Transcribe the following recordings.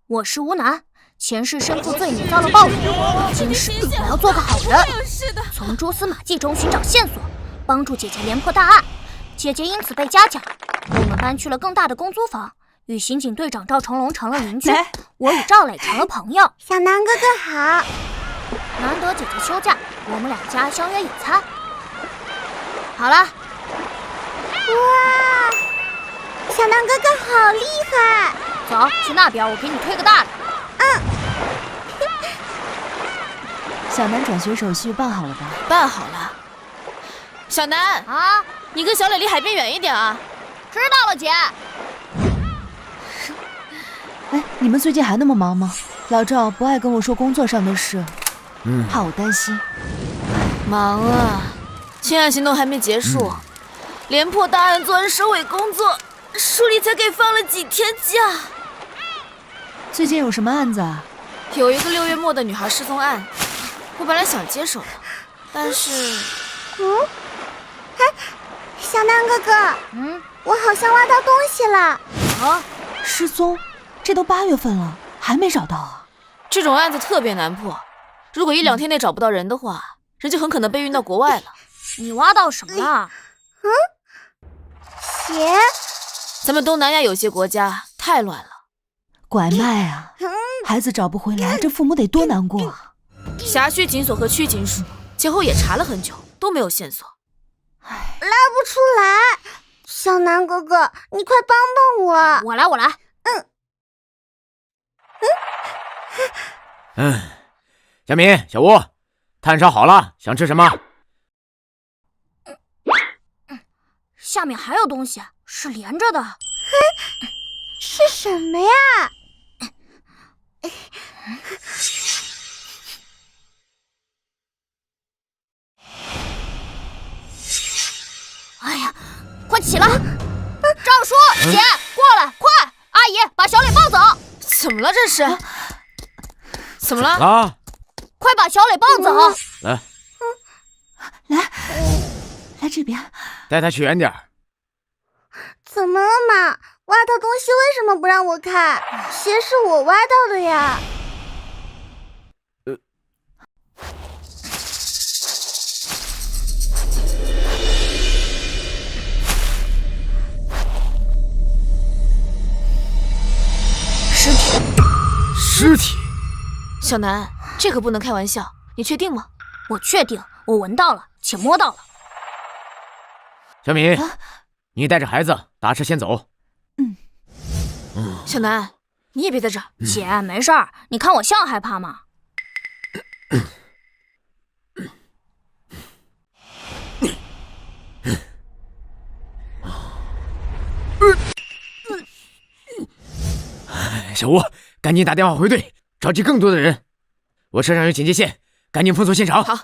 我是吴楠，前世身负罪孽遭了报应，今世我要做个好人，从蛛丝马迹中寻找线索，帮助姐姐连破大案。姐姐因此被嘉奖，我们搬去了更大的公租房，与刑警队长赵成龙成了邻居，我与赵磊成了朋友。小南哥哥好。难得姐姐休假，我们两家相约野餐。好了。哇，小南哥哥好厉害！走，去那边，我给你推个大的。小南转学手续办好了吧？办好了。小南啊，你跟小磊离海边远一点啊！知道了，姐。哎，你们最近还那么忙吗？老赵不爱跟我说工作上的事，怕我担心。忙啊，清案行动还没结束，连破大案做完收尾工作，署里才给放了几天假。最近有什么案子啊？有一个6月末的女孩失踪案，我本来想接手的，但是……小南哥哥，我好像挖到东西了。啊，失踪？这都8月份了，还没找到啊？这种案子特别难破，如果1-2天内找不到人的话，人就很可能被运到国外了。你挖到什么了？鞋？咱们东南亚有些国家太乱了，拐卖啊！孩子找不回来，这父母得多难过啊！辖区警所和区警署前后也查了很久，都没有线索。拉不出来，小南哥哥，你快帮帮我！我来。小敏、小吴，炭烧好了，想吃什么？下面还有东西，是连着的。是什么呀？哎呀，快起来！赵叔，姐，过来，快！阿姨，把小磊抱走。怎么了这是？怎么了？啊！快把小磊抱走！来这边，带他去远点。怎么了嘛？挖到东西为什么不让我看？鞋是我挖到的呀。尸体？小南，这可不能开玩笑，你确定吗？我确定，我闻到了，且摸到了。小敏，你带着孩子打车先走。小南，你也别在这儿。姐，没事儿，你看我像害怕吗？小吴，赶紧打电话回队，召集更多的人。我车上有警戒线，赶紧封锁现场。好。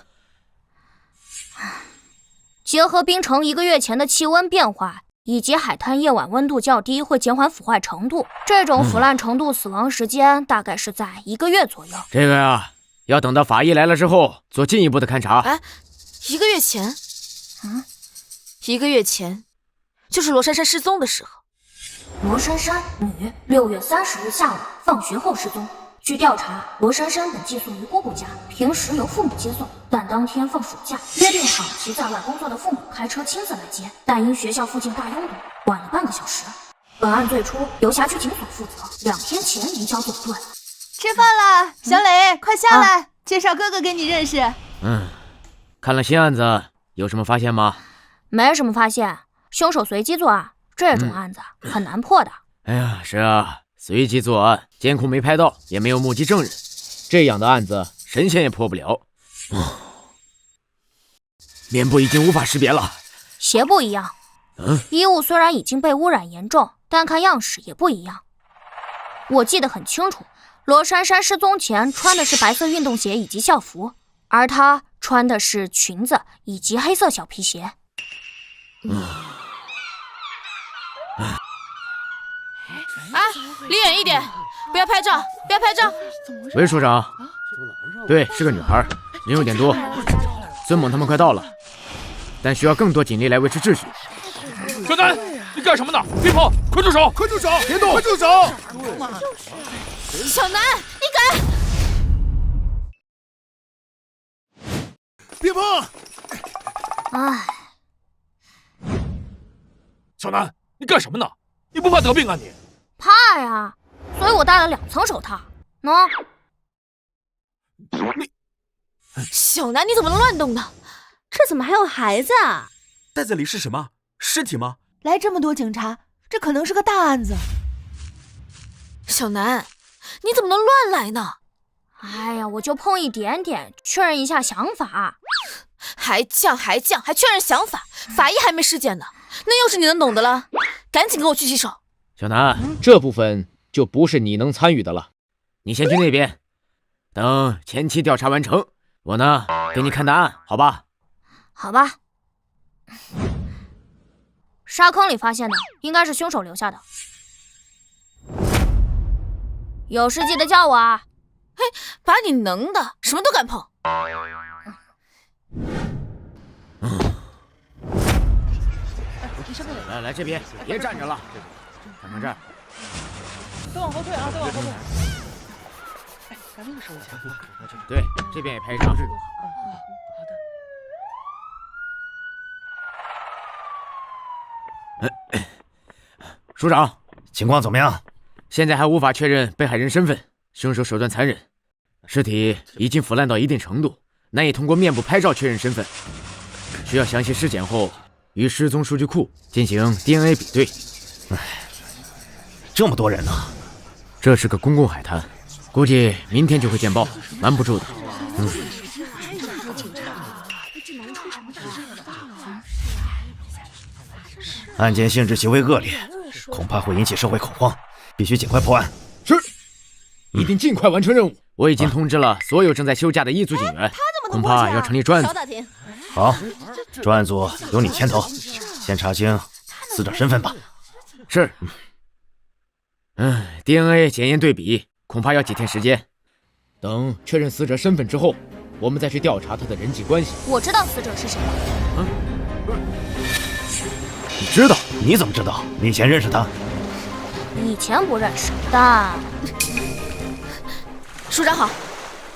结合冰城1个月前的气温变化，以及海滩夜晚温度较低会减缓腐坏程度，这种腐烂程度死亡时间大概是在1个月左右。这个呀，要等到法医来了之后做进一步的勘查。1个月前？1个月前，就是罗珊珊失踪的时候。罗珊珊，女，6月30日下午放学后失踪。据调查，罗珊珊本寄宿于姑姑家，平时由父母接送，但当天放暑假，约定好其在外工作的父母开车亲自来接，但因学校附近大拥堵，晚了半个小时。本案最初由辖区警所负责，2天前移交总队。吃饭了，小磊，快下来，介绍哥哥给你认识。看了新案子，有什么发现吗？没什么发现，凶手随机作案，这种案子很难破的。哎呀，是啊。随机作案，监控没拍到，也没有目击证人，这样的案子神仙也破不了。脸部已经无法识别了，鞋不一样。衣物虽然已经被污染严重，但看样式也不一样。我记得很清楚，罗珊珊失踪前穿的是白色运动鞋以及校服，而她穿的是裙子以及黑色小皮鞋。离远一点，不要拍照，不要拍照。喂，署长，对，是个女孩，人有点多。孙猛他们快到了，但需要更多警力来维持秩序。小南，你干什么呢？别跑，快住手！快住手！别动！快住手！小南，你敢！别碰！唉，小南，你干什么呢？你不怕得病啊你？怕呀，所以我戴了2层手套。喏，小南，你怎么能乱动呢？这怎么还有孩子啊？袋子里是什么？尸体吗？来这么多警察，这可能是个大案子。小南，你怎么能乱来呢？哎呀，我就碰一点点，确认一下想法。还犟，还确认想法，法医还没尸检呢，那又是你能懂的了。赶紧给我去洗手。小南，这部分就不是你能参与的了，你先去那边，等前期调查完成，我呢给你看答案，好吧？好吧。沙坑里发现的应该是凶手留下的。有事记得叫我啊！嘿，把你能的，什么都敢碰。来这边，别站着了，看看这儿。都往后退啊！都往后退。哎，赶紧收一下。对，这边也拍一张。好的。署长，情况怎么样？现在还无法确认被害人身份，凶手手段残忍，尸体已经腐烂到一定程度，难以通过面部拍照确认身份，需要详细尸检后与失踪数据库进行 DNA 比对。这么多人呢？这是个公共海滩，估计明天就会见报，瞒不住的。案件性质极为恶劣，恐怕会引起社会恐慌，必须尽快破案。是，一定尽快完成任务。我已经通知了所有正在休假的一组警员，恐怕要成立专案组。好，专案组由你牵头，先查清死者身份吧。是。DNA 检验对比恐怕要几天时间，等确认死者身份之后，我们再去调查他的人际关系。我知道死者是谁了。你知道？你怎么知道？你以前认识他？以前不认识，但……署长好。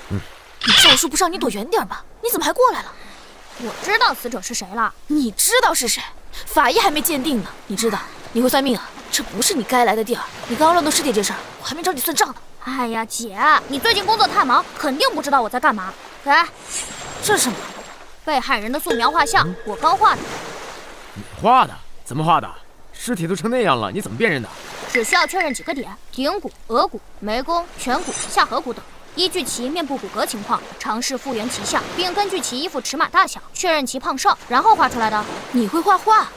你招数不上，你躲远点吧。你怎么还过来了？我知道死者是谁了。你知道是谁？法医还没鉴定呢。你知道？你会算命啊？这不是你该来的地儿。你刚刚乱动尸体这事儿，我还没找你算账呢。哎呀，姐，你最近工作太忙，肯定不知道我在干嘛。来，这是什么？被害人的素描画像，我刚画的。你画的？怎么画的？尸体都成那样了，你怎么辨认的？只需要确认几个点：顶骨、额骨、眉弓、颧骨、下颌骨等。依据其面部骨骼情况，尝试复原其像，并根据其衣服尺码大小确认其胖瘦，然后画出来的。你会画画？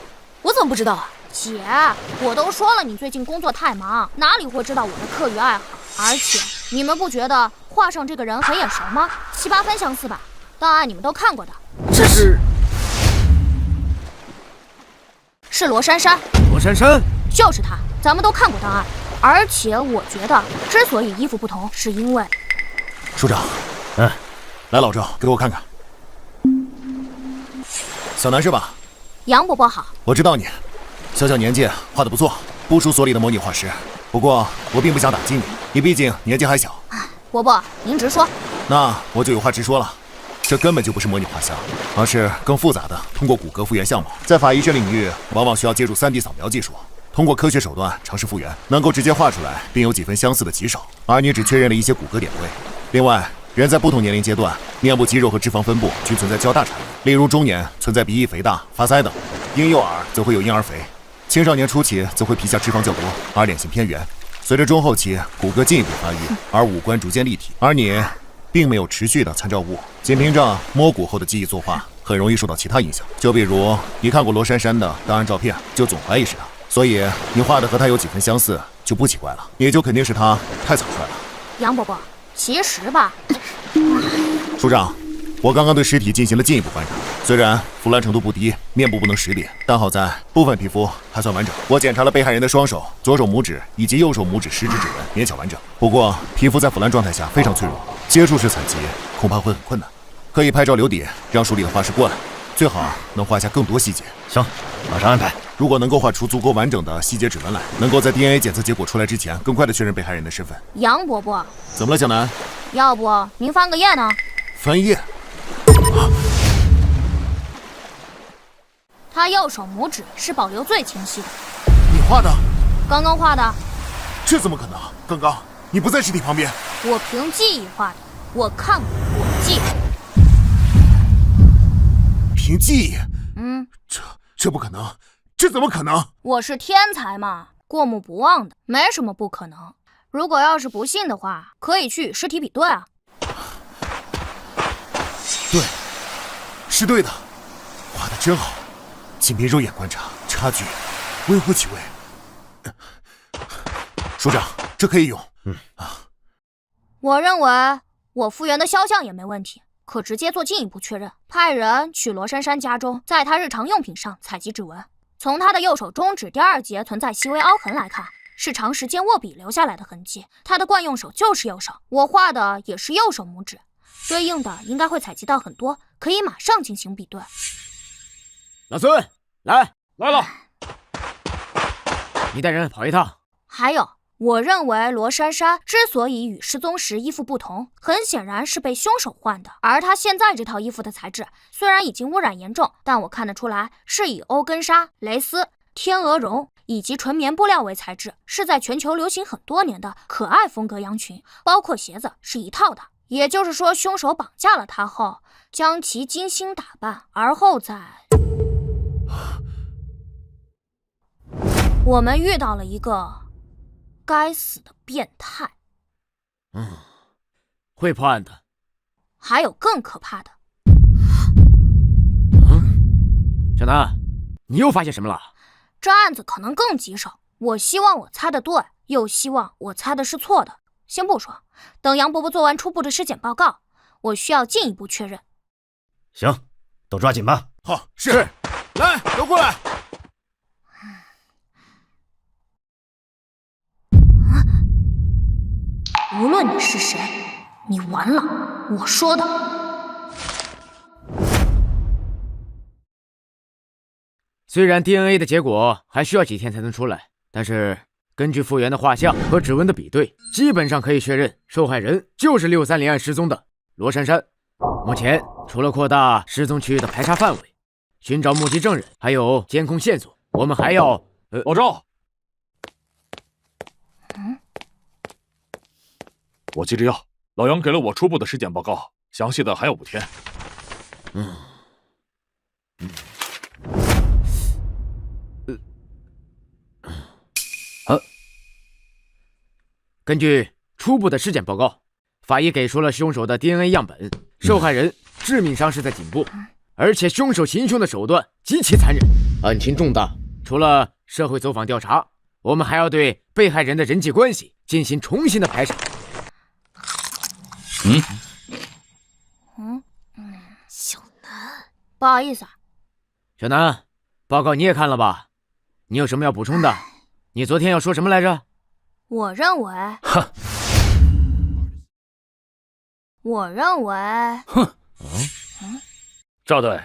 我怎么不知道啊？姐，我都说了，你最近工作太忙，哪里会知道我的课余爱好？而且，你们不觉得画上这个人很眼熟吗？7、8分相似吧？档案你们都看过的。这是罗珊珊。罗珊珊？就是她，咱们都看过档案。而且我觉得，之所以衣服不同，是因为……署长，来老赵，给我看看。小南是吧？杨伯伯好。我知道你，小年纪画得不错，不输所里的模拟画师。不过我并不想打击你，你毕竟年纪还小。伯伯，您直说。那我就有话直说了，这根本就不是模拟画像，而是更复杂的通过骨骼复原项目。在法医这领域，往往需要借助3D 扫描技术，通过科学手段尝试复原，能够直接画出来并有几分相似的极少。而你只确认了一些骨骼点位。另外，人在不同年龄阶段，面部肌肉和脂肪分布均存在较大差异，例如中年存在鼻翼肥大、发腮等，婴幼儿则会有婴儿肥，青少年初期则会皮下脂肪较多，而脸型偏圆。随着中后期，骨骼进一步发育，而五官逐渐立体。而你并没有持续的参照物，仅凭着摸骨后的记忆作画，很容易受到其他影响。就比如你看过罗珊珊的档案照片，就总怀疑是她，所以你画的和她有几分相似就不奇怪了，也就肯定是她太草率了。杨伯伯，其实吧，署长，我刚刚对尸体进行了进一步观察，虽然腐烂程度不低，面部不能识别，但好在部分皮肤还算完整。我检查了被害人的双手、左手拇指以及右手拇指食指指纹，勉强完整。不过皮肤在腐烂状态下非常脆弱，接触式采集恐怕会很困难。可以拍照留底，让署里的画师过来，最好能画下更多细节。行，马上安排。如果能够画出足够完整的细节指纹来，能够在 DNA 检测结果出来之前，更快的确认被害人的身份。杨伯伯，怎么了，小南？要不您翻个页呢？翻页？他右手拇指是保留最清晰的。你画的？刚刚画的。这怎么可能？刚刚你不在尸体旁边。我凭记忆画的，我看过，我记得。凭记忆？这不可能，这怎么可能？我是天才嘛，过目不忘的，没什么不可能。如果要是不信的话，可以去与尸体比对啊。对，是对的，画的真好。仅凭肉眼观察，差距微乎其微。署长，这可以用。我认为我复原的肖像也没问题，可直接做进一步确认。派人去罗珊珊家中，在她日常用品上采集指纹。从她的右手中指第2节存在细微凹痕来看，是长时间握笔留下来的痕迹。她的惯用手就是右手，我画的也是右手拇指，对应的应该会采集到很多，可以马上进行比对。老孙，来了，你带人跑一趟。还有，我认为罗珊珊之所以与失踪时衣服不同，很显然是被凶手换的。而她现在这套衣服的材质虽然已经污染严重，但我看得出来是以欧根纱、蕾丝、天鹅绒以及纯棉布料为材质，是在全球流行很多年的可爱风格羊群，包括鞋子是一套的。也就是说，凶手绑架了她后，将其精心打扮，而后再……我们遇到了一个该死的变态。会破案的。还有更可怕的。小南，你又发现什么了？这案子可能更棘手，我希望我猜的对，又希望我猜的是错的。先不说，等杨伯伯做完初步的尸检报告，我需要进一步确认。行，都抓紧吧。好，是。来，都过来。无论你是谁，你完了！我说的。虽然 DNA 的结果还需要几天才能出来，但是根据复原的画像和指纹的比对，基本上可以确认受害人就是630案失踪的罗珊珊。目前除了扩大失踪区域的排查范围，寻找目击证人，还有监控线索，我们还要老赵。我急着要，老杨给了我初步的尸检报告，详细的还有5天。根据初步的尸检报告，法医给出了凶手的 DNA 样本，受害人致命伤是在颈部，而且凶手行凶的手段极其残忍，案情重大。除了社会走访调查，我们还要对被害人的人际关系进行重新的排查。小南，不好意思啊。小南，报告你也看了吧？你有什么要补充的？你昨天要说什么来着？我认为，赵队，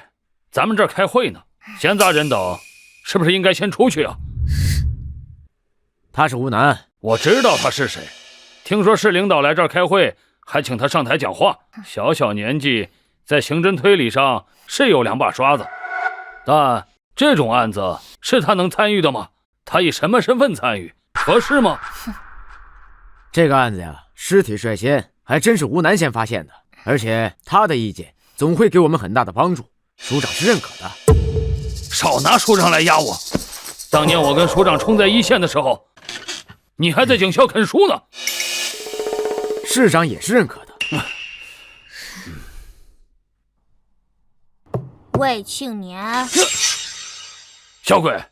咱们这儿开会呢，闲杂人等是不是应该先出去啊？他是吴楠，我知道他是谁，听说市领导来这儿开会，还请他上台讲话。小小年纪，在刑侦推理上是有2把刷子，但这种案子是他能参与的吗？他以什么身份参与？合适吗？这个案子呀，尸体率先，还真是吴楠先发现的，而且他的意见总会给我们很大的帮助，署长是认可的。少拿署长来压我！当年我跟署长冲在一线的时候，你还在警校啃书呢。市长也是认可的。魏庆年，小鬼，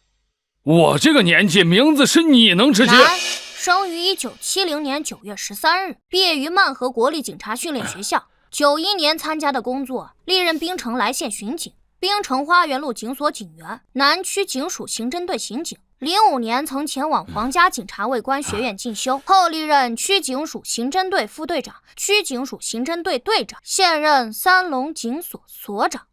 我这个年纪，名字是你能直接？男，生于1970年9月13日，毕业于曼河国立警察训练学校。91年参加的工作，历任槟城来县巡警、槟城花园路警所警员、南区警署刑侦队刑警。05年曾前往皇家警察卫官学院进修，后历任区警署刑侦队副队长、区警署刑侦队队长，现任三龙警所所长。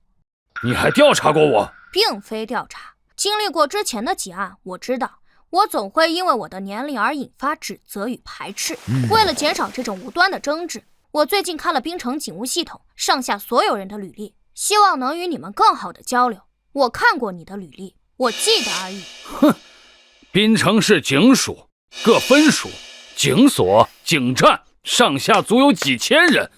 你还调查过我？并非调查，经历过之前的几案，我知道我总会因为我的年龄而引发指责与排斥。为了减少这种无端的争执，我最近看了滨城警务系统上下所有人的履历，希望能与你们更好的交流。我看过你的履历，我记得而已。哼，滨城市警署各分署、警所、警站上下足有几千人，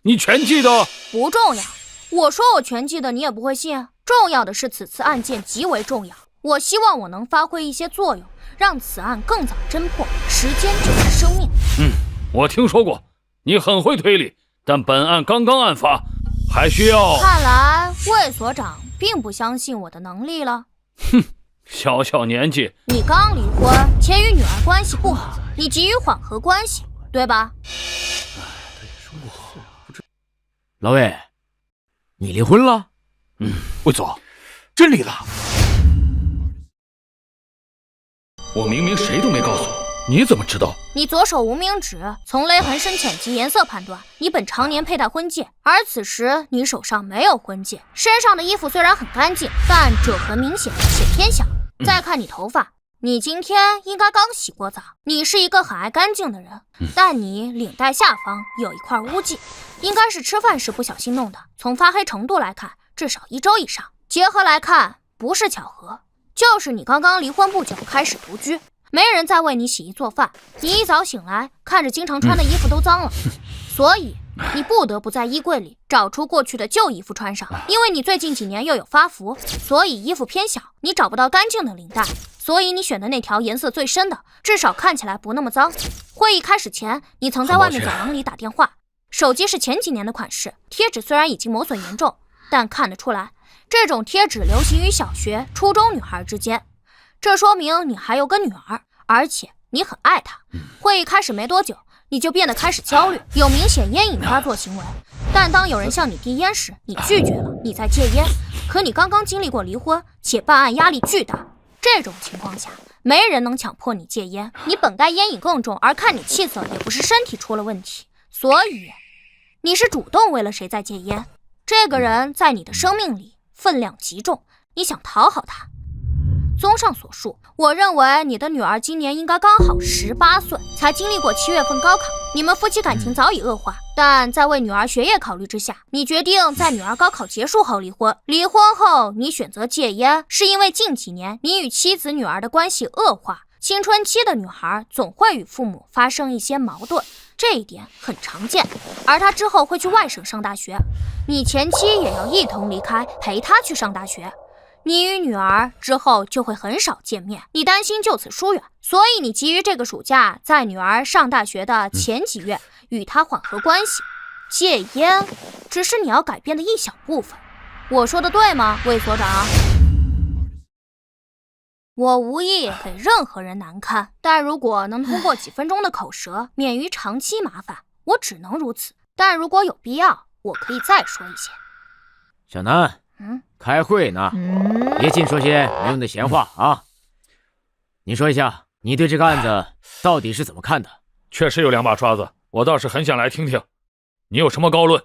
你全记得？不重要，我说我全记得你也不会信。重要的是此次案件极为重要，我希望我能发挥一些作用，让此案更早侦破。时间就是生命。我听说过，你很会推理，但本案刚刚案发，还需要……看来魏所长并不相信我的能力了。哼，小小年纪，你刚离婚，且与女儿关系不好，你急于缓和关系，对吧？老魏，你离婚了？魏总，真离了？我明明谁都没告诉你，你怎么知道？你左手无名指，从勒痕深浅及颜色判断，你本常年佩戴婚戒，而此时你手上没有婚戒，身上的衣服虽然很干净，但褶痕明显且偏小。再看你头发，你今天应该刚洗过澡。你是一个很爱干净的人，但你领带下方有一块污迹，应该是吃饭时不小心弄的。从发黑程度来看，至少1周以上。结合来看，不是巧合，就是你刚刚离婚不久，开始独居，没人再为你洗衣做饭。你一早醒来，看着经常穿的衣服都脏了，所以你不得不在衣柜里找出过去的旧衣服穿上。因为你最近几年又有发福，所以衣服偏小，你找不到干净的领带，所以你选的那条颜色最深的，至少看起来不那么脏。会议开始前，你曾在外面走廊里打电话，手机是前几年的款式，贴纸虽然已经磨损严重，但看得出来，这种贴纸流行于小学、初中女孩之间，这说明你还有个女儿，而且你很爱她。会议开始没多久，你就变得开始焦虑，有明显烟瘾发作行为。但当有人向你递烟时，你拒绝了，你在戒烟。可你刚刚经历过离婚，且办案压力巨大，这种情况下，没人能强迫你戒烟。你本该烟瘾更重，而看你气色也不是身体出了问题，所以你是主动为了谁在戒烟。这个人在你的生命里分量极重，你想讨好他。综上所述，我认为你的女儿今年应该刚好18岁，才经历过7月份高考，你们夫妻感情早已恶化，但在为女儿学业考虑之下，你决定在女儿高考结束后离婚。离婚后，你选择戒烟，是因为近几年你与妻子、女儿的关系恶化。青春期的女孩总会与父母发生一些矛盾，这一点很常见。而她之后会去外省上大学，你前妻也要一同离开，陪她去上大学。你与女儿之后就会很少见面，你担心就此疏远，所以你急于这个暑假在女儿上大学的前几月与她缓和关系。戒烟只是你要改变的一小部分，我说的对吗，魏所长？我无意给任何人难堪，但如果能通过几分钟的口舌免于长期麻烦，我只能如此。但如果有必要，我可以再说一些。小南，开会呢，别净说些没用的闲话啊！你说一下，你对这个案子到底是怎么看的？确实有2把刷子，我倒是很想来听听，你有什么高论？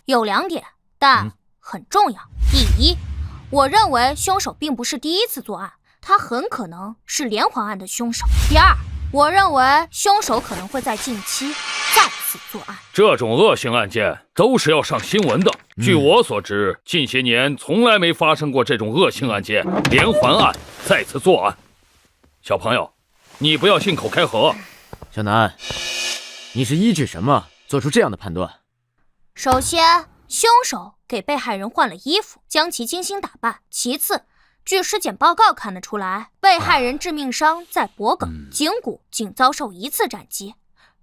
有2点，但很重要。第一，我认为凶手并不是第一次作案，他很可能是连环案的凶手。第二，我认为凶手可能会在近期再次作案。这种恶性案件都是要上新闻的。据我所知，近些年从来没发生过这种恶性案件，连环案再次作案。小朋友，你不要信口开河。小南，你是依据什么做出这样的判断？首先，凶手给被害人换了衣服，将其精心打扮。其次，据尸检报告看得出来，被害人致命伤在脖颈，颈骨仅遭受1次斩击，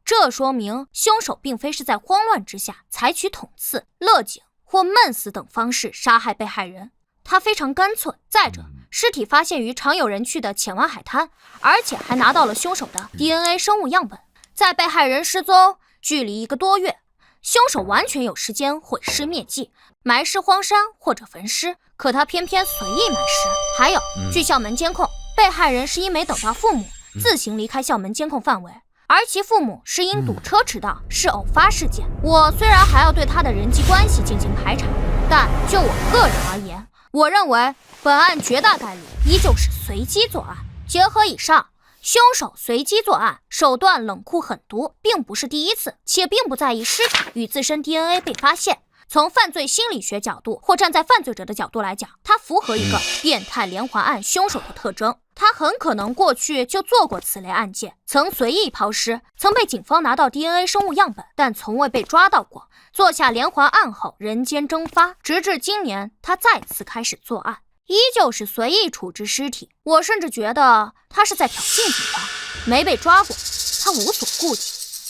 这说明凶手并非是在慌乱之下采取捅刺、勒颈或闷死等方式杀害被害人，他非常干脆。再者，尸体发现于常有人去的浅湾海滩，而且还拿到了凶手的 DNA 生物样本。在被害人失踪距离1个多月，凶手完全有时间毁尸灭迹，埋尸荒山或者焚尸，可他偏偏随意埋尸。还有，据校门监控，被害人是因没等到父母，自行离开校门监控范围，而其父母是因堵车迟到，是偶发事件。我虽然还要对他的人际关系进行排查，但就我个人而言，我认为本案绝大概率依旧是随机作案。结合以上，凶手随机作案，手段冷酷狠毒，并不是第一次，且并不在意尸体与自身 DNA 被发现。从犯罪心理学角度，或站在犯罪者的角度来讲，它符合一个变态连环案凶手的特征。他很可能过去就做过此类案件，曾随意抛尸，曾被警方拿到 DNA 生物样本，但从未被抓到过。做下连环案后人间蒸发，直至今年他再次开始作案，依旧是随意处置尸体。我甚至觉得他是在挑衅警方，没被抓过，他无所顾忌。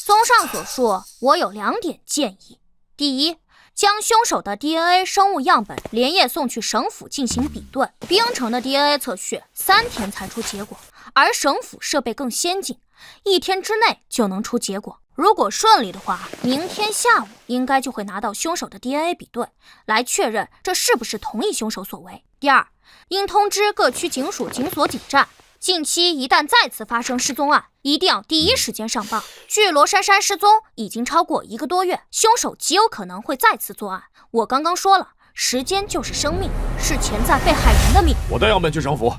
综上所述，我有2点建议：第一，将凶手的 DNA 生物样本连夜送去省府进行比对。冰城的 DNA 测序3天才出结果，而省府设备更先进，1天之内就能出结果。如果顺利的话，明天下午应该就会拿到凶手的 DNA 比对，来确认这是不是同一凶手所为。第二，应通知各区警署、警所、警站，近期一旦再次发生失踪案，一定要第一时间上报。据罗珊珊失踪已经超过1个多月，凶手极有可能会再次作案。我刚刚说了，时间就是生命，是潜在被害人的命。我带样本去省府，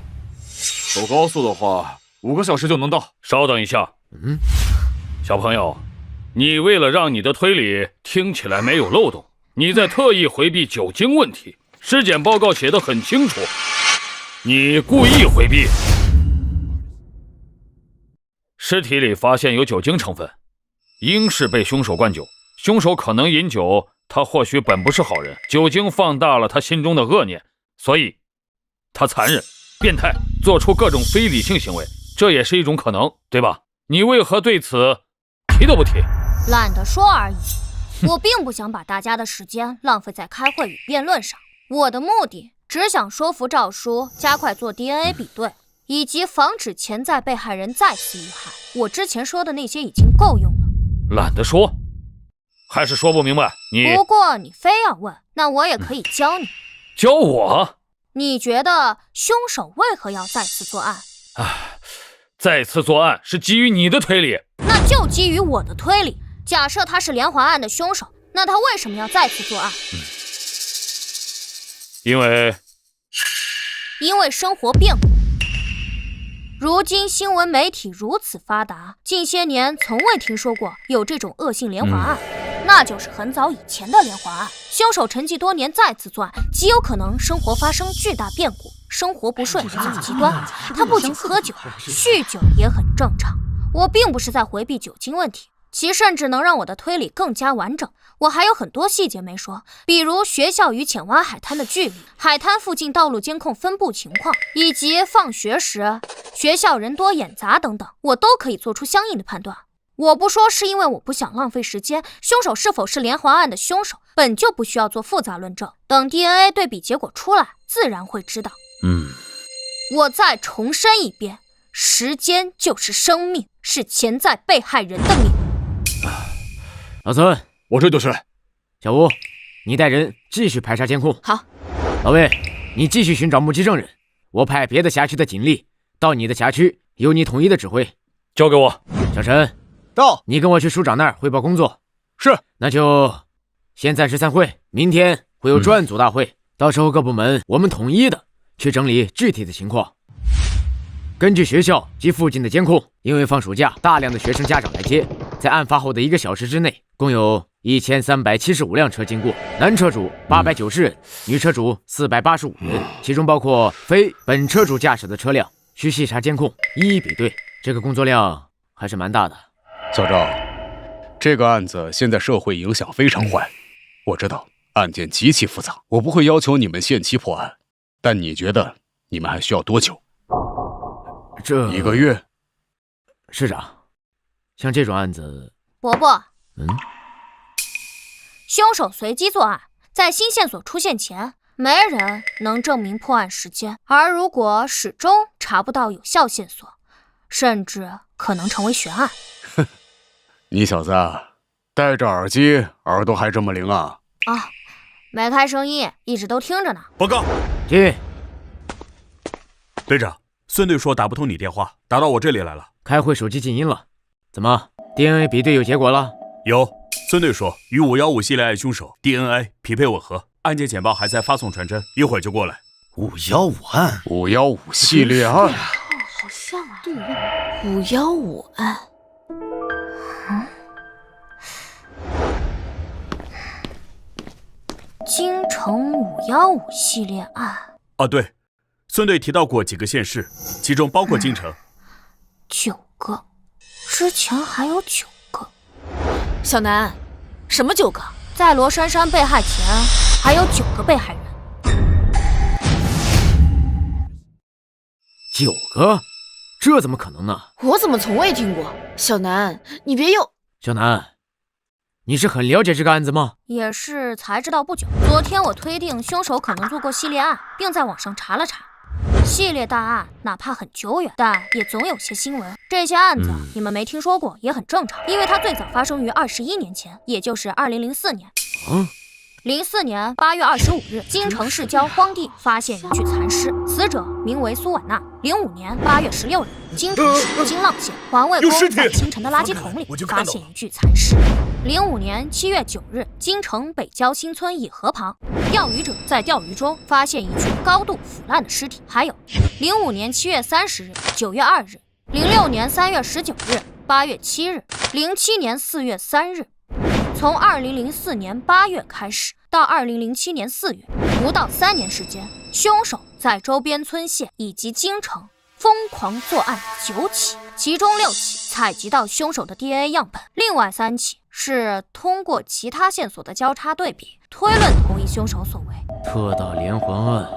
走高速的话5个小时就能到。稍等一下，小朋友，你为了让你的推理听起来没有漏洞，你在特意回避酒精问题。尸检报告写得很清楚，你故意回避。尸体里发现有酒精成分，应是被凶手灌酒。凶手可能饮酒，他或许本不是好人，酒精放大了他心中的恶念，所以他残忍、变态，做出各种非理性行为，这也是一种可能，对吧？你为何对此提都不提？懒得说而已。我并不想把大家的时间浪费在开会与辩论上，我的目的只想说服赵叔加快做 DNA 比对，以及防止潜在被害人再次遇害。我之前说的那些已经够用了。懒得说，还是说不明白？不过你非要问，那我也可以教你。教我？你觉得凶手为何要再次作案？再次作案是基于你的推理，那就基于我的推理。假设他是连环案的凶手，那他为什么要再次作案？因为生活变故。如今新闻媒体如此发达，近些年从未听说过有这种恶性连环案，那就是很早以前的连环案。凶手沉寂多年再次作案，极有可能生活发生巨大变故，生活不顺，走极端。他不仅喝酒，酗酒也很正常。我并不是在回避酒精问题，其甚至能让我的推理更加完整。我还有很多细节没说，比如学校与浅湾海滩的距离，海滩附近道路监控分布情况，以及放学时学校人多眼杂等等，我都可以做出相应的判断。我不说是因为我不想浪费时间，凶手是否是连环案的凶手本就不需要做复杂论证，等 DNA 对比结果出来自然会知道。我再重申一遍，时间就是生命，是潜在被害人的命。老孙，我这就是。小吴，你带人继续排查监控。好。老魏，你继续寻找目击证人，我派别的辖区的警力到你的辖区，由你统一的指挥。交给我。小陈，到。你跟我去署长那儿汇报工作。是。那就先暂时散会，明天会有专案组大会，到时候各部门我们统一的去整理具体的情况。根据学校及附近的监控，因为放暑假，大量的学生家长来接，在案发后的1个小时之内，共有1375辆车经过，男车主890人，女车主485人，其中包括非本车主驾驶的车辆，需细查监控，一一比对。这个工作量还是蛮大的。小赵，这个案子现在社会影响非常坏，我知道案件极其复杂，我不会要求你们限期破案，但你觉得你们还需要多久？这1个月。市长，像这种案子，伯伯，凶手随机作案，在新线索出现前，没人能证明破案时间，而如果始终查不到有效线索，甚至可能成为悬案。你小子戴着耳机，耳朵还这么灵啊？没开声音，一直都听着呢。报告。进。队长，孙队说打不通你电话，打到我这里来了。开会手机静音了，怎么 DNA 比对有结果了？有，孙队说与515系列案凶手 DNA 匹配吻合，案件简报还在发送传真，一会儿就过来。515案，515系列案，好像啊。对515案。京城515系列案。哦，对，孙队提到过几个县市，其中包括京城。9个，之前还有9个。小南，什么9个？在罗珊珊被害前，还有9个被害人。9个？这怎么可能呢？我怎么从未听过？小南，你别又……小南，你是很了解这个案子吗？也是才知道不久。昨天我推定凶手可能做过系列案，并在网上查了查。系列大案哪怕很久远，但也总有些新闻。这些案子你们没听说过也很正常，因为它最早发生于21年前，也就是2004年。04年8月25日，京城市郊荒地发现一具残尸，死者名为苏婉娜。05年8月16日，京城市京浪县环卫工在清晨的垃圾桶里发现一具残尸。05年7月9日，京城北郊新村乙河旁，钓鱼者在钓鱼中发现一具高度腐烂的尸体。还有05年7月30日、9月2日、06年3月19日、8月7日、07年4月3日。从2004年8月开始到2007年4月，不到3年时间，凶手在周边村县以及京城疯狂作案9起，其中6起采集到凶手的 DNA 样本，另外3起是通过其他线索的交叉对比，推论同一凶手所为。特大连环案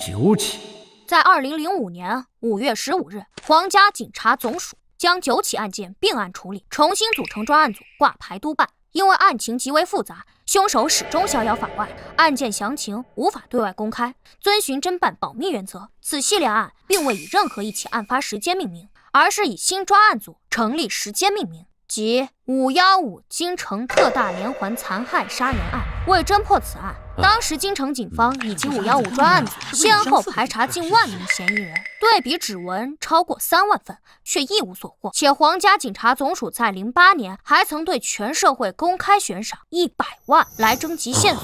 9起。在2005年5月15日，皇家警察总署将9起案件并案处理，重新组成专案组挂牌督办。因为案情极为复杂，凶手始终逍遥法外，案件详情无法对外公开，遵循侦办保密原则。此系列案并未以任何一起案发时间命名，而是以新专案组成立时间命名，即515京城特大连环残害杀人案。为侦破此案，当时京城警方以及515专案组先后排查近万名嫌疑人，对比指纹超过3万份，却一无所获。且皇家警察总署在08年还曾对全社会公开悬赏100万来征集线索，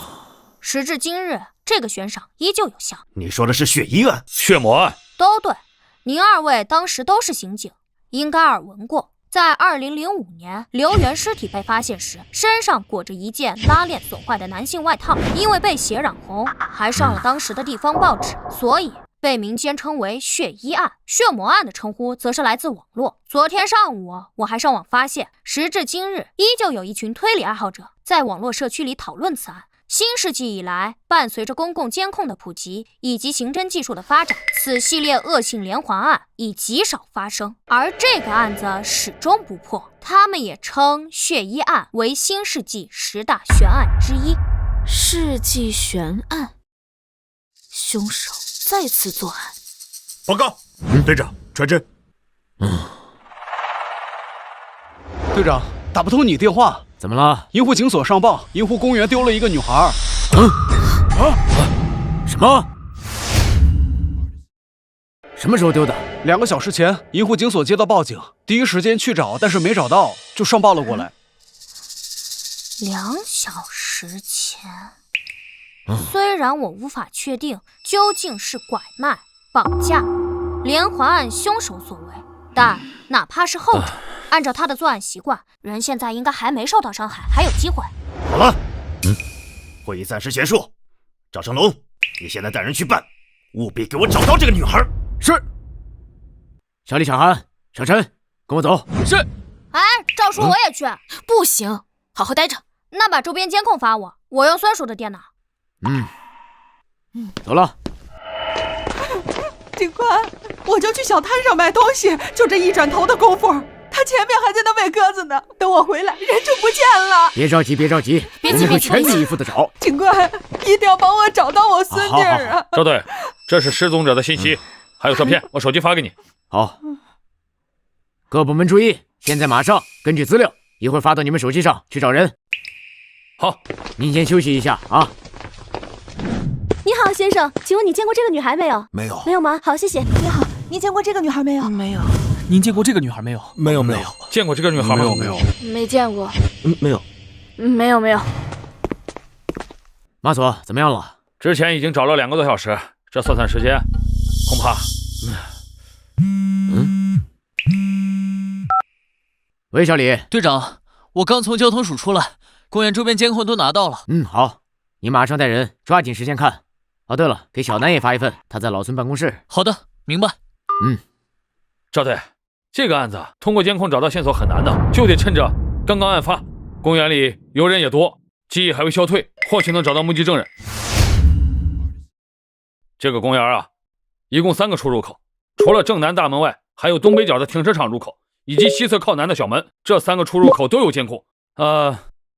时至今日，这个悬赏依旧有效。你说的是血衣案、血魔案？都对，您2位当时都是刑警，应该耳闻过。在2005年，刘源尸体被发现时，身上裹着一件拉链损坏的男性外套，因为被血染红，还上了当时的地方报纸，所以被民间称为血衣案。血魔案的称呼则是来自网络。昨天上午，我还上网发现，时至今日，依旧有一群推理爱好者在网络社区里讨论此案。新世纪以来，伴随着公共监控的普及以及刑侦技术的发展，此系列恶性连环案已极少发生，而这个案子始终不破。他们也称血衣案为新世纪10大悬案之一。世纪悬案，凶手再次作案。报告，队长，传真。队长，打不通你电话。怎么了？银湖警所上报，银湖公园丢了一个女孩。什么？什么时候丢的？2个小时前，银湖警所接到报警，第一时间去找，但是没找到，就上报了过来。2小时前，虽然我无法确定究竟是拐卖、绑架、连环案凶手所为，但哪怕是后者，按照他的作案习惯，人现在应该还没受到伤害，还有机会。好了，会议暂时结束。赵成龙，你现在带人去办，务必给我找到这个女孩。是。小李、小韩、小陈，跟我走。是。哎，赵叔，我也去。不行，好好待着。那把周边监控发我，我用孙叔的电脑。走了。警官，我就去小摊上买东西，就这一转头的功夫，他前面还在那喂鸽子呢。等我回来，人就不见了。别着急，别着急，我们会全力以赴的找。警官，一定要帮我找到我孙女儿啊！赵队，这是失踪者的信息，还有照片，我手机发给你。好，各部门注意，现在马上根据资料，一会儿发到你们手机上去找人。好，您先休息一下啊。你好，先生，请问你见过这个女孩没有？没有。没有吗？好，谢谢。你好，你见过这个女孩没有？没有。您见过这个女孩没有？没有。见过这个女孩吗？没有。没见过。没有。没有。马索怎么样了？之前已经找了2个多小时，这算时间，恐怕……喂，小李。队长，我刚从交通署出来，公园周边监控都拿到了。好，你马上带人抓紧时间看。哦，对了，给小南也发一份，他在老孙办公室。好的，明白。赵队，这个案子通过监控找到线索很难的，就得趁着刚刚案发，公园里游人也多，记忆还未消退，或许能找到目击证人。这个公园啊，一共3个出入口，除了正南大门外，还有东北角的停车场入口，以及西侧靠南的小门，这3个出入口都有监控。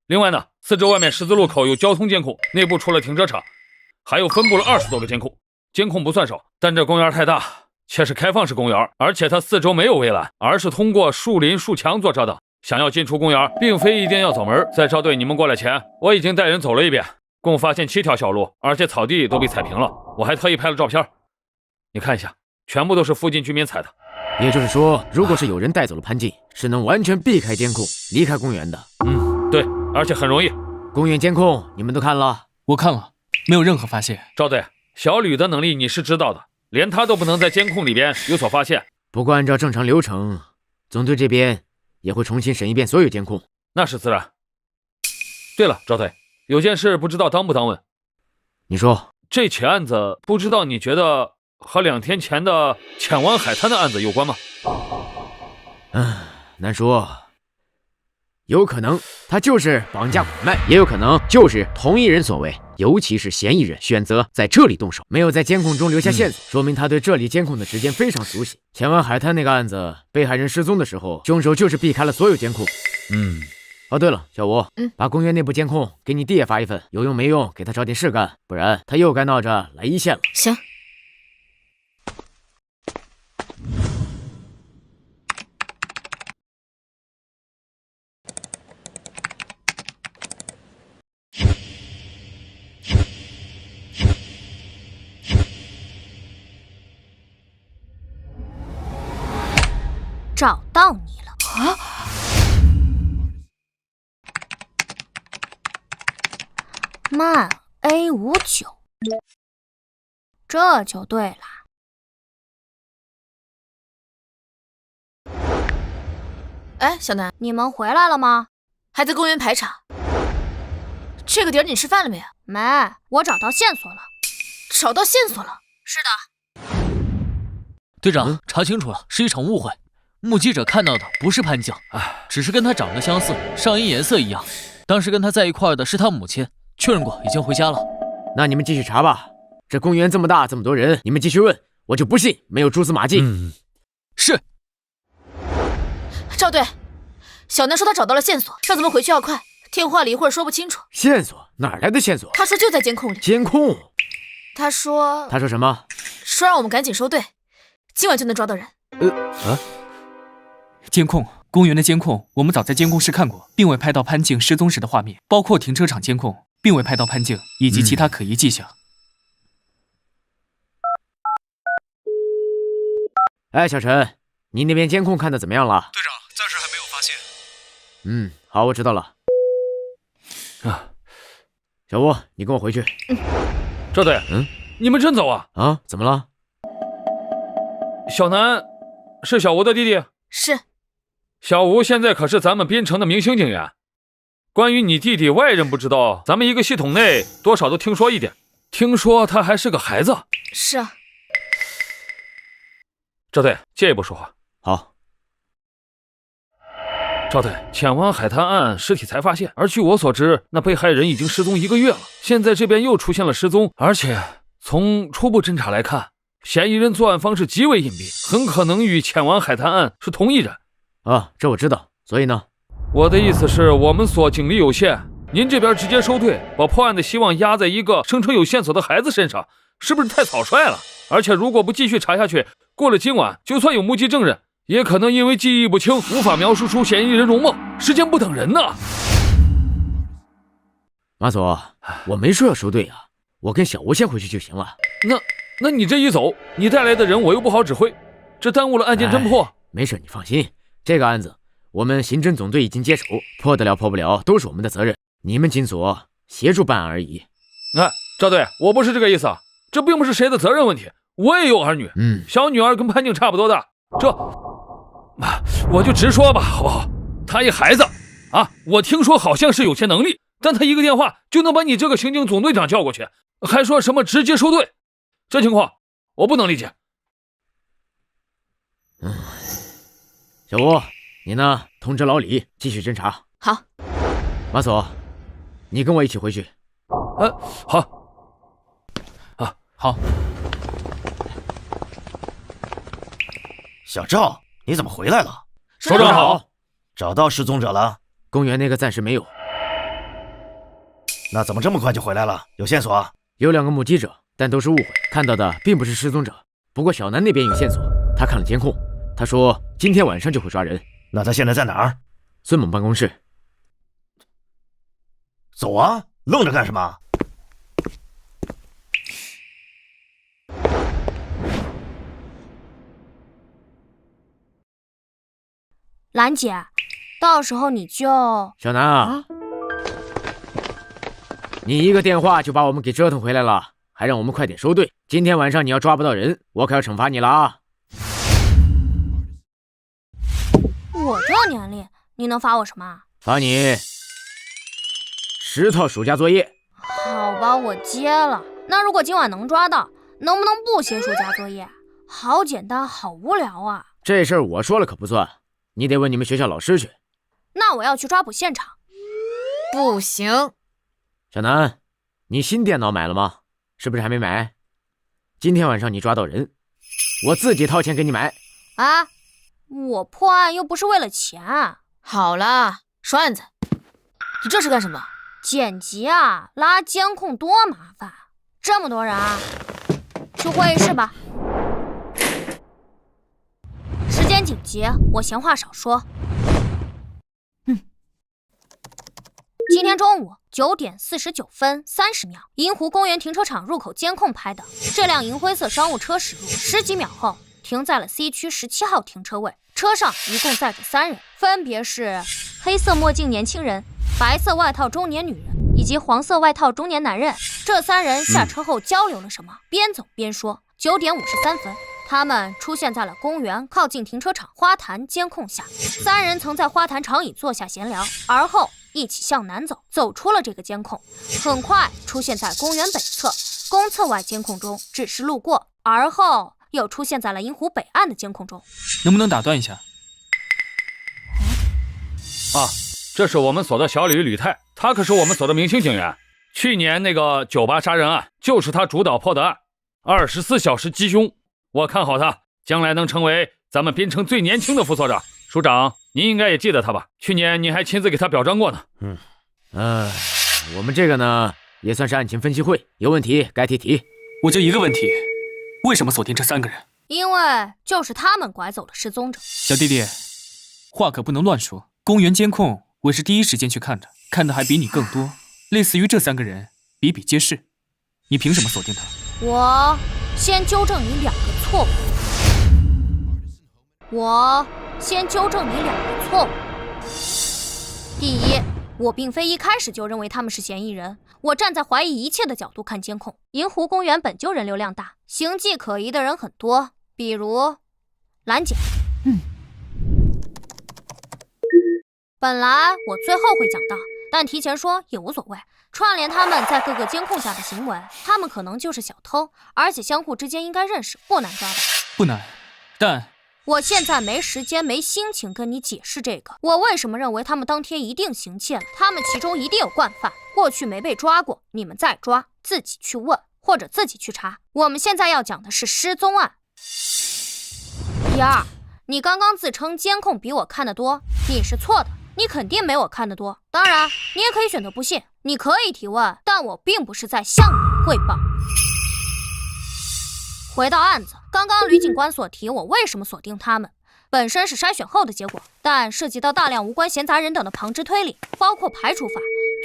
另外呢，四周外面十字路口有交通监控，内部除了停车场，还有分布了20多个监控。监控不算少，但这公园太大，且是开放式公园，而且它四周没有围栏，而是通过树林树墙做遮挡。想要进出公园，并非一定要走门。在赵队你们过来前，我已经带人走了一遍，共发现7条小路，而且草地都被踩平了。我还特意拍了照片，你看一下，全部都是附近居民踩的。也就是说，如果是有人带走了潘静，是能完全避开监控，离开公园的。对，而且很容易。公园监控你们都看了？我看了，没有任何发现。赵队，小吕的能力你是知道的，连他都不能在监控里边有所发现。不过按照正常流程，总队这边也会重新审一遍所有监控。那是自然。对了，赵队，有件事不知道当不当问。你说。这起案子不知道你觉得和2天前的浅湾海滩的案子有关吗？难说。有可能他就是绑架拐卖，也有可能就是同一人所为，尤其是嫌疑人选择在这里动手，没有在监控中留下线索，说明他对这里监控的时间非常熟悉。浅湾海滩那个案子，被害人失踪的时候，凶手就是避开了所有监控。哦，对了，小吴，把公园内部监控给你弟也发一份，有用没用给他找点事干，不然他又该闹着来一线了。行。找到你了啊！慢 A59，这就对了。哎，小南，你们回来了吗？还在公园排查。这个点你吃饭了没？没，我找到线索了。找到线索了？是的。队长，查清楚了，是一场误会。目击者看到的不是潘静，只是跟他长得相似，上衣颜色一样。当时跟他在一块的是他母亲，确认过，已经回家了。那你们继续查吧。这公园这么大，这么多人，你们继续问，我就不信没有蛛丝马迹。是。赵队，小南说他找到了线索，让咱们回去要快。电话里一会儿说不清楚。线索？哪来的线索？他说就在监控里。监控？他说什么？说让我们赶紧收队，今晚就能抓到人。监控，公园的监控，我们早在监控室看过，并未拍到潘静失踪时的画面，包括停车场监控，并未拍到潘静以及其他可疑迹象。哎，小陈，你那边监控看的怎么样了？队长，暂时还没有发现。好，我知道了。小吴，你跟我回去。赵队，你们真走啊？怎么了？小南是小吴的弟弟？是。小吴现在可是咱们滨城的明星警员。关于你弟弟，外人不知道，咱们一个系统内多少都听说一点。听说他还是个孩子。是啊。赵队，借一步说话。好。赵队，浅湾海滩案尸体才发现，而据我所知，那被害人已经失踪1个月了。现在这边又出现了失踪，而且从初步侦查来看，嫌疑人作案方式极为隐蔽，很可能与浅湾海滩案是同一人。这我知道。所以呢？我的意思是，我们所警力有限，您这边直接收队，把破案的希望压在一个声称有线索的孩子身上，是不是太草率了？而且如果不继续查下去，过了今晚，就算有目击证人，也可能因为记忆不清，无法描述出嫌疑人容貌。时间不等人呐。马佐，我没说要收队啊，我跟小吴先回去就行了。那你这一走，你带来的人我又不好指挥，这耽误了案件侦破。没事，你放心，这个案子我们刑侦总队已经接手，破得了破不了都是我们的责任，你们警所协助办案而已。哎，赵队，我不是这个意思啊，这并不是谁的责任问题，我也有儿女，小女儿跟潘静差不多大，我就直说吧，好不好？她一孩子啊，我听说好像是有些能力，但她一个电话就能把你这个刑警总队长叫过去，还说什么直接收队，这情况我不能理解。小吴，你呢？通知老李继续侦查。好。马索，你跟我一起回去。好。好。小赵，你怎么回来了？首长好。找到失踪者了？公园那个暂时没有。那怎么这么快就回来了？有线索？有2个目击者，但都是误会，看到的并不是失踪者。不过小南那边有线索，他看了监控，他说今天晚上就会抓人。那他现在在哪儿？孙猛办公室。走啊，愣着干什么？兰姐，到时候你就……小南啊，你一个电话就把我们给折腾回来了，还让我们快点收队。今天晚上你要抓不到人，我可要惩罚你了啊！我这年龄，你能罚我什么？罚你10套暑假作业。好吧，我接了。那如果今晚能抓到，能不能不写暑假作业？好简单，好无聊啊！这事儿我说了可不算，你得问你们学校老师去。那我要去抓捕现场。不行。小南，你新电脑买了吗？是不是还没买？今天晚上你抓到人，我自己掏钱给你买。啊，我破案又不是为了钱。好了，说案子。你这是干什么？剪辑啊，拉监控多麻烦，这么多人啊。去会议室吧。时间紧急，我闲话少说。今天中午9点49分30秒，银湖公园停车场入口监控拍的，这辆银灰色商务车驶入，10几秒后停在了 C 区17号停车位。车上一共载着3人，分别是黑色墨镜年轻人、白色外套中年女人以及黄色外套中年男人。这3人下车后交流了什么？边走边说。9点53分，他们出现在了公园靠近停车场花坛监控下。3人曾在花坛长椅坐下闲聊，而后一起向南走，走出了这个监控，很快出现在公园北侧。公厕外监控中只是路过，而后又出现在了银湖北岸的监控中。能不能打断一下？啊，这是我们所的小吕太，他可是我们所的明星警员。去年那个酒吧杀人案就是他主导破的案，24小时缉凶。我看好他，将来能成为咱们滨城最年轻的副所长。署长，您应该也记得他吧？去年您还亲自给他表彰过呢。我们这个呢，也算是案情分析会，有问题该提。我就一个问题，为什么锁定这3个人？因为就是他们拐走了失踪者。小弟弟，话可不能乱说。公园监控我是第一时间去看的，看的还比你更多。类似于这3个人比比皆是，你凭什么锁定他？我先纠正你2个错误。第一，我并非一开始就认为他们是嫌疑人，我站在怀疑一切的角度看监控。银湖公园本就人流量大，形迹可疑的人很多，比如兰姐。本来我最后会讲到，但提前说也无所谓。串联他们在各个监控下的行为，他们可能就是小偷，而且相互之间应该认识，不难抓到。不难，但我现在没时间没心情跟你解释这个。我为什么认为他们当天一定行窃了？他们其中一定有惯犯，过去没被抓过，你们再抓，自己去问或者自己去查。我们现在要讲的是失踪案。第二，你刚刚自称监控比我看得多，你是错的，你肯定没我看得多。当然，你也可以选择不信，你可以提问，但我并不是在向你汇报。回到案子，刚刚吕警官所提我为什么锁定他们，本身是筛选后的结果，但涉及到大量无关闲杂人等的旁支推理，包括排除法，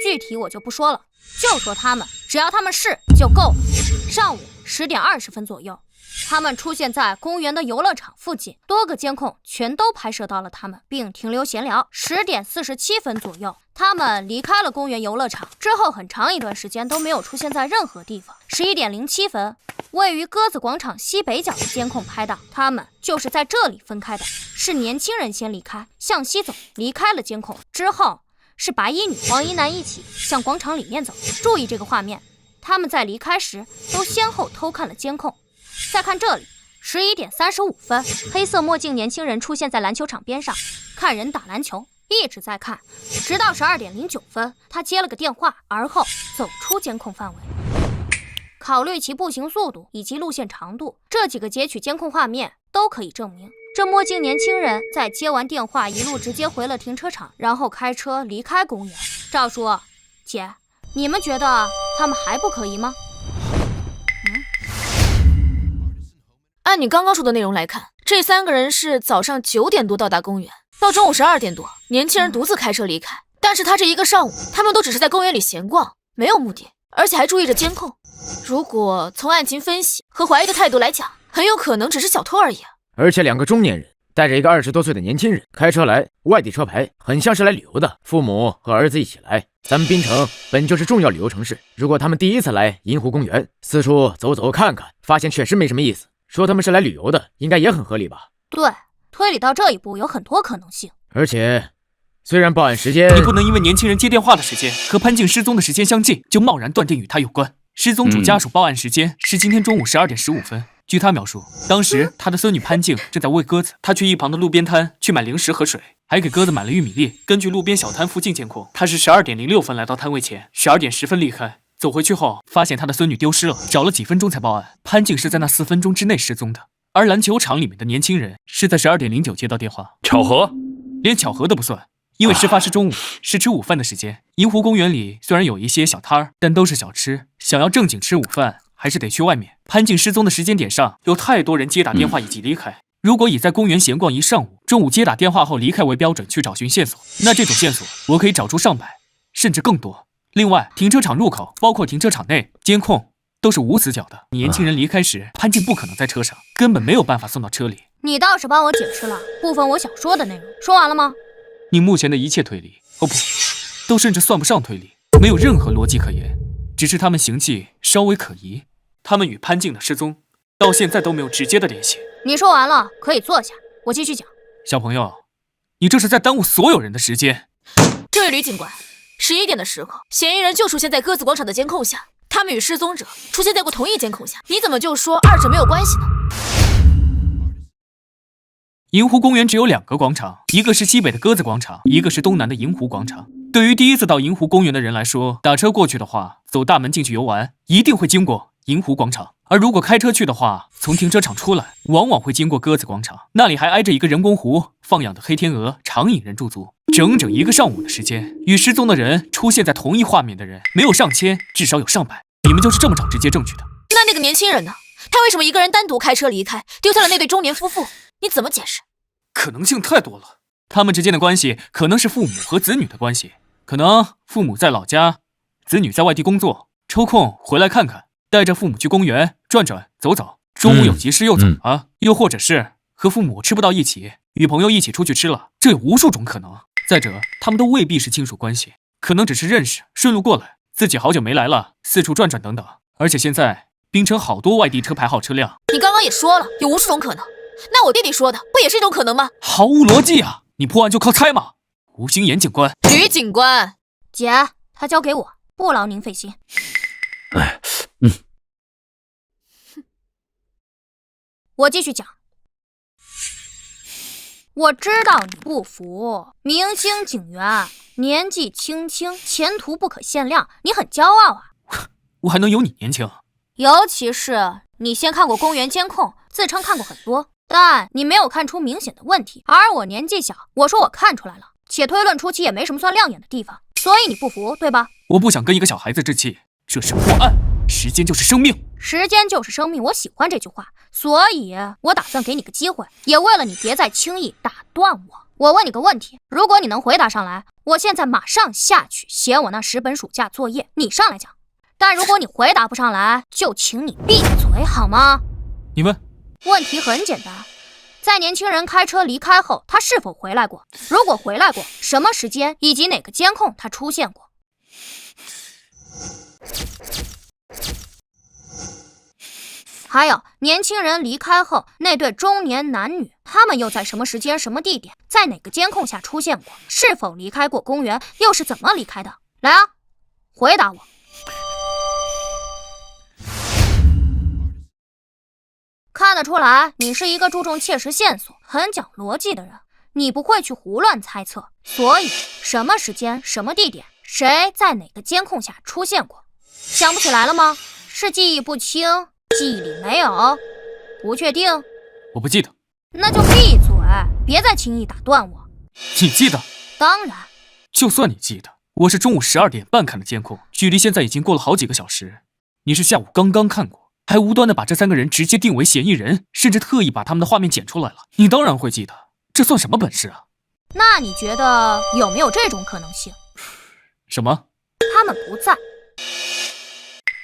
具体我就不说了，就说他们，只要他们是就够了。上午10点20分左右，他们出现在公园的游乐场附近，多个监控全都拍摄到了他们，并停留闲聊。10点47分左右，他们离开了公园游乐场，之后很长一段时间都没有出现在任何地方。11点07分，位于鸽子广场西北角的监控拍到，他们就是在这里分开的，是年轻人先离开，向西走，离开了监控之后，是白衣女、黄衣男一起向广场里面走。注意这个画面，他们在离开时都先后偷看了监控。再看这里，11点35分，黑色墨镜年轻人出现在篮球场边上，看人打篮球，一直在看，直到12点09分，他接了个电话，而后走出监控范围。考虑其步行速度以及路线长度，这几个截取监控画面都可以证明，这墨镜年轻人在接完电话一路直接回了停车场，然后开车离开公园。赵叔、姐，你们觉得他们还不可疑吗？按你刚刚说的内容来看，这3个人是早上9点多到达公园，到中午12点多，年轻人独自开车离开。但是他这一个上午，他们都只是在公园里闲逛，没有目的，而且还注意着监控。如果从案情分析和怀疑的态度来讲，很有可能只是小偷而已。而且2个中年人带着一个20多岁的年轻人开车来，外地车牌，很像是来旅游的。父母和儿子一起来，咱们滨城本就是重要旅游城市，如果他们第一次来银湖公园，四处走走看看，发现确实没什么意思，说他们是来旅游的，应该也很合理吧？对，推理到这一步有很多可能性。而且，虽然报案时间，你不能因为年轻人接电话的时间和潘静失踪的时间相近，就贸然断定与他有关。失踪主家属报案时间是今天中午12点15分。据他描述，当时他的孙女潘静正在喂鸽子，他去一旁的路边摊去买零食和水，还给鸽子买了玉米粒。根据路边小摊附近监控，他是12点06分来到摊位前，12点10分离开。走回去后，发现他的孙女丢失了，找了几分钟才报案。潘静是在那4分钟之内失踪的，而篮球场里面的年轻人是在12点09接到电话。巧合？连巧合都不算，因为事发是中午，是吃午饭的时间。银湖公园里虽然有一些小摊儿，但都是小吃，想要正经吃午饭，还是得去外面。潘静失踪的时间点上，有太多人接打电话以及离开。如果以在公园闲逛一上午，中午接打电话后离开为标准去找寻线索，那这种线索我可以找出上百，甚至更多。另外，停车场入口，包括停车场内监控都是无死角的。年轻人离开时，潘静不可能在车上，根本没有办法送到车里。你倒是帮我解释了部分我想说的内容，说完了吗？你目前的一切推理，哦不，都甚至算不上推理，没有任何逻辑可言，只是他们行迹稍微可疑。他们与潘静的失踪到现在都没有直接的联系。你说完了，可以坐下，我继续讲。小朋友，你这是在耽误所有人的时间。这位吕警官，11点的时候，嫌疑人就出现在鸽子广场的监控下，他们与失踪者出现在过同一监控下，你怎么就说二者没有关系呢？银湖公园只有2个广场，一个是西北的鸽子广场，一个是东南的银湖广场。对于第一次到银湖公园的人来说，打车过去的话，走大门进去游玩，一定会经过银湖广场。而如果开车去的话，从停车场出来，往往会经过鸽子广场，那里还挨着一个人工湖，放养的黑天鹅常引人驻足。整整1个上午的时间，与失踪的人出现在同一画面的人，没有上千，至少有上百。你们就是这么找直接证据的？那个年轻人呢？他为什么一个人单独开车离开，丢下了那对中年夫妇？你怎么解释？可能性太多了。他们之间的关系可能是父母和子女的关系，可能父母在老家，子女在外地工作，抽空回来看看，带着父母去公园转转走走，中午有急事又走了，又或者是和父母吃不到一起，与朋友一起出去吃了，这有无数种可能。再者，他们都未必是亲属关系，可能只是认识，顺路过来，自己好久没来了，四处转转等等。而且现在滨城好多外地车牌号车辆，你刚刚也说了，有无数种可能。那我弟弟说的不也是一种可能吗？毫无逻辑啊！你破案就靠猜吗？吴心妍警官，吕警官，姐，他交给我，不劳您费心。我继续讲。我知道你不服，明星警员，年纪轻轻，前途不可限量，你很骄傲啊。我还能有你年轻？尤其是你先看过公园监控，自称看过很多，但你没有看出明显的问题。而我年纪小，我说我看出来了，且推论出其也没什么算亮眼的地方，所以你不服，对吧？我不想跟一个小孩子置气，这是破案，时间就是生命。时间就是生命，我喜欢这句话，所以我打算给你个机会，也为了你别再轻易打断我。我问你个问题，如果你能回答上来，我现在马上下去写我那10本暑假作业，你上来讲。但如果你回答不上来，就请你闭嘴好吗？你问。问题很简单，在年轻人开车离开后，他是否回来过？如果回来过，什么时间以及哪个监控他出现过？还有，年轻人离开后，那对中年男女，他们又在什么时间、什么地点，在哪个监控下出现过？是否离开过公园？又是怎么离开的？来啊，回答我！看得出来，你是一个注重切实线索、很讲逻辑的人，你不会去胡乱猜测。所以，什么时间、什么地点，谁在哪个监控下出现过？想不起来了吗？是记忆不清？记忆里没有，不确定，我不记得。那就闭嘴，别再轻易打断我。你记得？当然。就算你记得，我是中午12点半看的监控，距离现在已经过了好几个小时。你是下午刚刚看过，还无端的把这3个人直接定为嫌疑人，甚至特意把他们的画面剪出来了。你当然会记得，这算什么本事啊？那你觉得有没有这种可能性？什么？他们不在。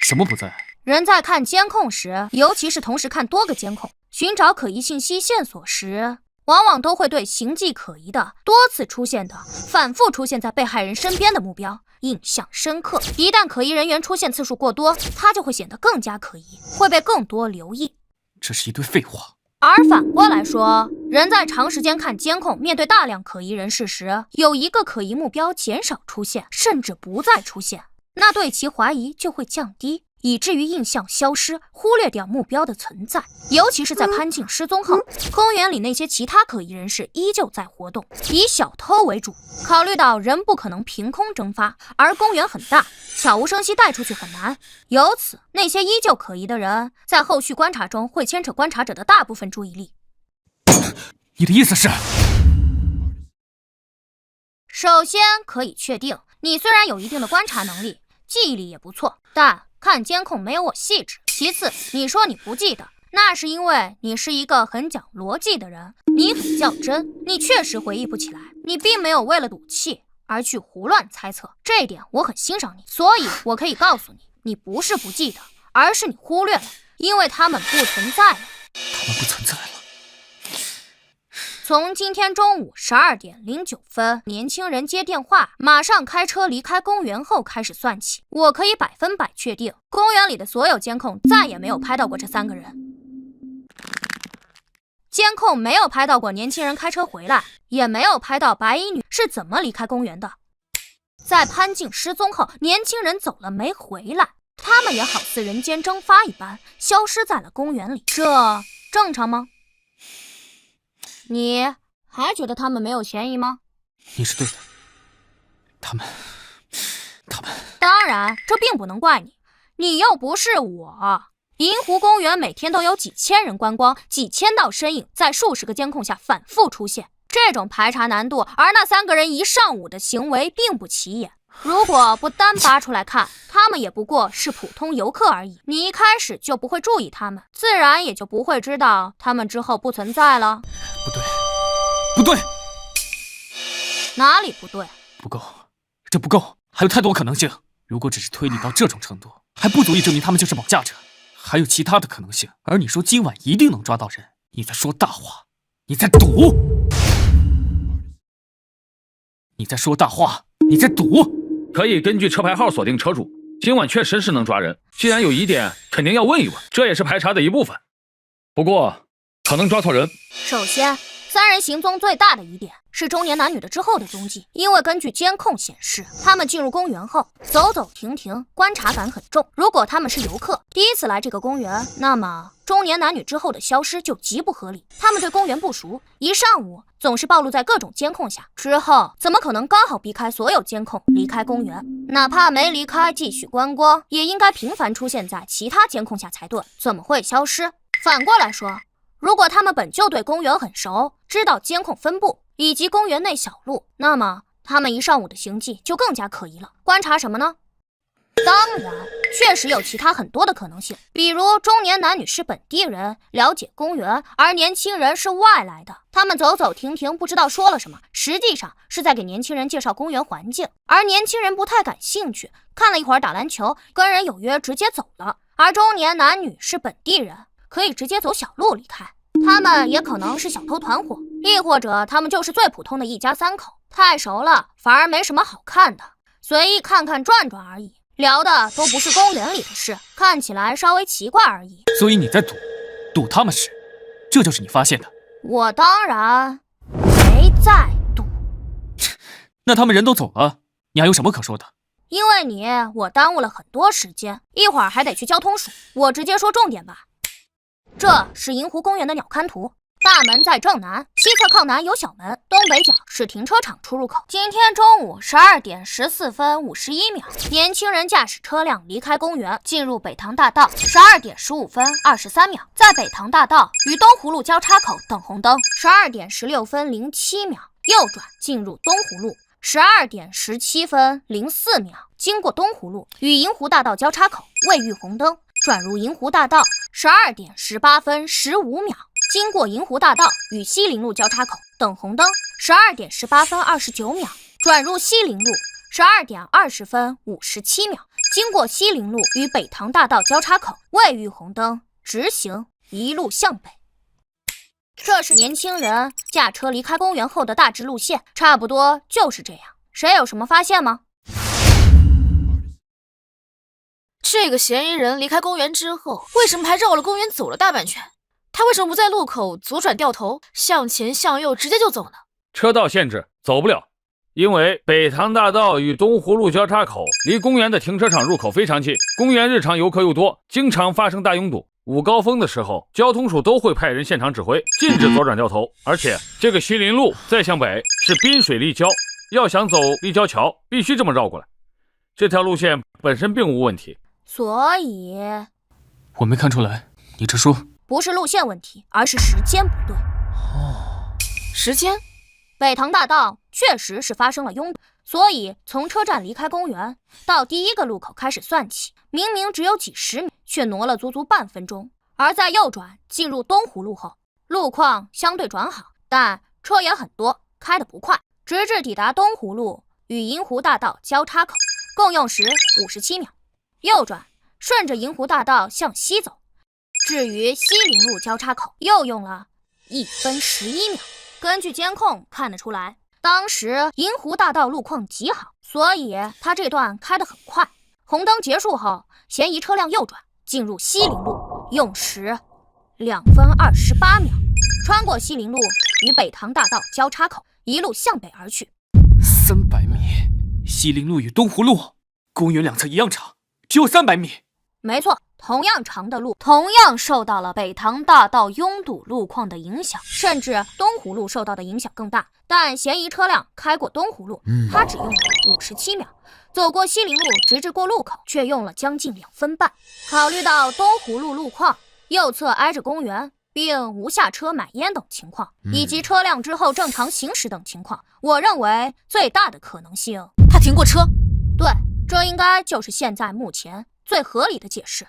什么不在？人在看监控时，尤其是同时看多个监控，寻找可疑信息线索时，往往都会对形迹可疑的、多次出现的、反复出现在被害人身边的目标印象深刻。一旦可疑人员出现次数过多，他就会显得更加可疑，会被更多留意。这是一堆废话。而反过来说，人在长时间看监控，面对大量可疑人士时，有一个可疑目标减少出现，甚至不再出现，那对其怀疑就会降低，以至于印象消失，忽略掉目标的存在。尤其是在潘静失踪后，公园里那些其他可疑人士依旧在活动，以小偷为主。考虑到人不可能凭空蒸发，而公园很大，悄无声息带出去很难，由此那些依旧可疑的人在后续观察中会牵扯观察者的大部分注意力。你的意思是？首先可以确定，你虽然有一定的观察能力，记忆力也不错，但看监控没有我细致。其次，你说你不记得，那是因为你是一个很讲逻辑的人，你很较真，你确实回忆不起来，你并没有为了赌气而去胡乱猜测，这一点我很欣赏你。所以我可以告诉你，你不是不记得，而是你忽略了，因为他们不存在了。他们不存在了。从今天中午12点09分，年轻人接电话，马上开车离开公园后开始算起，我可以100%确定，公园里的所有监控再也没有拍到过这3个人。监控没有拍到过年轻人开车回来，也没有拍到白衣女是怎么离开公园的。在潘静失踪后，年轻人走了没回来，他们也好似人间蒸发一般，消失在了公园里，这正常吗？你还觉得他们没有嫌疑吗？你是对的，他们……当然，这并不能怪你，你又不是我。银湖公园每天都有几千人观光，几千道身影在数十个监控下反复出现，这种排查难度，而那3个人一上午的行为并不起眼。如果不单扒出来看，他们也不过是普通游客而已。你一开始就不会注意他们，自然也就不会知道他们之后不存在了。不对，哪里不对？不够，这不够，还有太多可能性。如果只是推理到这种程度，还不足以证明他们就是绑架者，还有其他的可能性。而你说今晚一定能抓到人，你在说大话，你在赌，你在说大话，你在赌。可以根据车牌号锁定车主，今晚确实是能抓人。既然有疑点，肯定要问一问，这也是排查的一部分。不过，可能抓错人。首先，3人行踪最大的疑点是中年男女的之后的踪迹，因为根据监控显示，他们进入公园后走走停停，观察感很重。如果他们是游客，第一次来这个公园，那么中年男女之后的消失就极不合理。他们对公园不熟，一上午总是暴露在各种监控下，之后怎么可能刚好避开所有监控离开公园？哪怕没离开继续观光，也应该频繁出现在其他监控下才对，怎么会消失？反过来说，如果他们本就对公园很熟，知道监控分布以及公园内小路，那么他们一上午的行迹就更加可疑了。观察什么呢？当然，确实有其他很多的可能性，比如中年男女是本地人，了解公园，而年轻人是外来的，他们走走停停，不知道说了什么，实际上是在给年轻人介绍公园环境，而年轻人不太感兴趣，看了一会儿打篮球，跟人有约直接走了。而中年男女是本地人，可以直接走小路离开。他们也可能是小偷团伙，亦或者他们就是最普通的一家三口，太熟了反而没什么好看的，随意看看转转而已，聊的都不是公园里的事，看起来稍微奇怪而已。所以你在赌他们时，这就是你发现的。我当然没在赌。那他们人都走了，你还有什么可说的？因为你，我耽误了很多时间，一会儿还得去交通署。我直接说重点吧。这是银湖公园的鸟瞰图，大门在正南，西侧靠南有小门，东北角是停车场出入口。今天中午12点14分51秒，年轻人驾驶车辆离开公园，进入北塘大道。12点15分23秒，在北塘大道与东湖路交叉口等红灯。12点16分07秒，右转进入东湖路。12点17分04秒，经过东湖路与银湖大道交叉口，未遇红灯，转入银湖大道。12点18分15秒，经过银湖大道与西陵路交叉口，等红灯。12点18分29秒，转入西陵路。12点20分57秒，经过西陵路与北塘大道交叉口，未遇红灯，直行一路向北。这是年轻人驾车离开公园后的大致路线，差不多就是这样。谁有什么发现吗？这个嫌疑人离开公园之后，为什么还绕了公园走了大半圈？他为什么不在路口左转掉头，向前向右直接就走呢？车道限制，走不了。因为北塘大道与东湖路交叉口离公园的停车场入口非常近，公园日常游客又多，经常发生大拥堵。午高峰的时候，交通署都会派人现场指挥，禁止左转掉头。而且这个西林路再向北是滨水立交，要想走立交桥，必须这么绕过来。这条路线本身并无问题，所以我没看出来，你这说不是路线问题，而是时间不对。时间？北塘大道确实是发生了拥堵，所以从车站离开公园到第一个路口开始算起，明明只有几十米，却挪了足足半分钟。而在右转进入东湖路后，路况相对转好，但车也很多，开得不快，直至抵达东湖路与银湖大道交叉口，共用时57秒。右转顺着银湖大道向西走，至于西陵路交叉口又用了1分11秒。根据监控看得出来，当时银湖大道路况极好，所以他这段开得很快。红灯结束后，嫌疑车辆右转进入西陵路，用时2分28秒，穿过西陵路与北塘大道交叉口，一路向北而去。300米，西陵路与东湖路公园两侧一样长，只有300米。没错，同样长的路，同样受到了北塘大道拥堵路况的影响，甚至东湖路受到的影响更大。但嫌疑车辆开过东湖路，它只用了57秒，走过西陵路直至过路口却用了将近2分半。考虑到东湖路路况右侧挨着公园，并无下车买烟等情况，以及车辆之后正常行驶等情况，我认为最大的可能性，他停过车。对，这应该就是现在目前最合理的解释。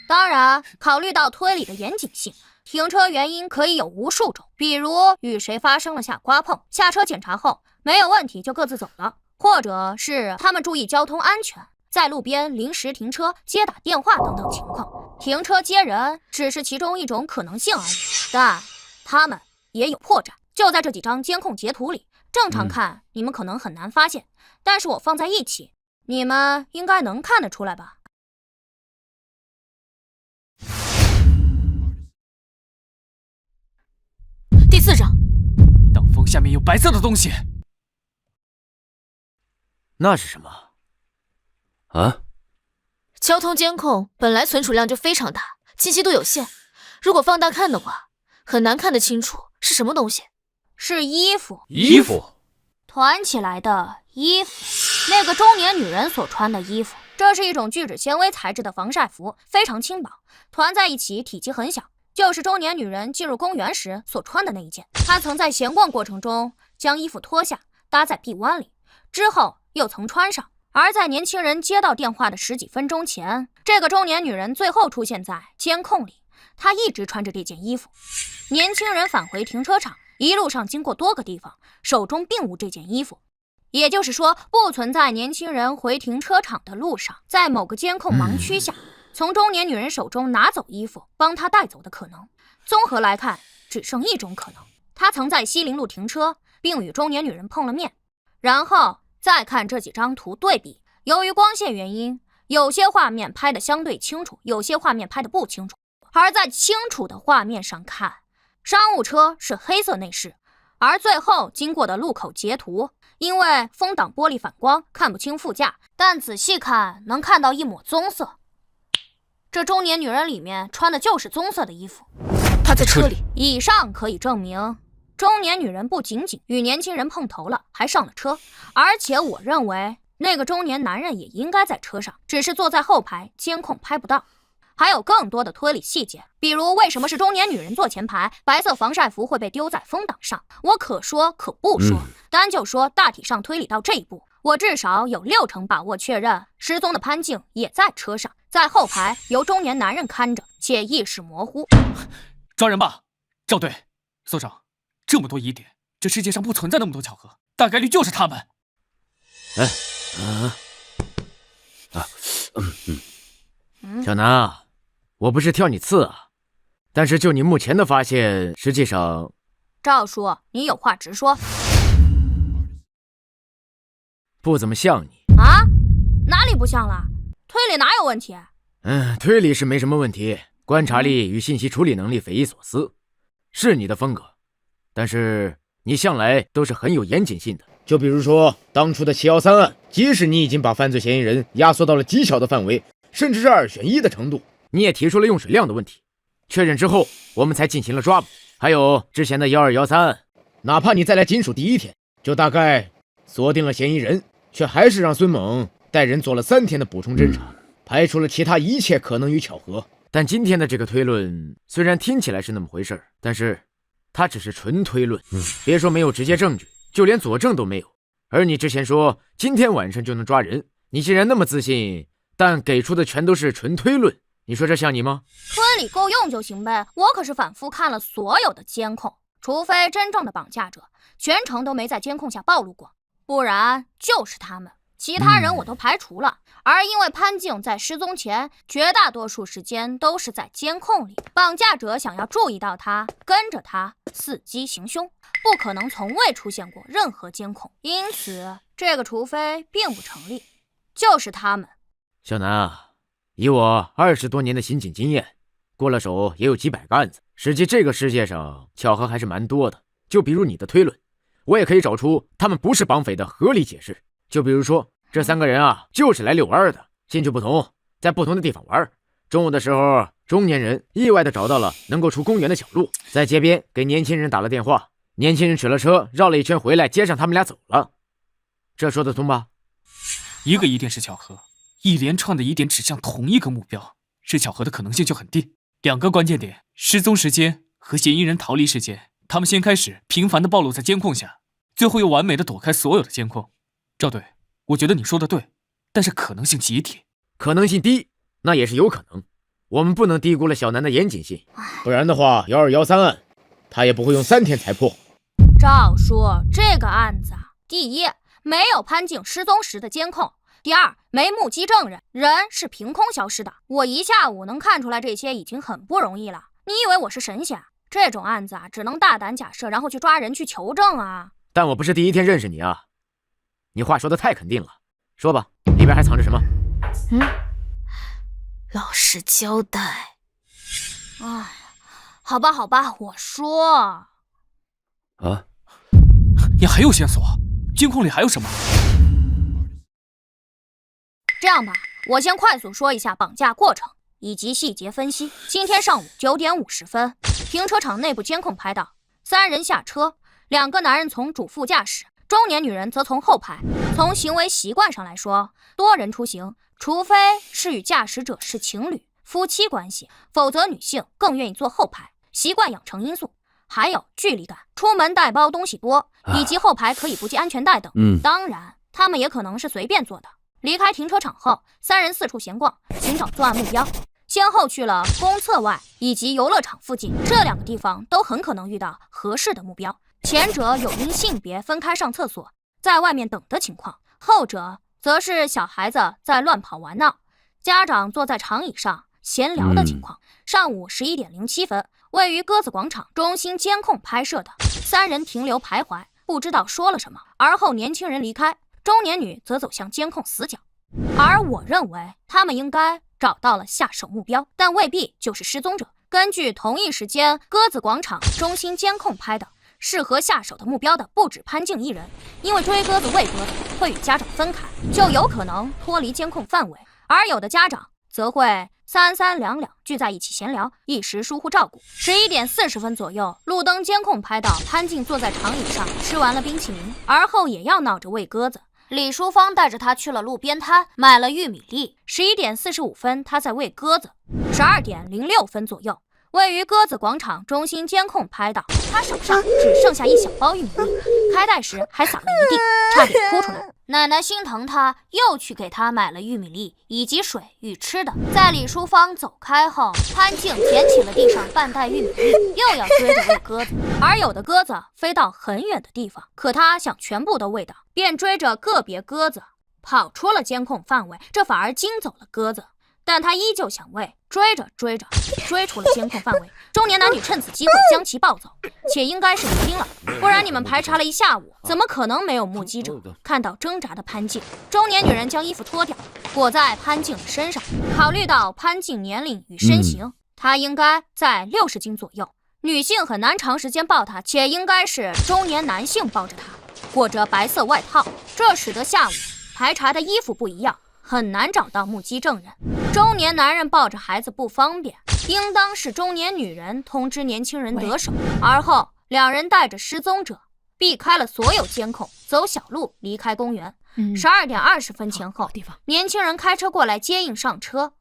当然，考虑到推理的严谨性，停车原因可以有无数种，比如与谁发生了下刮碰，下车检查后没有问题就各自走了，或者是他们注意交通安全，在路边临时停车接打电话等等情况。停车接人只是其中一种可能性而已，但他们也有破绽，就在这几张监控截图里。正常看你们可能很难发现，但是我放在一起，你们应该能看得出来吧。第4张，挡风下面有白色的东西。那是什么？啊？交通监控本来存储量就非常大，清晰度有限，如果放大看的话，很难看得清楚是什么东西。是衣服。衣服？团起来的衣服，那个中年女人所穿的衣服。这是一种聚酯纤维材质的防晒服，非常轻薄，团在一起体积很小，就是中年女人进入公园时所穿的那一件。她曾在闲逛过程中将衣服脱下，搭在臂弯里，之后又曾穿上。而在年轻人接到电话的10几分钟前，这个中年女人最后出现在监控里，她一直穿着这件衣服。年轻人返回停车场，一路上经过多个地方，手中并无这件衣服，也就是说，不存在年轻人回停车场的路上，在某个监控盲区下从中年女人手中拿走衣服，帮她带走的可能。综合来看，只剩一种可能：她曾在西陵路停车，并与中年女人碰了面。然后再看这几张图对比，由于光线原因，有些画面拍得相对清楚，有些画面拍得不清楚。而在清楚的画面上看，商务车是黑色内饰，而最后经过的路口截图，因为风挡玻璃反光，看不清副驾，但仔细看能看到一抹棕色。这中年女人里面穿的就是棕色的衣服，她在车里。以上可以证明，中年女人不仅仅与年轻人碰头了，还上了车。而且我认为那个中年男人也应该在车上，只是坐在后排，监控拍不到。还有更多的推理细节，比如为什么是中年女人坐前排，白色防晒服会被丢在风挡上，我可说可不说。单就说大体上推理到这一步，我至少有60%把握确认失踪的潘静也在车上，在后排由中年男人看着，且意识模糊。抓人吧，赵队、所长，这么多疑点，这世界上不存在那么多巧合，大概率就是他们。小南啊，我不是挑你刺啊，但是就你目前的发现，实际上……赵叔，你有话直说。不怎么像你啊？哪里不像了？推理哪有问题？推理是没什么问题，观察力与信息处理能力匪夷所思，是你的风格。但是你向来都是很有严谨性的，就比如说当初的713案，即使你已经把犯罪嫌疑人压缩到了极小的范围，甚至是2选1的程度，你也提出了用水量的问题。确认之后，我们才进行了抓捕。还有之前的1213案，哪怕你再来金属第一天，就大概锁定了嫌疑人，却还是让孙猛带人做了3天的补充侦查，排除了其他一切可能与巧合。但今天的这个推论虽然听起来是那么回事，但是它只是纯推论，别说没有直接证据，就连佐证都没有。而你之前说今天晚上就能抓人，你既然那么自信，但给出的全都是纯推论，你说这像你吗？推理够用就行呗，我可是反复看了所有的监控，除非真正的绑架者全程都没在监控下暴露过，不然就是他们。其他人我都排除了，而因为潘静在失踪前绝大多数时间都是在监控里，绑架者想要注意到他，跟着他伺机行凶，不可能从未出现过任何监控，因此这个除非并不成立，就是他们。小南啊，以我20多年的刑警经验，过了手也有几百个案子，实际这个世界上巧合还是蛮多的。就比如你的推论，我也可以找出他们不是绑匪的合理解释。就比如说这3个人啊，就是来遛弯的，兴趣不同，在不同的地方玩。中午的时候，中年人意外的找到了能够出公园的小路，在街边给年轻人打了电话，年轻人取了车，绕了一圈回来，接上他们俩走了。这说得通吧？一个疑点是巧合，一连串的疑点指向同一个目标，是巧合的可能性就很低。2个关键点：失踪时间和嫌疑人逃离时间，他们先开始频繁的暴露在监控下，最后又完美的躲开所有的监控。赵队，我觉得你说的对，但是可能性极低。可能性低，那也是有可能。我们不能低估了小南的严谨性，不然的话，1213案他也不会用3天才破。赵叔，这个案子第一，没有潘静失踪时的监控；第二，没目击证人，人是凭空消失的。我一下午能看出来这些已经很不容易了。你以为我是神仙？这种案子只能大胆假设，然后去抓人去求证啊。但我不是第一天认识你啊。你话说的太肯定了，说吧，里边还藏着什么？老实交代。哎，好吧，我说。你还有线索？监控里还有什么？这样吧，我先快速说一下绑架过程以及细节分析。今天上午9点50分，停车场内部监控拍到3人下车，2个男人从主副驾驶，中年女人则从后排。从行为习惯上来说，多人出行，除非是与驾驶者是情侣、夫妻关系，否则女性更愿意坐后排，习惯养成因素。还有距离感，出门带包东西多，以及后排可以不系安全带等。当然，他们也可能是随便坐的。离开停车场后，3人四处闲逛，寻找作案目标，先后去了公厕外以及游乐场附近，这2个地方都很可能遇到合适的目标。前者有因性别分开上厕所，在外面等的情况，后者则是小孩子在乱跑玩闹，家长坐在长椅上，闲聊的情况。上午11点07分，位于鸽子广场中心监控拍摄的，3人停留徘徊，不知道说了什么。而后年轻人离开，中年女则走向监控死角。而我认为他们应该找到了下手目标，但未必就是失踪者。根据同一时间鸽子广场中心监控拍的，适合下手的目标的不止潘静一人，因为追鸽子喂鸽子会与家长分开，就有可能脱离监控范围，而有的家长则会三三两两聚在一起闲聊，一时疏忽照顾。11点40分左右，路灯监控拍到潘静坐在长椅上吃完了冰淇淋，而后也要闹着喂鸽子。李淑芳带着他去了路边摊，买了玉米粒。11点45分，他在喂鸽子。12点06分左右，位于鸽子广场中心监控拍到他手上只剩下一小包玉米粒，开袋时还撒了一地，差点哭出来。奶奶心疼他，又去给他买了玉米粒以及水与吃的。在李淑芳走开后，潘静捡起了地上半袋玉米粒，又要追着喂鸽子。而有的鸽子飞到很远的地方，可他想全部都喂到，便追着个别鸽子跑出了监控范围，这反而惊走了鸽子。但他依旧想喂，追着追出了监控范围。中年男女趁此机会将其抱走，且应该是离经了，不然你们排查了一下午，怎么可能没有目击者看到挣扎的潘静？中年女人将衣服脱掉，裹在潘静的身上。考虑到潘静年龄与身形，她应该在60斤左右，女性很难长时间抱她，且应该是中年男性抱着她，裹着白色外套，这使得下午排查的衣服不一样，很难找到目击证人。中年男人抱着孩子不方便，应当是中年女人通知年轻人得手，而后两人带着失踪者避开了所有监控，走小路离开公园。12点20分前后，年轻人开车过来接应上车，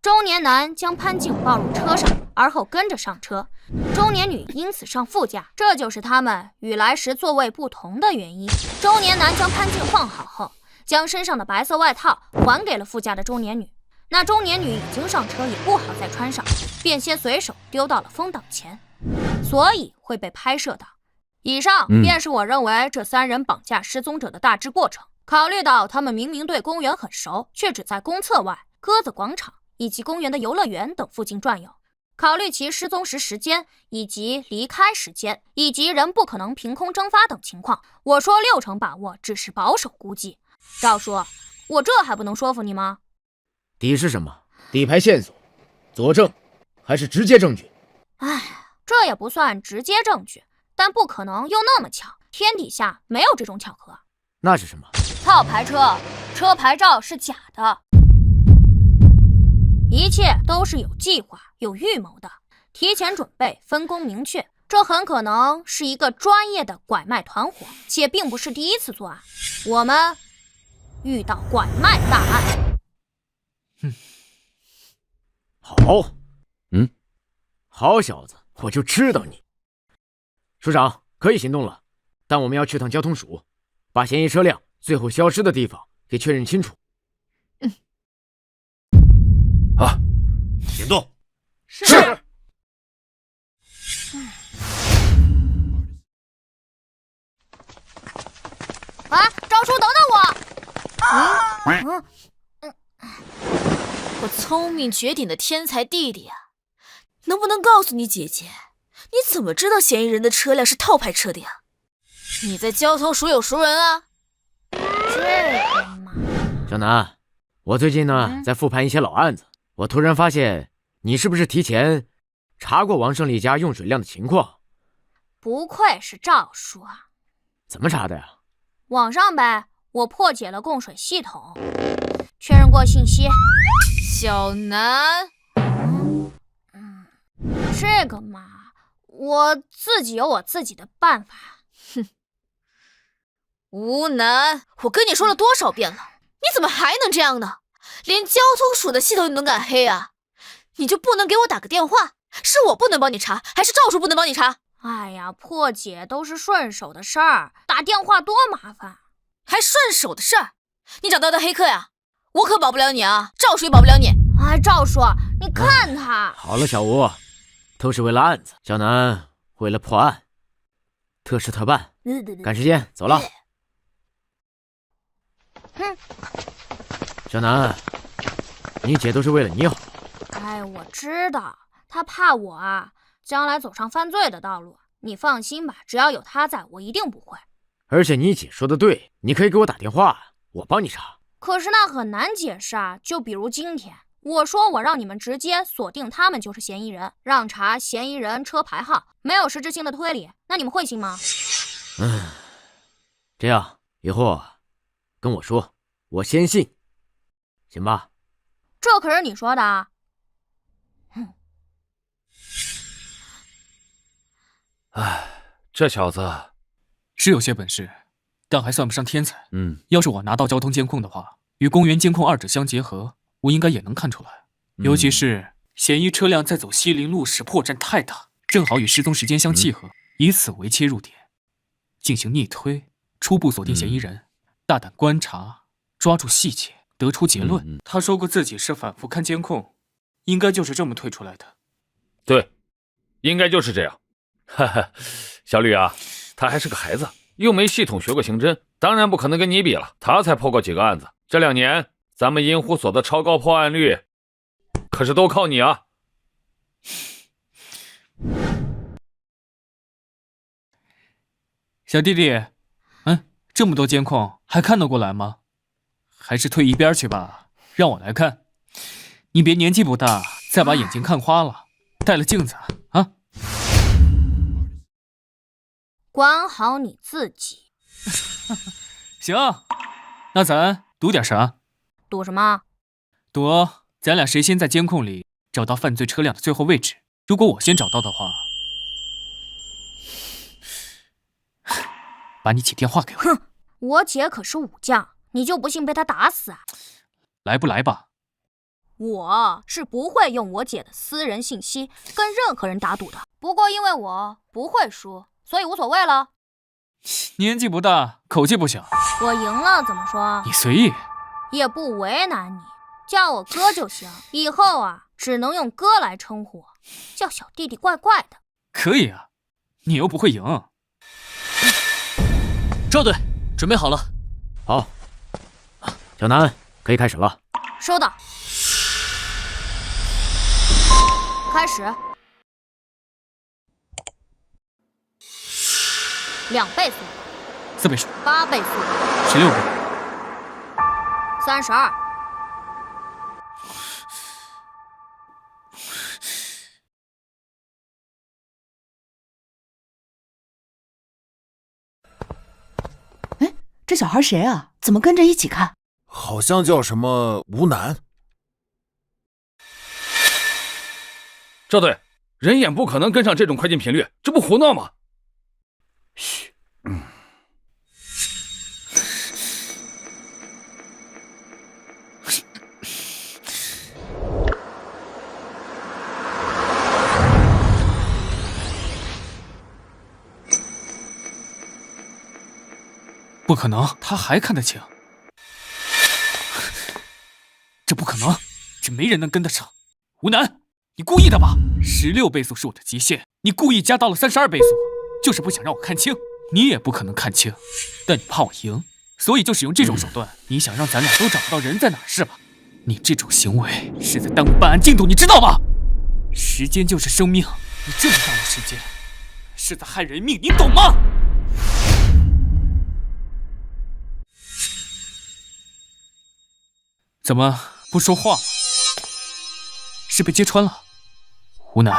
中年男将潘静抱入车上，而后跟着上车，中年女因此上副驾，这就是他们与来时座位不同的原因。中年男将潘静放好后，将身上的白色外套还给了副驾的中年女。那中年女已经上车，也不好再穿上，便先随手丢到了风挡前，所以会被拍摄到。以上便是我认为这3人绑架失踪者的大致过程。考虑到他们明明对公园很熟，却只在公厕外、鸽子广场以及公园的游乐园等附近转悠，考虑其失踪时间以及离开时间，以及人不可能凭空蒸发等情况，我说60%把握只是保守估计。赵叔，我这还不能说服你吗？底是什么？底牌线索、佐证，还是直接证据？哎，这也不算直接证据，但不可能又那么巧，天底下没有这种巧合。那是什么？套牌车，车牌照是假的，一切都是有计划、有预谋的，提前准备，分工明确。这很可能是一个专业的拐卖团伙，且并不是第一次作案。我们遇到拐卖大案。好，好小子，我就知道你。署长，可以行动了，但我们要去趟交通署，把嫌疑车辆最后消失的地方给确认清楚。好，行动。是。啊，赵叔，等等我！我聪明绝顶的天才弟弟啊，能不能告诉你姐姐，你怎么知道嫌疑人的车辆是套牌车的呀？你在交通署有熟人啊？这个嘛，小南，我最近呢在复盘一些老案子，我突然发现你是不是提前查过王胜利家用水量的情况？不愧是赵叔啊！怎么查的呀？网上呗，我破解了供水系统，确认过信息。小南，这个嘛，我自己有我自己的办法。哼，吴南，我跟你说了多少遍了，你怎么还能这样呢？连交通署的系统你都敢黑啊？你就不能给我打个电话？是我不能帮你查，还是赵叔不能帮你查？哎呀，破解都是顺手的事儿，打电话多麻烦。还顺手的事儿？你找到的黑客呀？我可保不了你啊，赵叔也保不了你。哎，赵叔，你看他。好了，小吴，都是为了案子，小南为了破案，特事特办，赶时间，走了。小南，你姐都是为了你好，哎，我知道，他怕我啊，将来走上犯罪的道路。你放心吧，只要有他在，我一定不会。而且你姐说的对，你可以给我打电话，我帮你查。可是那很难解释啊，就比如今天，我说我让你们直接锁定他们就是嫌疑人，让查嫌疑人车牌号，没有实质性的推理，那你们会信吗？这样以后跟我说，我先信，行吧？这可是你说的啊。这小子是有些本事，但还算不上天才。要是我拿到交通监控的话，与公园监控二者相结合，我应该也能看出来。尤其是嫌疑车辆在走西陵路时破绽太大，正好与失踪时间相契合，以此为切入点，进行逆推，初步锁定嫌疑人，大胆观察，抓住细节，得出结论。他说过自己是反复看监控，应该就是这么推出来的。对，应该就是这样。哈哈，小吕啊，他还是个孩子，又没系统学过刑侦，当然不可能跟你比了。他才破过几个案子，这2年咱们银狐所的超高破案率，可是都靠你啊！小弟弟，这么多监控还看得过来吗？还是退一边去吧，让我来看。你别年纪不大，再把眼睛看花了，戴了镜子啊！管好你自己。行，那咱赌点啥？赌什么？赌咱俩谁先在监控里找到犯罪车辆的最后位置。如果我先找到的话，把你姐电话给我。哼，我姐可是武将，你就不信被她打死啊？来不来吧？我是不会用我姐的私人信息跟任何人打赌的。不过因为我不会输，所以无所谓了。年纪不大，口气不小。我赢了怎么说？你随意，也不为难你，叫我哥就行。以后啊，只能用哥来称呼我，叫小弟弟怪怪的。可以啊，你又不会赢。赵队，准备好了。好，小南可以开始了。收到。开始。2倍速度， 4倍数，8倍速度，16倍，32。哎，这小孩谁啊？怎么跟着一起看？好像叫什么吴楠。赵队，人眼不可能跟上这种快进频率，这不胡闹吗？嘘，不可能，他还看得清。这不可能，这没人能跟得上。吴楠，你故意的吧？16倍速是我的极限，你故意加到了32倍速，就是不想让我看清。你也不可能看清，但你怕我赢，所以就使用这种手段。你想让咱俩都找不到人在哪是吧？你这种行为是在耽误办案进度，你知道吗？时间就是生命，你这么耽误时间，是在害人命，你懂吗？怎么不说话？是被揭穿了？吴楠，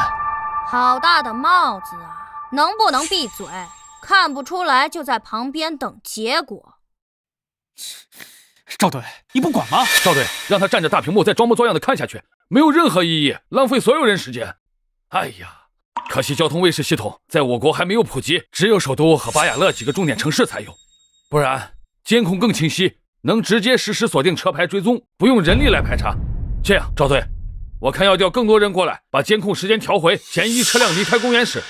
好大的帽子啊！能不能闭嘴？看不出来就在旁边等结果。赵队，你不管吗？赵队，让他站着大屏幕再装模作样的看下去，没有任何意义，浪费所有人时间。哎呀，可惜交通卫士系统在我国还没有普及，只有首都和巴雅勒几个重点城市才有，不然监控更清晰，能直接实时锁定车牌追踪，不用人力来排查。这样，赵队，我看要调更多人过来，把监控时间调回嫌疑车辆离开公园时，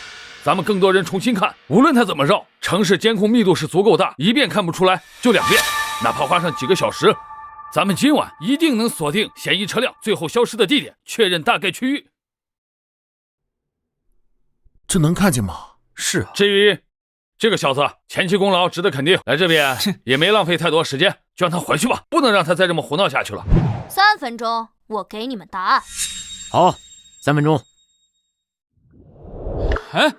咱们更多人重新看，无论他怎么绕，城市监控密度是足够大，一遍看不出来就2遍，哪怕花上几个小时，咱们今晚一定能锁定嫌疑车辆最后消失的地点，确认大概区域。这能看见吗？是啊。至于这个小子，前期功劳值得肯定，来这边也没浪费太多时间，就让他回去吧，不能让他再这么胡闹下去了。3分钟，我给你们答案。好，3分钟。哎，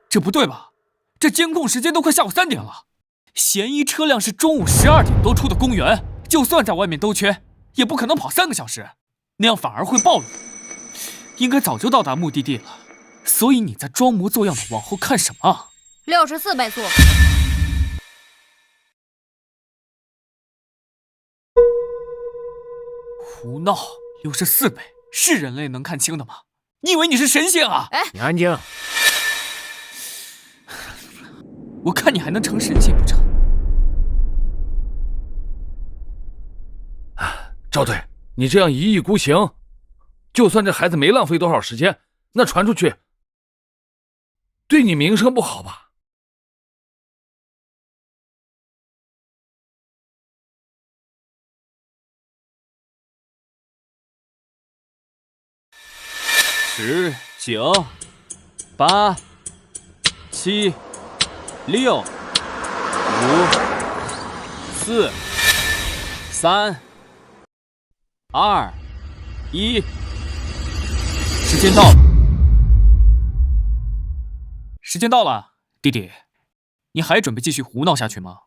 这不对吧？这监控时间都快下午3点了，嫌疑车辆是中午12点多出的公园，就算在外面兜圈，也不可能跑3个小时，那样反而会暴露。应该早就到达目的地了，所以你在装模作样的往后看什么？64倍速。胡闹！64倍是人类能看清的吗？你以为你是神仙啊？哎，你安静！我看你还能成神仙不成？赵队，你这样一意孤行，就算这孩子没浪费多少时间，那传出去，对你名声不好吧？10、9、8、7、6、5、4、3、2、1，时间到了！时间到了，弟弟，你还准备继续胡闹下去吗？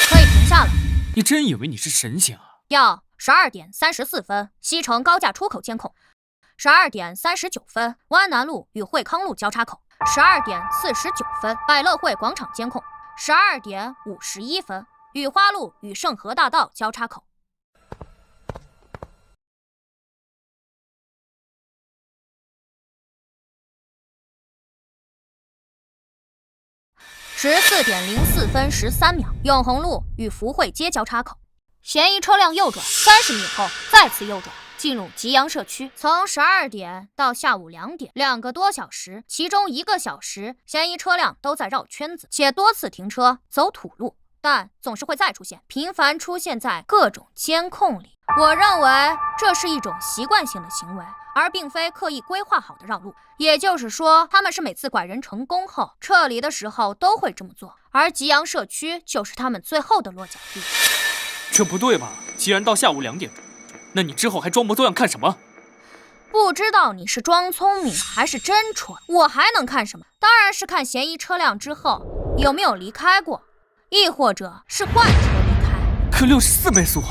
可以停下了。你真以为你是神仙啊？要12点34分，西城高架出口监控；12点39分，湾南路与惠康路交叉口；12点49分，百乐汇广场监控；12点51分，雨花路与盛和大道交叉口。14点04分13秒，永恒路与福汇街交叉口。嫌疑车辆右转30米后再次右转，进入吉阳社区。从12点到下午2点，2个多小时，其中1个小时，嫌疑车辆都在绕圈子，且多次停车走土路，但总是会再出现，频繁出现在各种监控里。我认为这是一种习惯性的行为，而并非刻意规划好的绕路。也就是说，他们是每次拐人成功后撤离的时候都会这么做，而吉阳社区就是他们最后的落脚地。这不对吧？既然到下午2点，那你之后还装模作样看什么？不知道你是装聪明还是真蠢，我还能看什么？当然是看嫌疑车辆之后有没有离开过，亦或者是换车离开。可64倍速，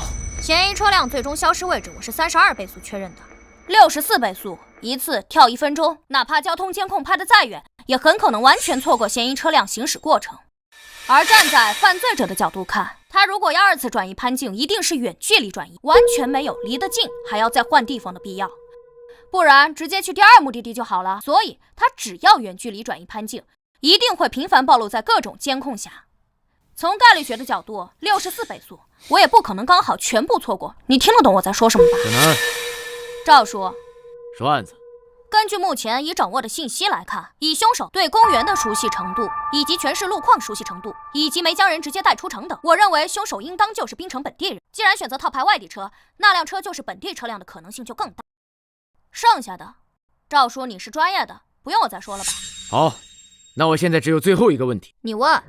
嫌疑车辆最终消失位置我是32倍速确认的，64倍速一次跳1分钟，哪怕交通监控拍得再远，也很可能完全错过嫌疑车辆行驶过程。而站在犯罪者的角度看，他如果要2次转移潘静，一定是远距离转移，完全没有离得近还要再换地方的必要，不然直接去第2目的地就好了。所以他只要远距离转移潘静，一定会频繁暴露在各种监控下。从概率学的角度，64倍速，我也不可能刚好全部错过。你听得懂我在说什么吧？小南，赵叔，说案子。根据目前已掌握的信息来看，以凶手对公园的熟悉程度，以及全市路况熟悉程度，以及没将人直接带出城等，我认为凶手应当就是槟城本地人。既然选择套牌外地车，那辆车就是本地车辆的可能性就更大。剩下的，赵叔你是专业的，不用我再说了吧？好，那我现在只有最后一个问题，你问。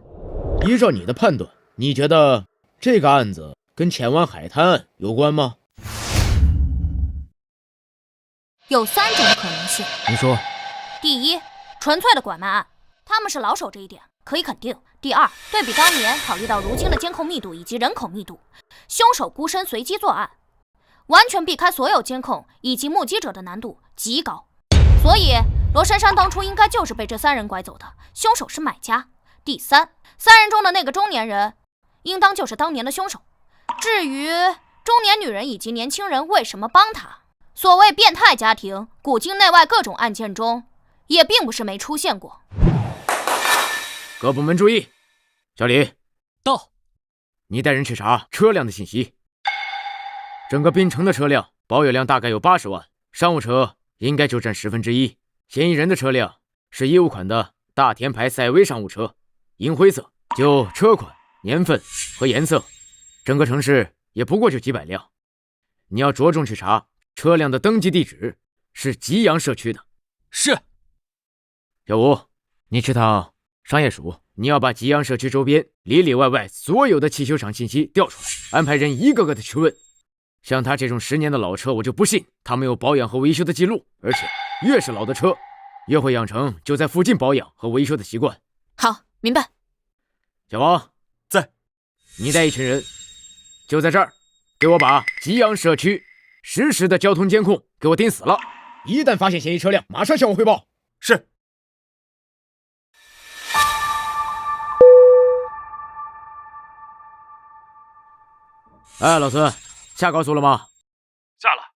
依照你的判断，你觉得这个案子跟前湾海滩案有关吗？有3种可能性。你说。第一，纯粹的拐卖案，他们是老手这一点可以肯定。第二，对比当年，考虑到如今的监控密度以及人口密度，凶手孤身随机作案，完全避开所有监控以及目击者的难度极高。所以罗珊珊当初应该就是被这3人拐走的，凶手是买家。第三，3人中的那个中年人应当就是当年的凶手。至于中年女人以及年轻人为什么帮他，所谓变态家庭，古今内外各种案件中也并不是没出现过。各部门注意，小李到，你带人去查车辆的信息。整个槟城的车辆保有量大概有80万，商务车应该就占1/10。嫌疑人的车辆是业务款的大田牌赛威商务车，银灰色。就车款、年份和颜色，整个城市也不过就几百辆。你要着重去查车辆的登记地址是吉阳社区的。是。小吴，你去趟商业署，你要把吉阳社区周边里里外外所有的汽修厂信息调出来，安排人一个个的去问。像他这种10年的老车，我就不信他没有保养和维修的记录。而且越是老的车，越会养成就在附近保养和维修的习惯。好，明白。小王在，你带一群人，就在这儿，给我把吉阳社区实时的交通监控给我盯死了。一旦发现嫌疑车辆，马上向我汇报。是。哎，老孙，下高速了吗？下了。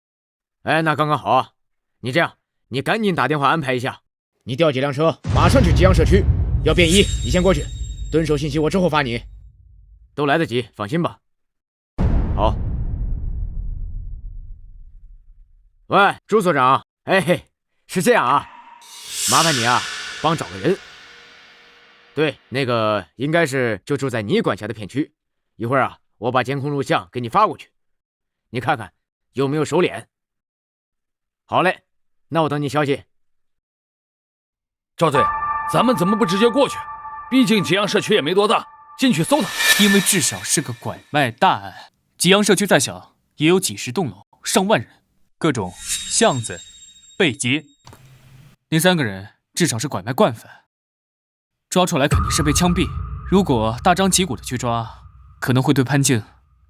哎，那刚刚好啊。你这样，你赶紧打电话安排一下，你调几辆车，马上去吉阳社区。要便衣，你先过去，蹲守信息我之后发你。都来得及，放心吧。好。喂，朱所长，哎嘿，是这样啊，麻烦你啊，帮找个人。对，那个应该是就住在你管辖的片区。一会儿啊，我把监控录像给你发过去，你看看有没有熟脸。好嘞，那我等你消息。赵队，咱们怎么不直接过去？毕竟吉阳社区也没多大，进去搜他。因为至少是个拐卖大案，吉阳社区再小也有几10栋楼，上万人，各种巷子、背街，那3个人至少是拐卖惯犯，抓出来肯定是被枪毙。如果大张旗鼓的去抓，可能会对潘静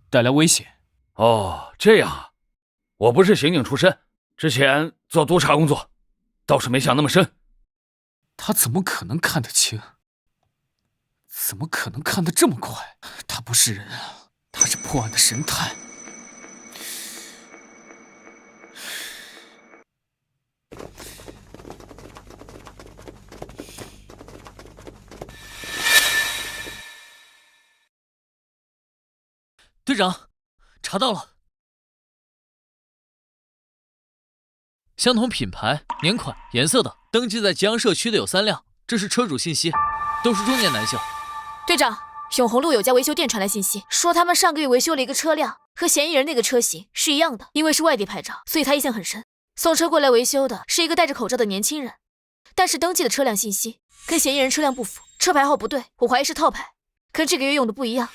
带来危险。哦，这样啊，我不是刑警出身，之前做督察工作，倒是没想那么深。他怎么可能看得清？怎么可能看得这么快？他不是人啊，他是破案的神探。队长，查到了，相同品牌、年款、颜色的，登记在吉阳社区的有3辆，这是车主信息，都是中年男性。队长，永红路有家维修店传来信息，说他们上个月维修了一个车辆，和嫌疑人那个车型是一样的。因为是外地牌照，所以他印象很深。送车过来维修的是一个戴着口罩的年轻人，但是登记的车辆信息跟嫌疑人车辆不符，车牌号不对，我怀疑是套牌，跟这个月用的不一样。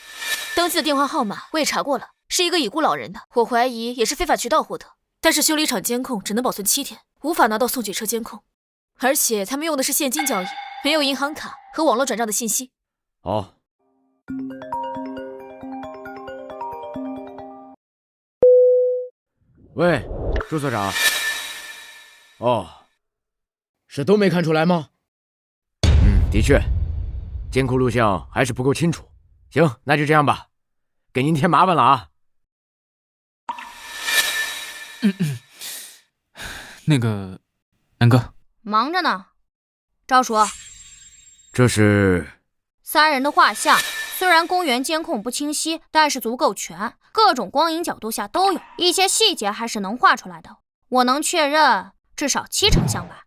登记的电话号码我也查过了，是一个已故老人的，我怀疑也是非法渠道获得。但是修理厂监控只能保存7天，无法拿到送检车监控，而且他们用的是现金交易，没有银行卡和网络转账的信息。好。喂，朱所长。哦，是都没看出来吗？的确，监控录像还是不够清楚。行，那就这样吧，给您添麻烦了啊。那个，南哥，忙着呢。赵叔，这是3人的画像，虽然公园监控不清晰，但是足够全，各种光影角度下都有，一些细节还是能画出来的。我能确认至少7成像吧。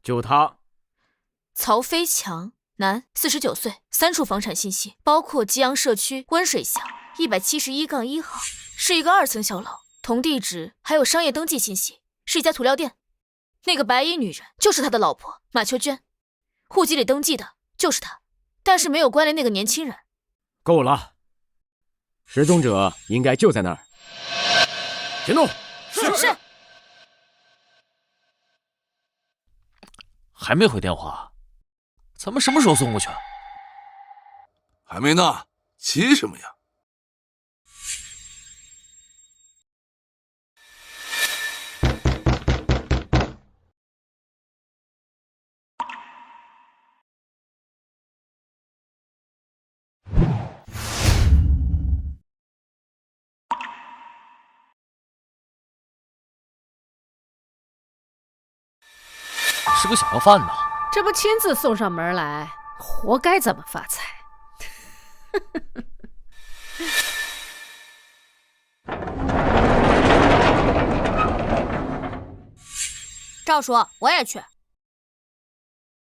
就他，曹飞强，男，49岁，3处房产信息，包括吉阳社区温水巷171-1号，是一个2层小楼，同地址还有商业登记信息，是一家涂料店。那个白衣女人就是他的老婆马秋娟，户籍里登记的就是她，但是没有关联那个年轻人。够了，失踪者应该就在那儿。行动！是。还没回电话，咱们什么时候送过去？还没呢，急什么呀？是个小要饭呢，这不亲自送上门来，活该这么发财。赵叔，我也去。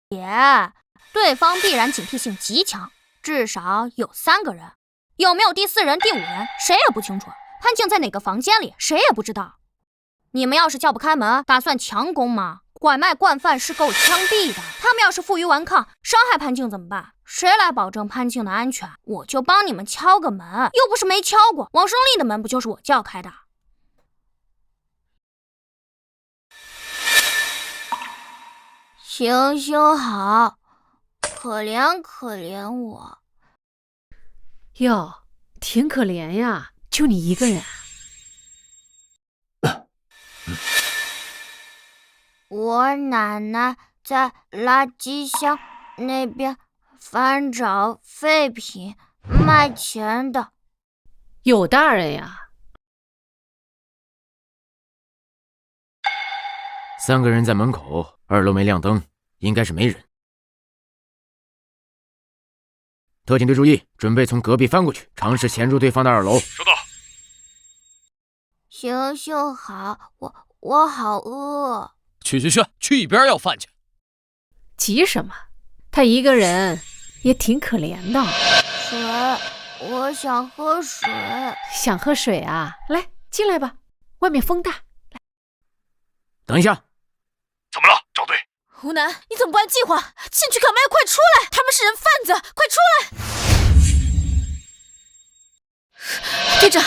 姐，对方必然警惕性极强，至少有3个人，有没有第4人、第5人，谁也不清楚。潘静在哪个房间里，谁也不知道。你们要是叫不开门，打算强攻吗？拐卖惯犯是够枪毙的。他们要是负隅顽抗，伤害潘庆怎么办？谁来保证潘庆的安全？我就帮你们敲个门，又不是没敲过。王胜利的门不就是我叫开的？行行好，可怜可怜我。哟，挺可怜呀，就你一个人。我奶奶在垃圾箱那边翻找废品卖钱的。有大人呀。3个人在门口，2楼没亮灯，应该是没人。特警队注意，准备从隔壁翻过去，尝试潜入对方的2楼。收到。行行好，我好饿。去，去一边要饭去。急什么？他一个人也挺可怜的。水，我想喝水。想喝水啊？来，进来吧，外面风大。来，等一下。怎么了，赵队？湖南，你怎么不按计划？进去砍麦，快出来！他们是人贩子，快出来！队长，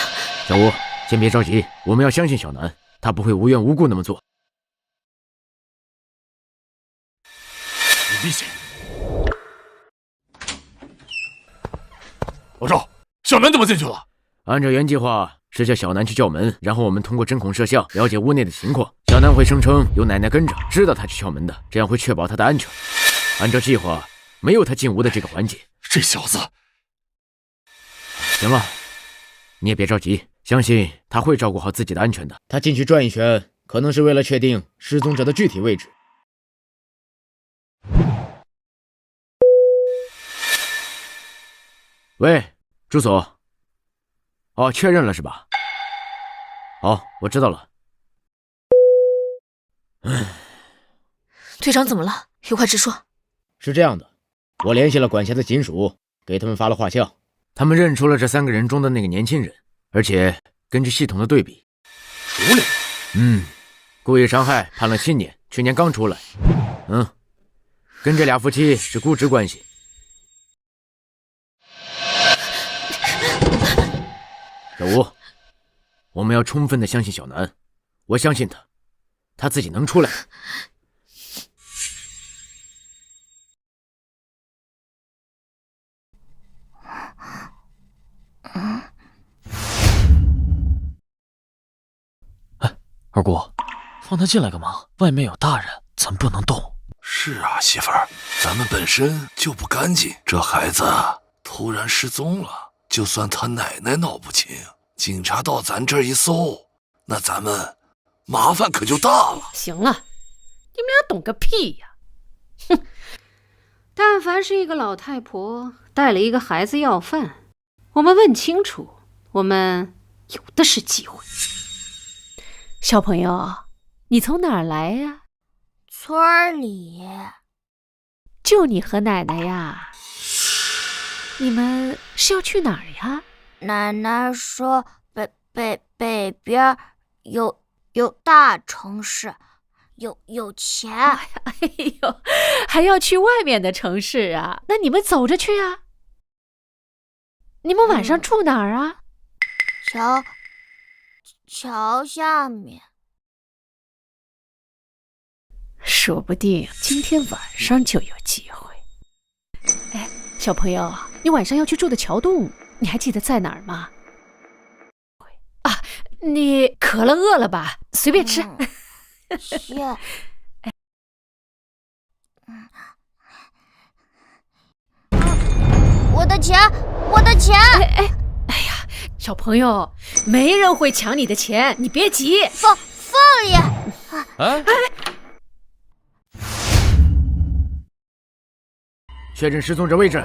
小吴，先别着急，我们要相信小南，他不会无缘无故那么做。你闭嘴！老赵，小南怎么进去了？按照原计划是叫小南去叫门，然后我们通过针孔摄像了解屋内的情况。小南会声称有奶奶跟着，知道他去敲门的，这样会确保他的安全。按照计划，没有他进屋的这个环节。这小子，行了，你也别着急，相信他会照顾好自己的安全的。他进去转一圈，可能是为了确定失踪者的具体位置。喂，住所。哦，确认了是吧？好，我知道了。队长怎么了？有话直说。是这样的，我联系了管辖的警署，给他们发了画像，他们认出了这3个人中的那个年轻人，而且根据系统的对比，熟练。故意伤害判了7年，去年刚出来。跟这俩夫妻是姑侄关系。小吴，我们要充分的相信小南，我相信他，他自己能出来。二姑，放他进来干嘛？外面有大人，咱不能动。是啊，媳妇儿，咱们本身就不干净，这孩子突然失踪了，就算他奶奶闹不清，警察到咱这儿一搜，那咱们麻烦可就大了。行了，你们俩懂个屁呀！哼，但凡是一个老太婆带了一个孩子要饭，我们问清楚，我们有的是机会。小朋友，你从哪儿来呀？村里。就你和奶奶呀？你们是要去哪儿呀？奶奶说北边有大城市，有钱。哎呦，还要去外面的城市啊？那你们走着去啊。你们晚上住哪儿啊？桥下面。说不定今天晚上就有机会。哎，小朋友，你晚上要去住的桥洞，你还记得在哪儿吗？啊，你渴了饿了吧？随便吃。谢。我的钱！哎呀，小朋友，没人会抢你的钱，你别急。放里。确认失踪者位置。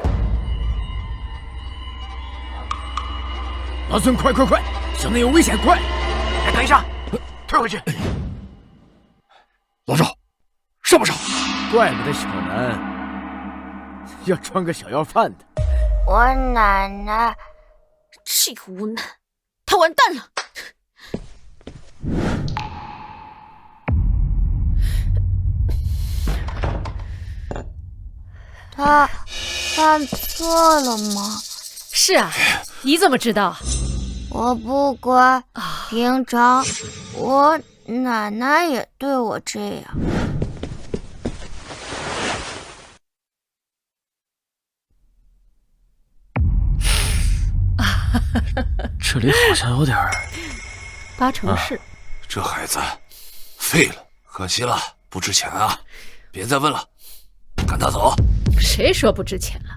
老孙，快！小南有危险，快！哎，等一下，退回去。老赵，上不上？怪不得小南要装个小要饭的。我奶奶。这个无能，他完蛋了。他犯错了吗？是啊，你怎么知道？我不乖，平常我奶奶也对我这样。这里好像有点八成是。这孩子废了，可惜了，不值钱啊！别再问了，赶他走。谁说不值钱了？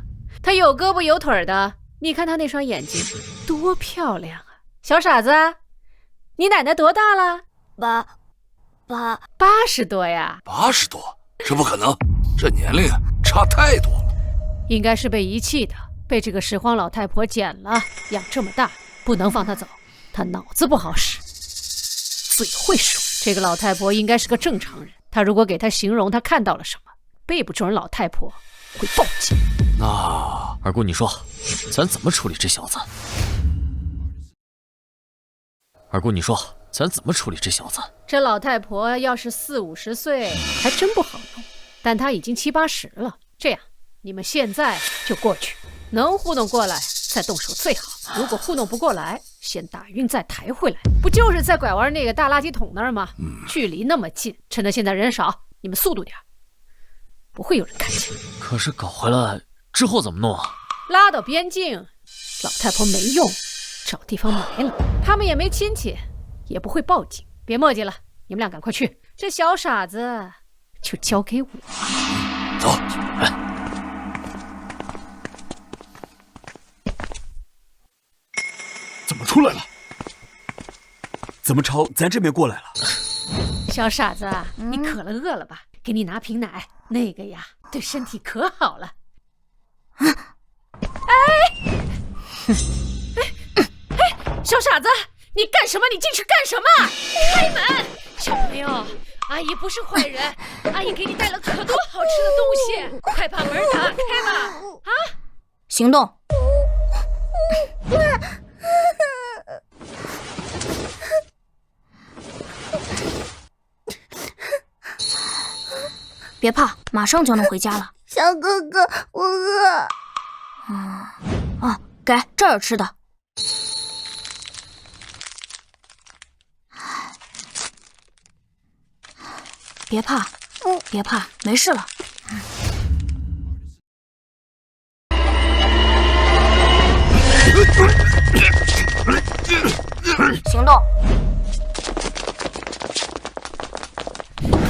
他有胳膊有腿的，你看他那双眼睛多漂亮啊！小傻子，你奶奶多大了？80多呀？80多？这不可能，这年龄差太多了。应该是被遗弃的，被这个拾荒老太婆捡了，养这么大，不能放她走。她脑子不好使，嘴会说。这个老太婆应该是个正常人，她如果给她形容她看到了什么，背不准老太婆会报警。那二姑，你说，咱怎么处理这小子？二姑，你说，咱怎么处理这小子？这老太婆要是40、50岁，还真不好弄，但她已经70、80了。这样，你们现在就过去，能糊弄过来再动手最好。如果糊弄不过来，先打晕再抬回来。不就是在拐弯那个大垃圾桶那儿吗？距离那么近，趁着现在人少，你们速度点，不会有人看见。可是搞回来之后怎么弄啊？拉到边境，老太婆没用，找地方埋了。他们也没亲戚，也不会报警。别磨叽了，你们俩赶快去。这小傻子就交给我。走。怎么出来了？怎么朝咱这边过来了？小傻子，你渴了饿了吧？给你拿瓶奶，那个呀，对身体可好了。小傻子，你干什么？你进去干什么？开门！小朋友，阿姨不是坏人，阿姨给你带了可多好吃的东西，快把门打开吧！啊，行动！别怕，马上就能回家了。小哥哥，我饿。给这儿有吃的。别怕，别怕，没事了。行动！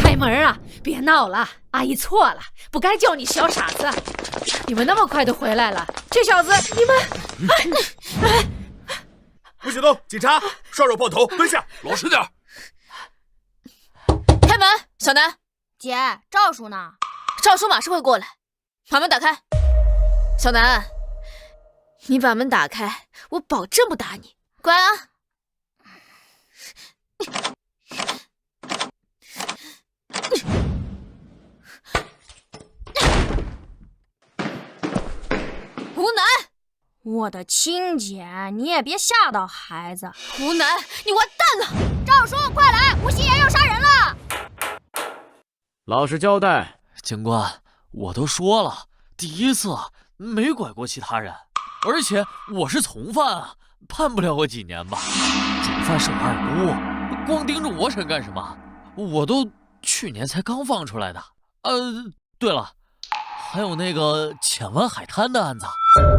开门啊！别闹了，阿姨错了，不该叫你小傻子。你们那么快就回来了，这小子，你们……不许动！警察，双手抱头，蹲下，老实点。开门，小南。姐，赵叔呢？赵叔马上会过来，把门打开。小南，你把门打开，我保证不打你，乖啊！胡南，我的亲姐，你也别吓到孩子。胡南，你完蛋了！赵叔，快来，吴心妍要杀人了！老实交代。警官，我都说了，第一次没拐过其他人，而且我是从犯啊，判不了我几年吧。主犯是我二姑，光盯着我审干什么？我都去年才刚放出来的。对了，还有那个浅湾海滩的案子，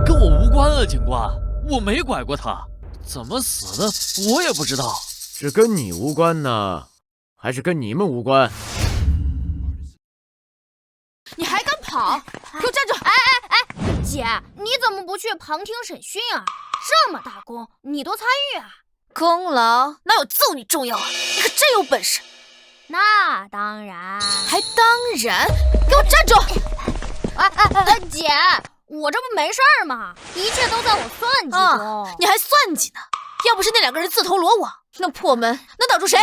跟我无关啊，警官，我没拐过他，怎么死的我也不知道。是跟你无关呢，还是跟你们无关？你还敢跑？给我站住！姐，你怎么不去旁听审讯啊？这么大功，你都参与啊？功劳哪有揍你重要啊？你可真有本事！那当然，还当然！给我站住！姐，我这不没事儿吗？一切都在我算计中。你还算计呢？要不是那两个人自投罗网，那破门能挡住谁？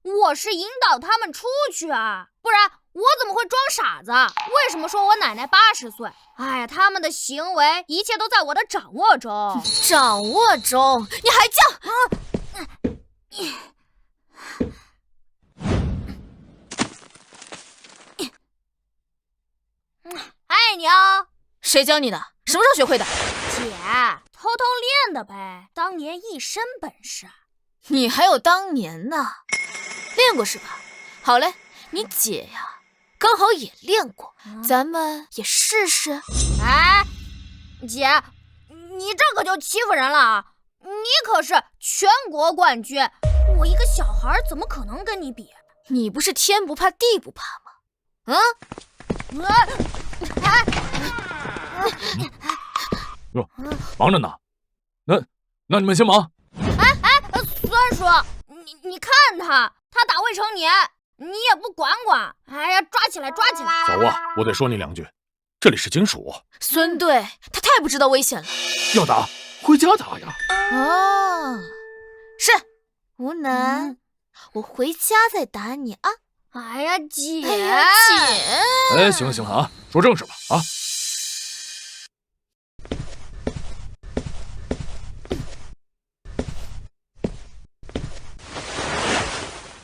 我是引导他们出去啊，不然我怎么会装傻子？为什么说我奶奶80岁？哎呀，他们的行为一切都在我的掌握中。掌握中？你还犟？爱你哦。谁教你的？什么时候学会的？姐，偷偷练的呗，当年一身本事。你还有当年呢，练过是吧？好嘞，你姐呀，刚好也练过，咱们也试试。哎，姐，你这可就欺负人了啊！你可是全国冠军，我一个小孩怎么可能跟你比？你不是天不怕地不怕吗？哟，忙着呢。那你们先忙。孙叔，你看他打未成年，你也不管管。哎呀，抓起来！走啊，我得说你2句。这里是金属。孙队，他太不知道危险了。要打，回家打呀。哦，是，吴楠，我回家再打你啊。哎呀，姐，哎，行了啊，说正事吧啊。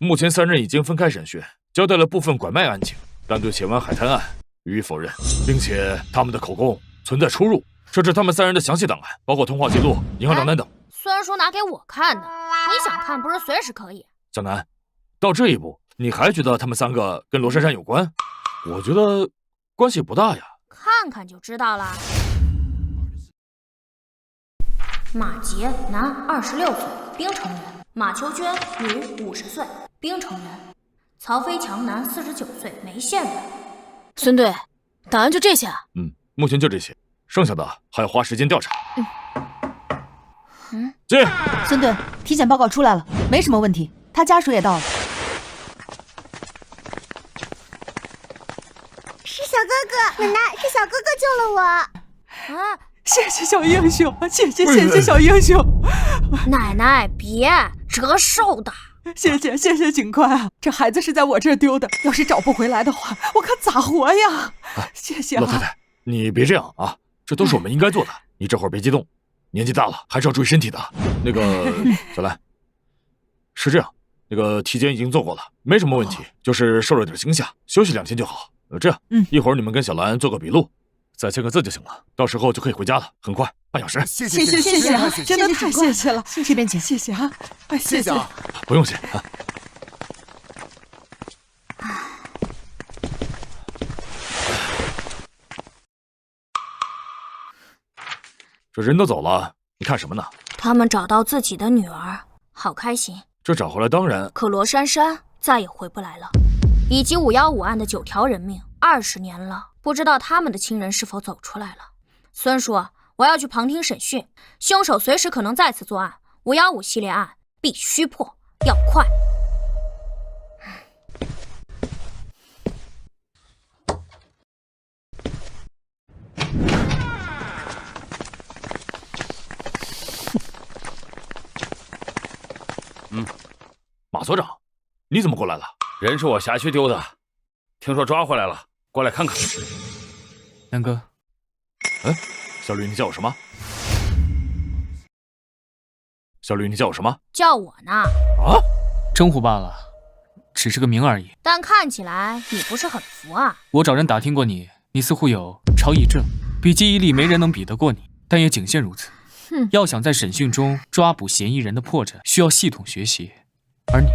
目前3人已经分开审讯，交代了部分拐卖案情，但对前湾海滩案予以否认，并且他们的口供存在出入。这是他们3人的详细档案，包括通话记录、银行账单等。孙叔拿给我看的，你想看不是随时可以。小南，到这一步，你还觉得他们3个跟罗珊珊有关？我觉得关系不大呀。看看就知道了。马杰，男，26岁，冰城人；马秋娟，女，50岁，冰城人；曹飞强，男，49岁，梅县人。孙队，档案就这些啊？目前就这些，剩下的还要花时间调查。进。孙队，体检报告出来了，没什么问题，他家属也到了。是小哥哥，奶奶，是小哥哥救了我。啊！谢谢小英雄，谢谢小英雄。奶奶，别折寿的。谢谢警官啊，这孩子是在我这儿丢的，要是找不回来的话，我可咋活呀？谢谢啊。老太太，你别这样啊，这都是我们应该做的。你这会儿别激动，年纪大了还是要注意身体的。那个小兰，是这样，那个体检已经做过了，没什么问题，就是受了点惊吓，休息2天就好。这样，一会儿你们跟小兰做个笔录，再签个字就行了，到时候就可以回家了，很快，半小时。谢谢啊，真的太谢谢了，这边请。谢谢啊，谢谢啊，不用谢啊。这人都走了，你看什么呢？他们找到自己的女儿，好开心。这找回来当然，可罗珊珊再也回不来了。以及515案的9条人命，20年了，不知道他们的亲人是否走出来了。孙叔，我要去旁听审讯，凶手随时可能再次作案，515系列案必须破，要快。马所长，你怎么过来了？人是我辖区丢的，听说抓回来了，过来看看。南哥，小吕，你叫我什么？小吕，你叫我什么？叫我呢？啊，称呼罢了，只是个名而已。但看起来你不是很服啊。我找人打听过你，你似乎有超忆症，比记忆力没人能比得过你，但也仅限如此。要想在审讯中抓捕嫌疑人的破绽，需要系统学习，而你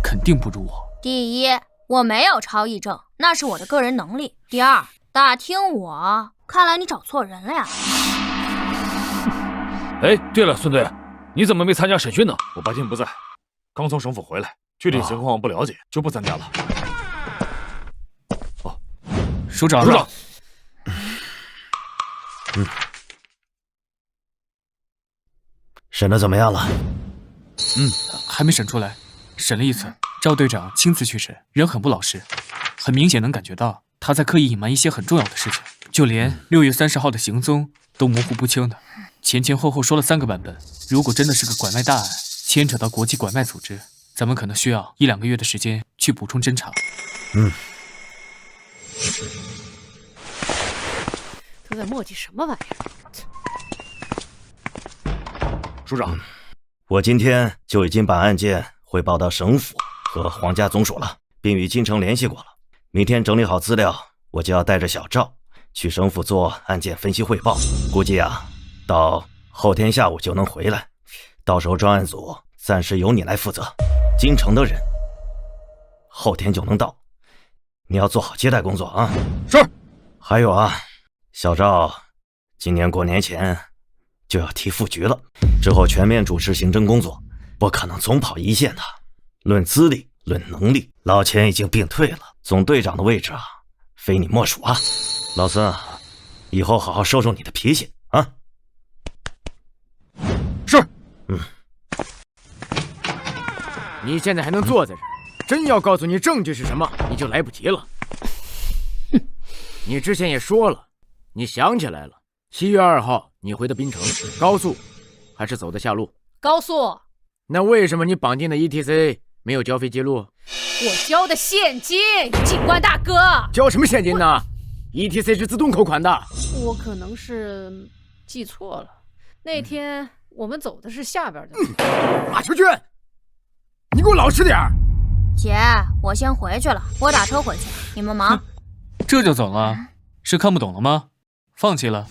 肯定不如我。第一，我没有超忆症，那是我的个人能力。第二，打听我，看来你找错人了呀。哎，对了，孙队，你怎么没参加审讯呢？我白天不在，刚从省府回来，具体情况不了解，就不参加了。哦，署长，审的怎么样了？还没审出来，审了一次，赵队长亲自去审，人很不老实，很明显能感觉到他在刻意隐瞒一些很重要的事情，就连6月30号的行踪都模糊不清的，前后说了3个版本。如果真的是个拐卖大案，牵扯到国际拐卖组织，咱们可能需要1-2个月的时间去补充侦查。都在磨叽什么玩意儿？署长，我今天就已经把案件汇报到省府和皇家总署了，并与京城联系过了。明天整理好资料，我就要带着小赵去省府做案件分析汇报，估计啊，到后天下午就能回来。到时候专案组暂时由你来负责，京城的人后天就能到，你要做好接待工作啊。是。还有啊，小赵今年过年前就要提副局了，之后全面主持刑侦工作，不可能总跑一线的。论资历，论能力，老钱已经病退了，总队长的位置啊，非你莫属啊。老孙啊，以后好好收收你的脾气啊。是。你现在还能坐在这儿，真要告诉你证据是什么，你就来不及了。你之前也说了，你想起来了，7月2号你回的滨城，高速还是走的下路？高速。那为什么你绑定的 ETC 没有交费记录？我交的现金，警官大哥。交什么现金呢？ETC 是自动扣款的。我可能是记错了，那天我们走的是下边的。马秋娟，你给我老实点儿！姐，我先回去了，我打车回去，你们忙。这就走了？是看不懂了吗？放弃了？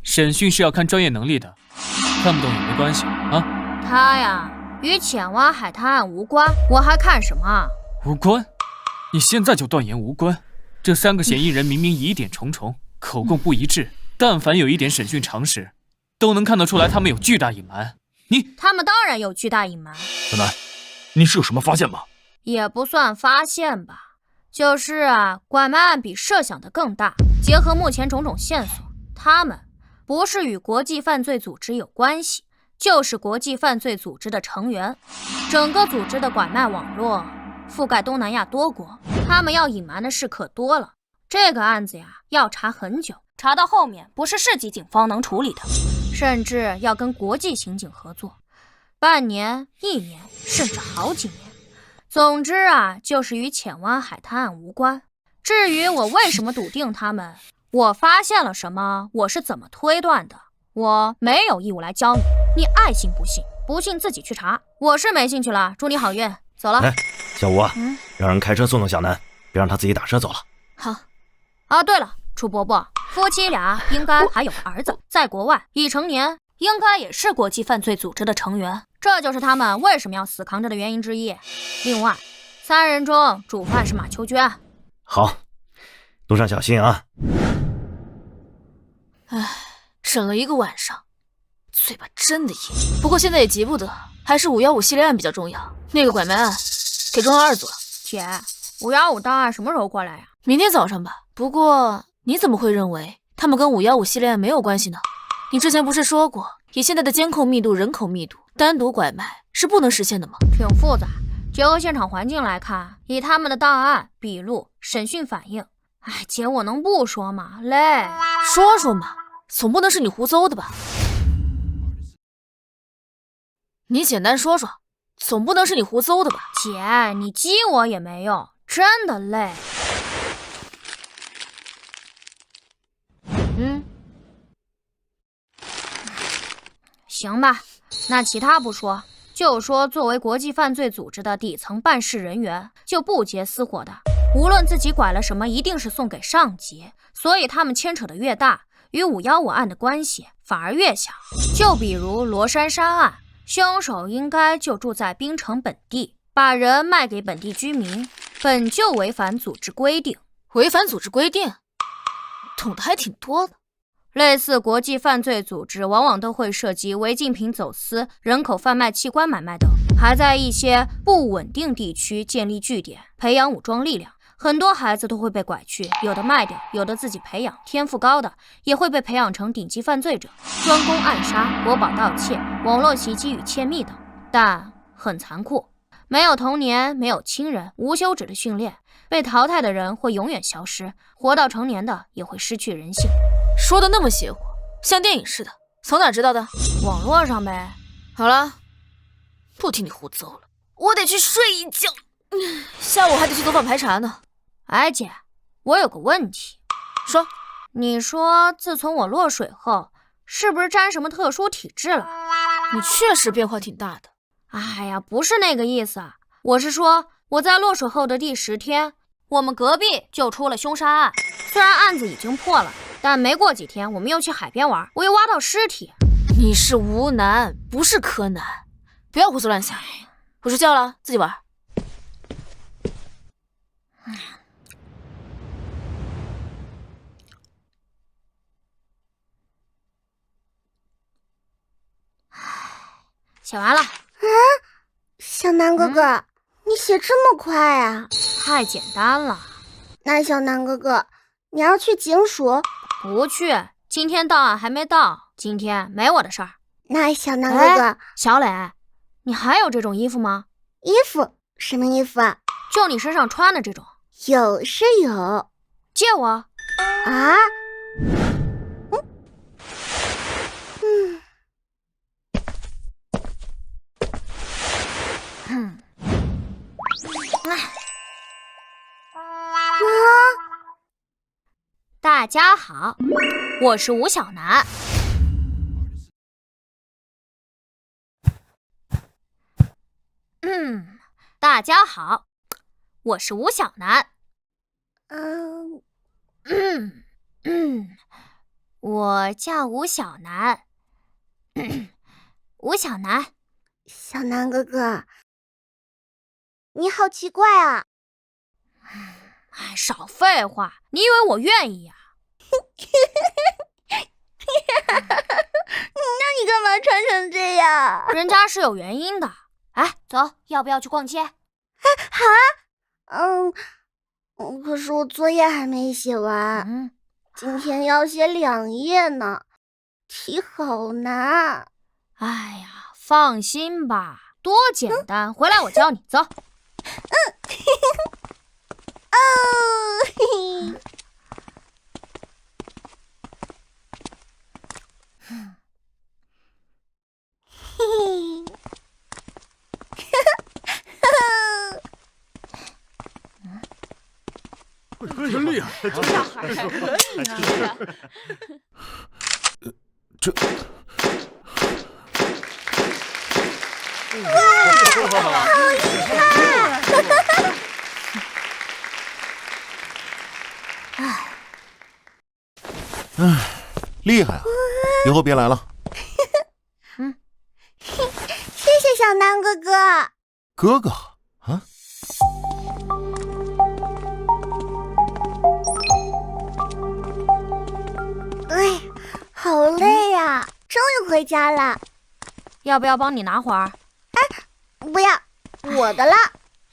审讯是要看专业能力的，看不懂也没关系啊。他呀，与浅湾海滩案无关，我还看什么？无关？你现在就断言无关？这3个嫌疑人明明疑点重重，口供不一致，但凡有一点审讯常识，都能看得出来他们有巨大隐瞒。他们当然有巨大隐瞒。小南，你是有什么发现吗？也不算发现吧，就是啊，拐卖案比设想的更大。结合目前种种线索，他们不是与国际犯罪组织有关系，就是国际犯罪组织的成员。整个组织的拐卖网络覆盖东南亚多国，他们要隐瞒的事可多了。这个案子呀，要查很久，查到后面不是市级警方能处理的，甚至要跟国际刑警合作，半年、1年，甚至好几年。总之啊，就是与浅湾海滩案无关。至于我为什么笃定他们，我发现了什么，我是怎么推断的，我没有义务来教你，你爱信不信，不信自己去查。我是没兴趣了，祝你好运，走了。哎，小吴啊，让人开车送送小南，别让他自己打车走了。好。啊，对了，楚伯伯，夫妻俩应该还有儿子，在国外已成年，应该也是国际犯罪组织的成员，这就是他们为什么要死扛着的原因之一。另外，3人中主犯是马秋娟。好，路上小心啊。唉，审了1个晚上，嘴巴真的硬。不过现在也急不得，还是515系列案比较重要。那个拐卖案给中2组了。姐，515档案什么时候过来呀？明天早上吧。不过你怎么会认为他们跟515系列案没有关系呢？你之前不是说过，以现在的监控密度、人口密度，单独拐卖是不能实现的吗？挺复杂，结合现场环境来看，以他们的档案、笔录、审讯反应，哎，姐，我能不说吗？累。说说嘛，总不能是你胡诌的吧？你简单说说，总不能是你胡诌的吧？姐，你激我也没用，真的累。行吧，那其他不说，就说作为国际犯罪组织的底层办事人员，就不结私货的，无论自己拐了什么，一定是送给上级，所以他们牵扯的越大，与515案的关系反而越小。就比如罗珊珊案，凶手应该就住在槟城本地，把人卖给本地居民，本就违反组织规定。违反组织规定？懂得还挺多的。类似国际犯罪组织往往都会涉及违禁品走私、人口贩卖、器官买卖等，还在一些不稳定地区建立据点，培养武装力量。很多孩子都会被拐去，有的卖掉，有的自己培养，天赋高的也会被培养成顶级犯罪者，专攻暗杀、国宝盗窃、网络袭击与窃密等。但很残酷，没有童年，没有亲人，无休止的训练，被淘汰的人会永远消失，活到成年的也会失去人性。说的那么邪乎，像电影似的，从哪知道的？网络上呗。好了，不听你胡诌了，我得去睡一觉，下午还得去走访排查呢。哎姐，我有个问题。说。你说自从我落水后，是不是沾什么特殊体质了？你确实变化挺大的。哎呀，不是那个意思，我是说我在落水后的第10天，我们隔壁就出了凶杀案，虽然案子已经破了，但没过几天我们又去海边玩，我又挖到尸体。你是吴楠，不是柯南，不要胡思乱想。我睡觉了，自己玩。写完了。小南哥哥，你写这么快啊？太简单了。那小南哥哥，你要去警署？不去，今天档案还没到，今天没我的事儿。那小南哥哥，小磊，你还有这种衣服吗？衣服？什么衣服啊？就你身上穿的这种。有是有。借我。啊？大家好，我是吴小楠。大家好，我是吴小楠。我叫吴小楠。吴小楠，小南哥哥，你好奇怪啊！哎，少废话，你以为我愿意呀？那你干嘛穿成这样？人家是有原因的。哎，走，要不要去逛街？好啊。可是我作业还没写完，今天要写2页呢，题好难。哎呀，放心吧，多简单，回来我教你，走。真厉害，这小孩还可以啊！这。哇，好厉害！厉害啊！以后别来了。谢谢小南哥哥。哥哥啊？哎，好累呀，终于回家了。要不要帮你拿会儿？哎，不要，我的了。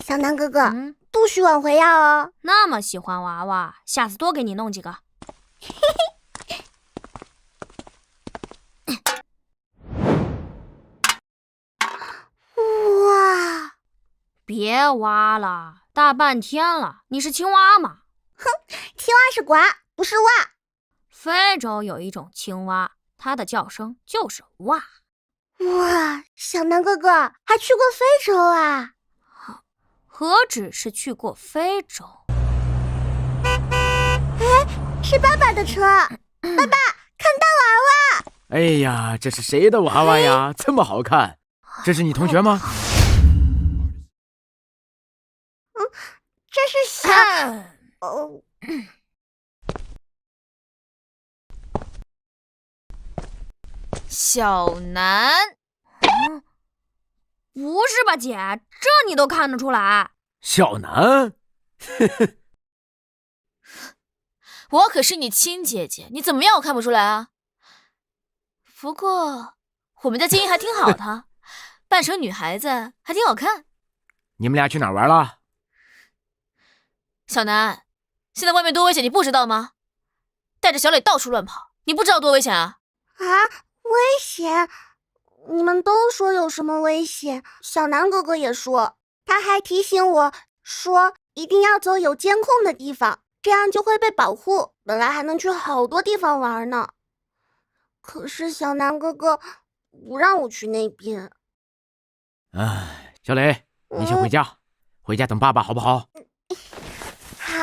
小南哥哥，不许往回要哦。那么喜欢娃娃，下次多给你弄几个。哇！别挖了，大半天了，你是青蛙吗？哼，青蛙是呱，不是蛙。非洲有一种青蛙，它的叫声就是哇。哇，小南哥哥还去过非洲啊？何止是去过非洲？哎，是爸爸的车。爸爸，看到娃娃！哎呀，这是谁的娃娃呀？这么好看，这是你同学吗？这是小南。不是吧，姐，这你都看得出来？小南，我可是你亲姐姐，你怎么样我看不出来啊？不过我们家基因还挺好的，扮成女孩子还挺好看。你们俩去哪儿玩了？小南，现在外面多危险，你不知道吗？带着小磊到处乱跑，你不知道多危险啊？啊，危险？你们都说有什么危险？小南哥哥也说，他还提醒我说一定要走有监控的地方，这样就会被保护，本来还能去好多地方玩呢。可是小南哥哥不让我去那边。哎，小磊，你先回家，回家等爸爸好不好？好。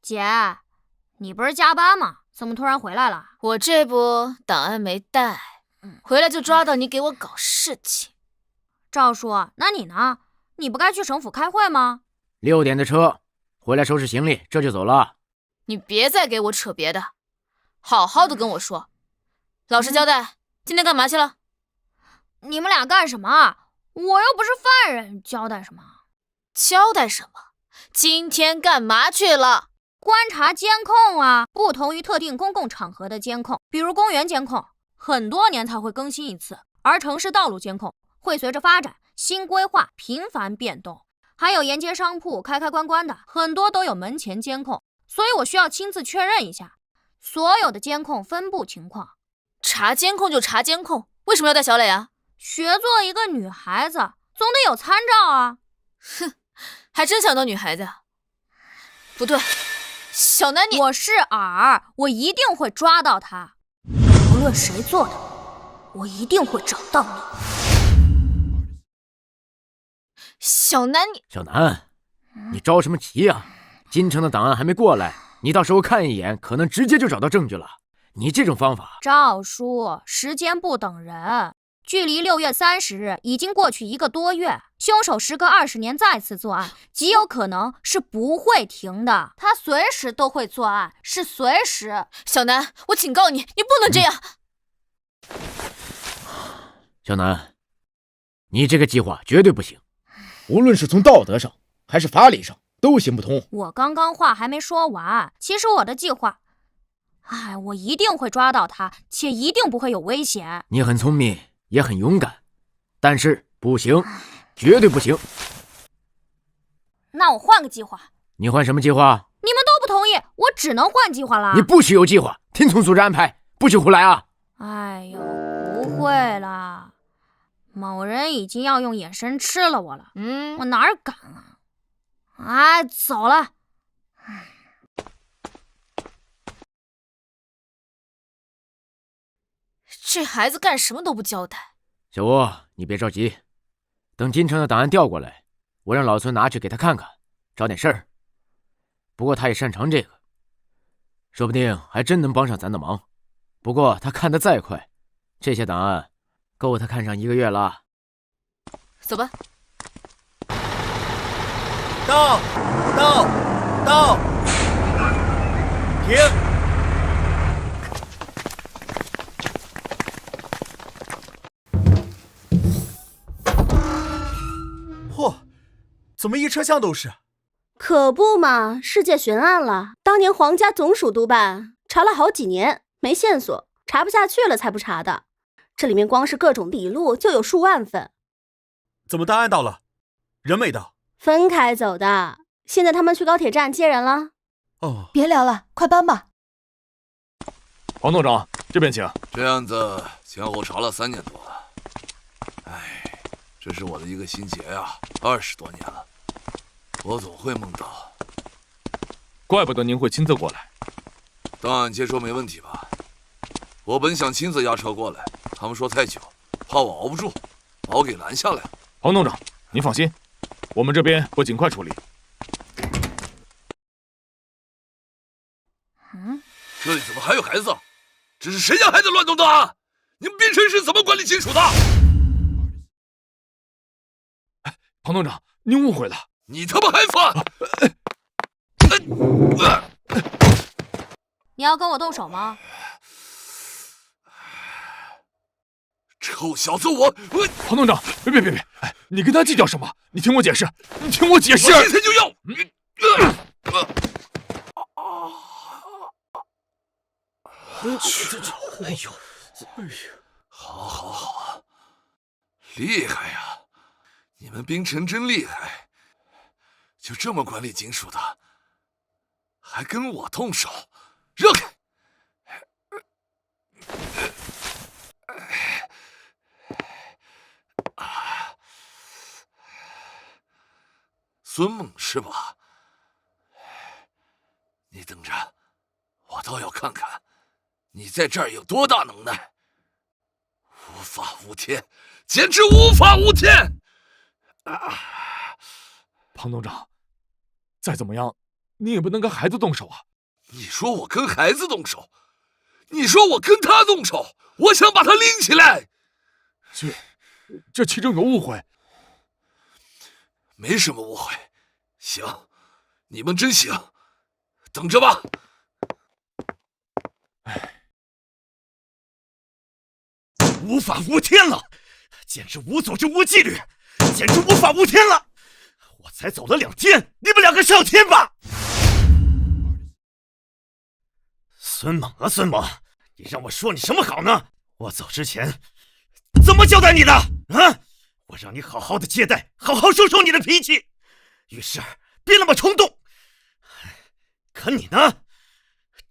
姐，你不是加班吗？怎么突然回来了？我这不档案没带。回来就抓到你给我搞事情。赵叔，那你呢？你不该去省府开会吗？6点的车，回来收拾行李，这就走了。你别再给我扯别的，好好的跟我说，老实交代，今天干嘛去了？你们俩干什么？我又不是犯人，交代什么？交代什么？今天干嘛去了？观察监控啊，不同于特定公共场合的监控，比如公园监控，很多年才会更新一次，而城市道路监控会随着发展、新规划频繁变动。还有沿街商铺开关关的，很多都有门前监控，所以我需要亲自确认一下所有的监控分布情况。查监控就查监控，为什么要带小磊啊？学做一个女孩子，总得有参照啊。哼，还真想当女孩子。不对，小南你……我是饵，我一定会抓到他。无论谁做的，我一定会找到你。小南你……小南，你着什么急呀？京城的档案还没过来，你到时候看一眼，可能直接就找到证据了。你这种方法……赵叔，时间不等人。距离6月30日已经过去1个多月，凶手时隔20年再次作案，极有可能是不会停的。他随时都会作案，是随时。小南，我警告你，你不能这样。小南，你这个计划绝对不行，无论是从道德上还是法理上都行不通。我刚刚话还没说完，其实我的计划，我一定会抓到他，且一定不会有危险。你很聪明，也很勇敢，但是不行，绝对不行。那我换个计划。你换什么计划？你们都不同意，我只能换计划了。你不许有计划，听从组织安排，不许胡来啊！哎呦，不会啦，某人已经要用眼神吃了我了。我哪敢啊！走了。这孩子干什么都不交代。小吴，你别着急，等京城的档案调过来，我让老孙拿去给他看看，找点事儿。不过他也擅长这个，说不定还真能帮上咱的忙。不过他看得再快，这些档案够他看上1个月了。走吧。到，停！嚯，怎么一车厢都是？可不嘛，世界悬案了。当年皇家总署督办，查了好几年，没线索，查不下去了才不查的。这里面光是各种笔录就有数万份。怎么档案到了，人没到？分开走的。现在他们去高铁站接人了。哦，别聊了，快搬吧。黄董长，这边请。这案子前后查了3年多了，哎，这是我的一个心结呀，20多年了，我总会梦到。怪不得您会亲自过来。档案接收没问题吧？我本想亲自押车过来，他们说太久，怕我熬不住，把我给拦下来了。黄董长，您放心，我们这边会尽快处理。这里怎么还有孩子？这是谁家孩子乱动的？你们边城是怎么管理金属的？黄董长，您误会了。你他妈还反！你要跟我动手吗？臭小子，我黄董长，别，你跟他计较什么？你听我解释，我现在就要！哎呦，好，厉害呀！你们冰城真厉害，就这么管理金属的，还跟我动手，让开！孙猛是吧？你等着，我倒要看看你在这儿有多大能耐！无法无天，简直无法无天！庞董长，再怎么样，你也不能跟孩子动手啊！你说我跟孩子动手，你说我跟他动手，我想把他拎起来。这其中有误会。没什么误会。行，你们真行，等着吧。无法无天了，简直无组织无纪律，简直无法无天了！我才走了2天，你们2个上天吧！孙猛啊，孙猛，你让我说你什么好呢？我走之前怎么交代你的啊？我让你好好的接待，好好收收你的脾气，遇事别那么冲动。可你呢，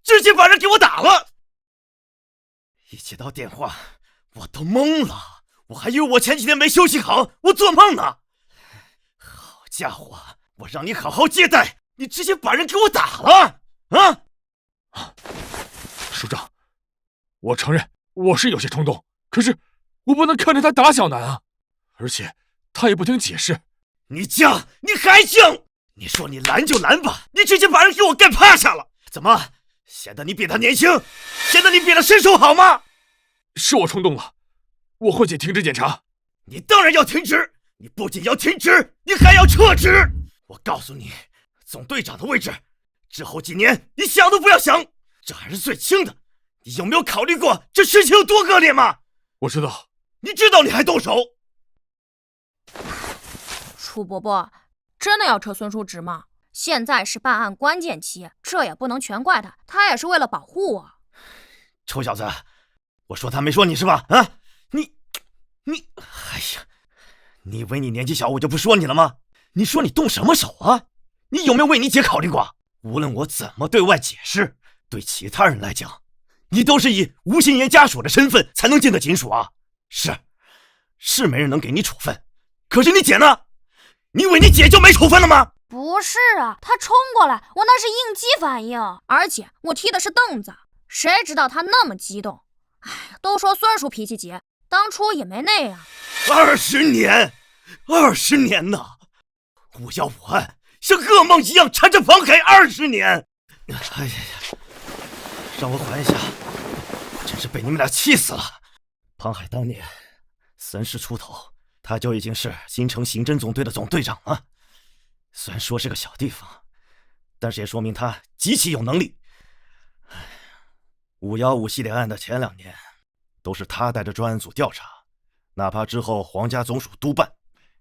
直接把人给我打了。一接到电话，我都懵了，我还以为我前几天没休息好，我做梦呢。好家伙，我让你好好接待，你直接把人给我打了啊！署长，我承认我是有些冲动，可是我不能看着他打小南啊，而且他也不听解释。你犟，你还犟！你说你拦就拦吧，你直接把人给我干趴下了，怎么显得你比他年轻，显得你比他身手好吗？是我冲动了，我会去停职检查。你当然要停职，你不仅要停职，你还要撤职。我告诉你，总队长的位置，之后几年你想都不要想，这还是最轻的。你有没有考虑过这事情有多恶劣吗？我知道。你知道你还动手？楚伯伯，真的要撤孙叔职吗？现在是办案关键期，这也不能全怪他，他也是为了保护我。臭小子，我说他没说你是吧？啊，你，哎呀，你以为你年纪小我就不说你了吗？你说你动什么手啊？你有没有为你姐考虑过？无论我怎么对外解释，对其他人来讲，你都是以吴心言家属的身份才能进的警署啊。是没人能给你处分，可是你姐呢？你以为你姐就没处分了吗？不是啊，他冲过来，我那是应激反应，而且我踢的是凳子，谁知道他那么激动。哎，都说孙叔脾气急，当初也没那样。20年呢！515案像噩梦一样缠着庞海20年。哎呀，让我缓一下，我真是被你们俩气死了。庞海当年30出头，他就已经是新城刑侦总队的总队长了。虽然说是个小地方，但是也说明他极其有能力。515系列案的前2年，都是他带着专案组调查，哪怕之后皇家总署督办，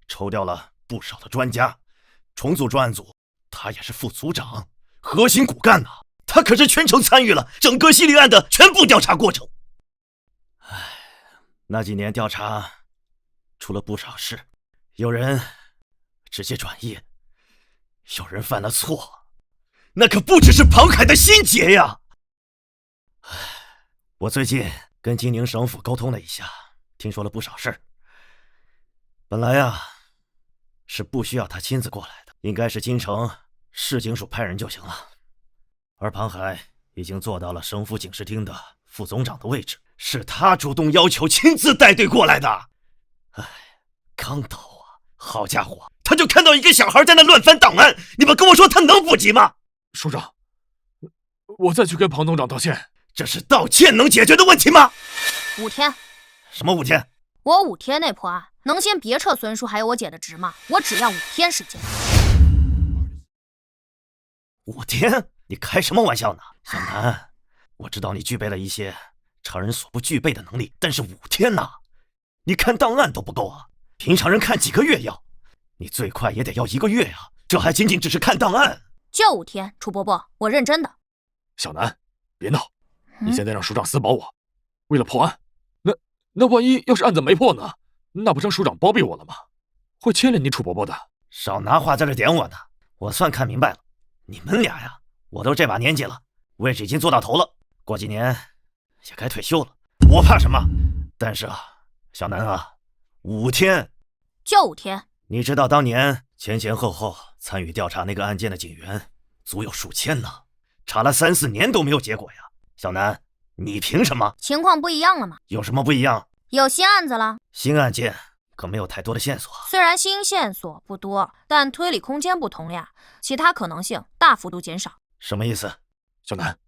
抽调了不少的专家，重组专案组，他也是副组长，核心骨干呐。他可是全程参与了整个系列案的全部调查过程。那几年调查出了不少事，有人直接转业，有人犯了错，那可不只是庞海的心结呀。我最近跟金宁省府沟通了一下，听说了不少事儿。本来呀，是不需要他亲自过来的，应该是京城市警署派人就行了。而庞海已经做到了省府警视厅的副总长的位置，是他主动要求亲自带队过来的。哎，刚到啊，好家伙，他就看到一个小孩在那乱翻档案，你们跟我说他能不急吗？署长，我再去跟庞总长道歉。这是道歉能解决的问题吗？5天。什么5天？我5天内破案，能先别撤孙叔还有我姐的职吗？我只要5天时间。5天？你开什么玩笑呢？小南，我知道你具备了一些常人所不具备的能力，但是5天呐，你看档案都不够啊，平常人看几个月要，你最快也得要1个月呀，这还仅仅只是看档案。就5天，楚伯伯，我认真的。小南，别闹，你现在让署长死保我，为了破案，那万一要是案子没破呢？那不成署长包庇我了吗？会牵连你楚伯伯的。少拿话在这点我呢，我算看明白了，你们俩呀，我都这把年纪了，位置已经做到头了，过几年也该退休了，我怕什么？但是啊，小南啊，5天，就5天。你知道当年前后参与调查那个案件的警员足有数千呢，查了3、4年都没有结果呀。小南，你凭什么？情况不一样了吗？有什么不一样？有新案子了。新案件可没有太多的线索。虽然新线索不多，但推理空间不同呀，其他可能性大幅度减少。什么意思？小南，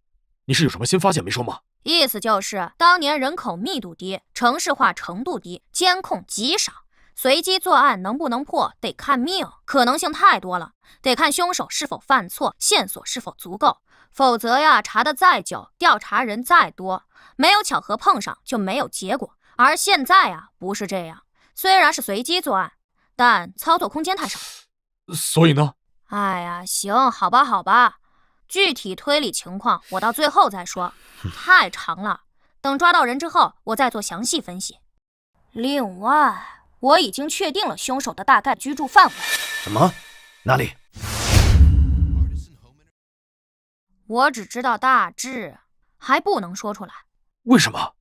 你是有什么新发现没说吗？意思就是当年人口密度低，城市化程度低，监控极少，随机作案能不能破得看命，可能性太多了，得看凶手是否犯错，线索是否足够。否则呀，查得再久，调查人再多，没有巧合碰上就没有结果。而现在呀，不是这样，虽然是随机作案，但操作空间太少。所以呢？哎呀，行，好吧，好吧，具体推理情况我到最后再说，太长了。等抓到人之后，我再做详细分析。另外，我已经确定了凶手的大概居住范围。什么？哪里？我只知道大致，还不能说出来。为什么？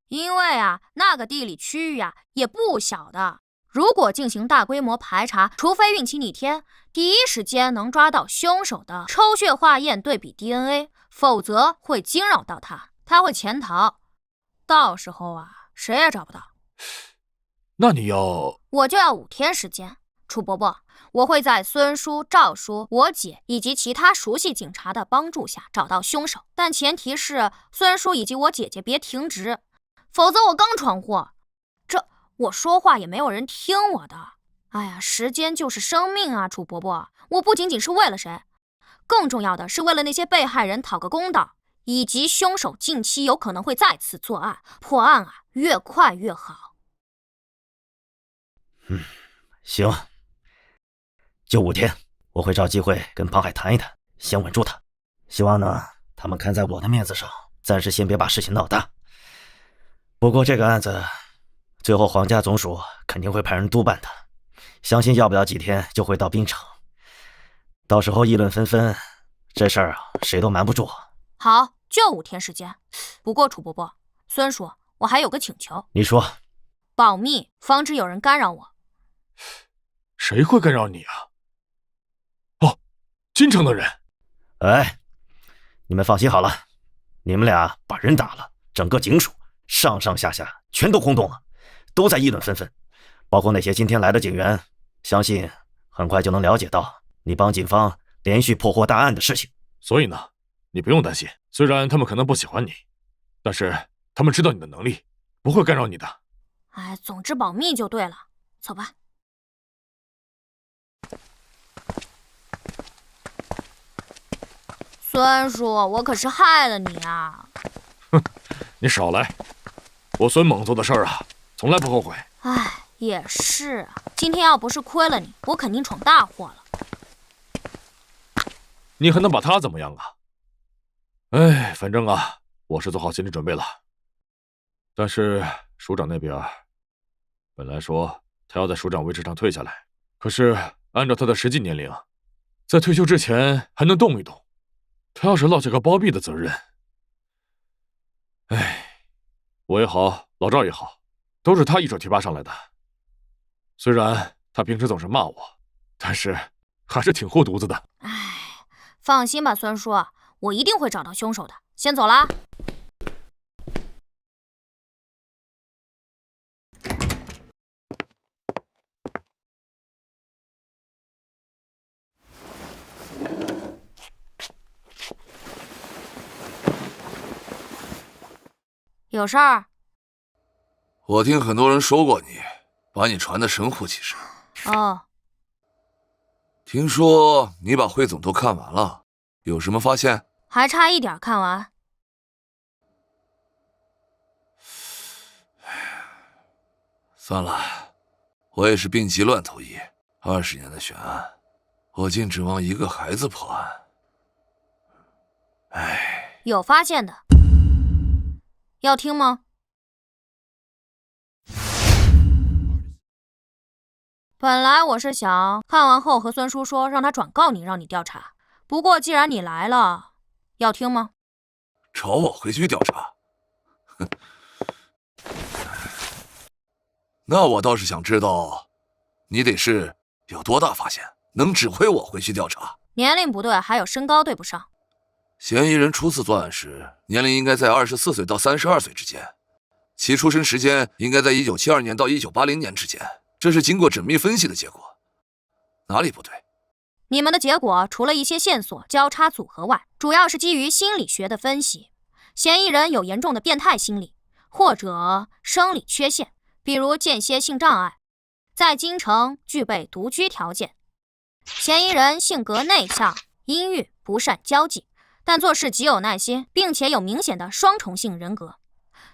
因为啊，那个地理区域啊也不小的。如果进行大规模排查，除非运气逆天，第一时间能抓到凶手的抽血化验对比 DNA， 否则会惊扰到他，他会潜逃，到时候啊，谁也找不到。那你要……我就要5天时间。楚伯伯，我会在孙叔、赵叔、我姐以及其他熟悉警察的帮助下找到凶手，但前提是孙叔以及我姐姐别停职，否则我刚闯祸，我说话也没有人听我的。哎呀，时间就是生命啊，楚伯伯，我不仅仅是为了谁，更重要的是为了那些被害人讨个公道，以及凶手近期有可能会再次作案，破案啊，越快越好。行，就5天，我会找机会跟庞海谈一谈，先稳住他。希望呢，他们看在我的面子上，暂时先别把事情闹大。不过这个案子，最后皇家总署肯定会派人督办的，相信要不了几天就会到滨城。到时候议论纷纷，这事儿啊，谁都瞒不住。好，就5天时间。不过楚伯伯、孙叔，我还有个请求。你说。保密，防止有人干扰我。谁会干扰你啊？哦，京城的人。哎，你们放心好了，你们俩把人打了，整个警署上上下下全都轰动了，都在议论纷纷，包括那些今天来的警员，相信很快就能了解到你帮警方连续破获大案的事情。所以呢，你不用担心，虽然他们可能不喜欢你，但是他们知道你的能力，不会干扰你的。哎，总之保密就对了，走吧。孙叔，我可是害了你啊！哼，你少来，我孙猛做的事儿啊，从来不后悔。哎，也是啊，今天要不是亏了你，我肯定闯大祸了。你还能把他怎么样啊？哎，反正啊，我是做好心理准备了。但是署长那边本来说他要在署长位置上退下来，可是按照他的实际年龄，在退休之前还能动一动。他要是落下个包庇的责任，哎，我也好，老赵也好，都是他一手提拔上来的。虽然他平时总是骂我，但是还是挺护犊子的。哎，放心吧，孙叔，我一定会找到凶手的。先走啦。有事儿？我听很多人说过你，把你传得神乎其神。哦。听说你把汇总都看完了，有什么发现？还差一点看完。算了，我也是病急乱投医，20年的悬案，我竟指望一个孩子破案。唉，有发现的。要听吗？本来我是想看完后和孙叔说，让他转告你，让你调查。不过既然你来了，要听吗？找我回去调查？哼，那我倒是想知道，你得是有多大发现，能指挥我回去调查？年龄不对，还有身高对不上。嫌疑人初次作案时，年龄应该在24岁到32岁之间，其出生时间应该在1972年到1980年之间，这是经过缜密分析的结果。哪里不对？你们的结果除了一些线索交叉组合外，主要是基于心理学的分析。嫌疑人有严重的变态心理或者生理缺陷，比如间歇性障碍，在京城具备独居条件。嫌疑人性格内向、阴郁，不善交际，但做事极有耐心，并且有明显的双重性人格，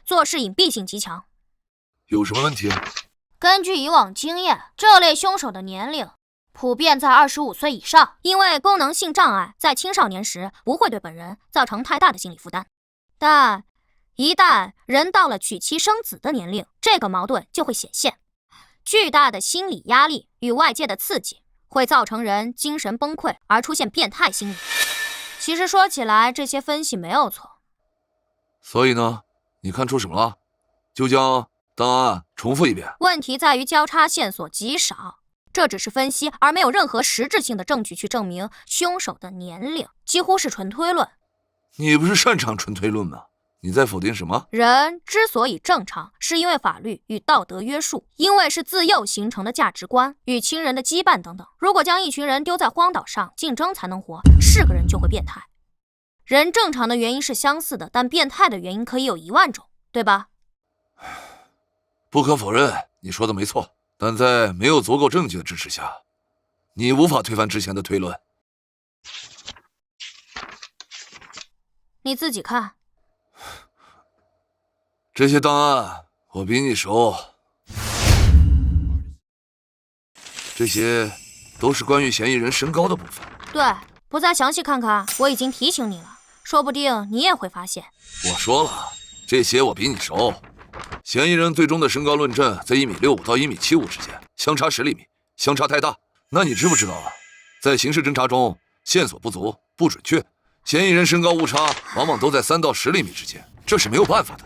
做事隐蔽性极强。有什么问题？根据以往经验，这类凶手的年龄普遍在25岁以上，因为功能性障碍在青少年时不会对本人造成太大的心理负担，但一旦人到了娶妻生子的年龄，这个矛盾就会显现。巨大的心理压力与外界的刺激会造成人精神崩溃而出现变态心理。其实说起来，这些分析没有错。所以呢，你看出什么了？就将档案重复一遍。问题在于交叉线索极少，这只是分析，而没有任何实质性的证据去证明凶手的年龄，几乎是纯推论。你不是擅长纯推论吗？你在否定什么？人之所以正常，是因为法律与道德约束，因为是自幼形成的价值观与亲人的羁绊等等。如果将一群人丢在荒岛上竞争才能活，是个人就会变态。人正常的原因是相似的，但变态的原因可以有10000种，对吧？不可否认，你说的没错，但在没有足够证据的支持下，你无法推翻之前的推论。你自己看。这些档案我比你熟，这些都是关于嫌疑人身高的部分。对，不再详细看看，我已经提醒你了，说不定你也会发现。我说了，这些我比你熟。嫌疑人最终的身高论证在1.65米到1.75米之间，相差10厘米，相差太大。那你知不知道啊？在刑事侦查中，线索不足、不准确，嫌疑人身高误差往往都在3到10厘米之间，这是没有办法的。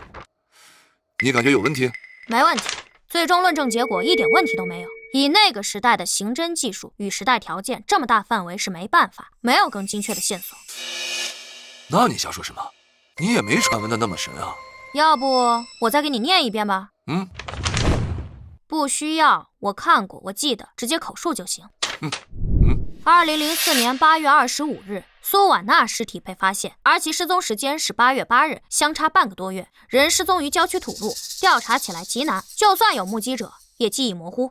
你感觉有问题？没问题，最终论证结果一点问题都没有。以那个时代的刑侦技术与时代条件，这么大范围是没办法，没有更精确的线索。那你瞎说什么？你也没传闻的那么神啊。要不我再给你念一遍吧？不需要，我看过，我记得，直接口述就行。2004年8月25日，苏婉娜尸体被发现，而其失踪时间是8月8日，相差半个多月。人失踪于郊区土路，调查起来极难，就算有目击者，也记忆模糊。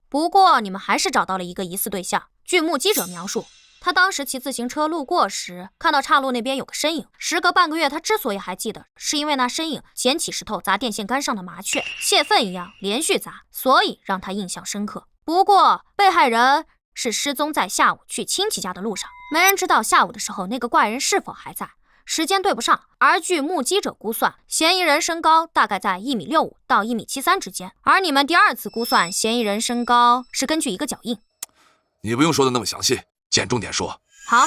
不过你们还是找到了一个疑似对象。据目击者描述，他当时骑自行车路过时，看到岔路那边有个身影。时隔半个月，他之所以还记得，是因为那身影捡起石头砸电线杆上的麻雀，泄愤一样连续砸，所以让他印象深刻。不过被害人是失踪在下午去亲戚家的路上，没人知道下午的时候那个怪人是否还在，时间对不上。而据目击者估算，嫌疑人身高大概在1.65米到1.73米之间，而你们第2次估算嫌疑人身高是根据一个脚印。你不用说的那么详细，捡重点说。好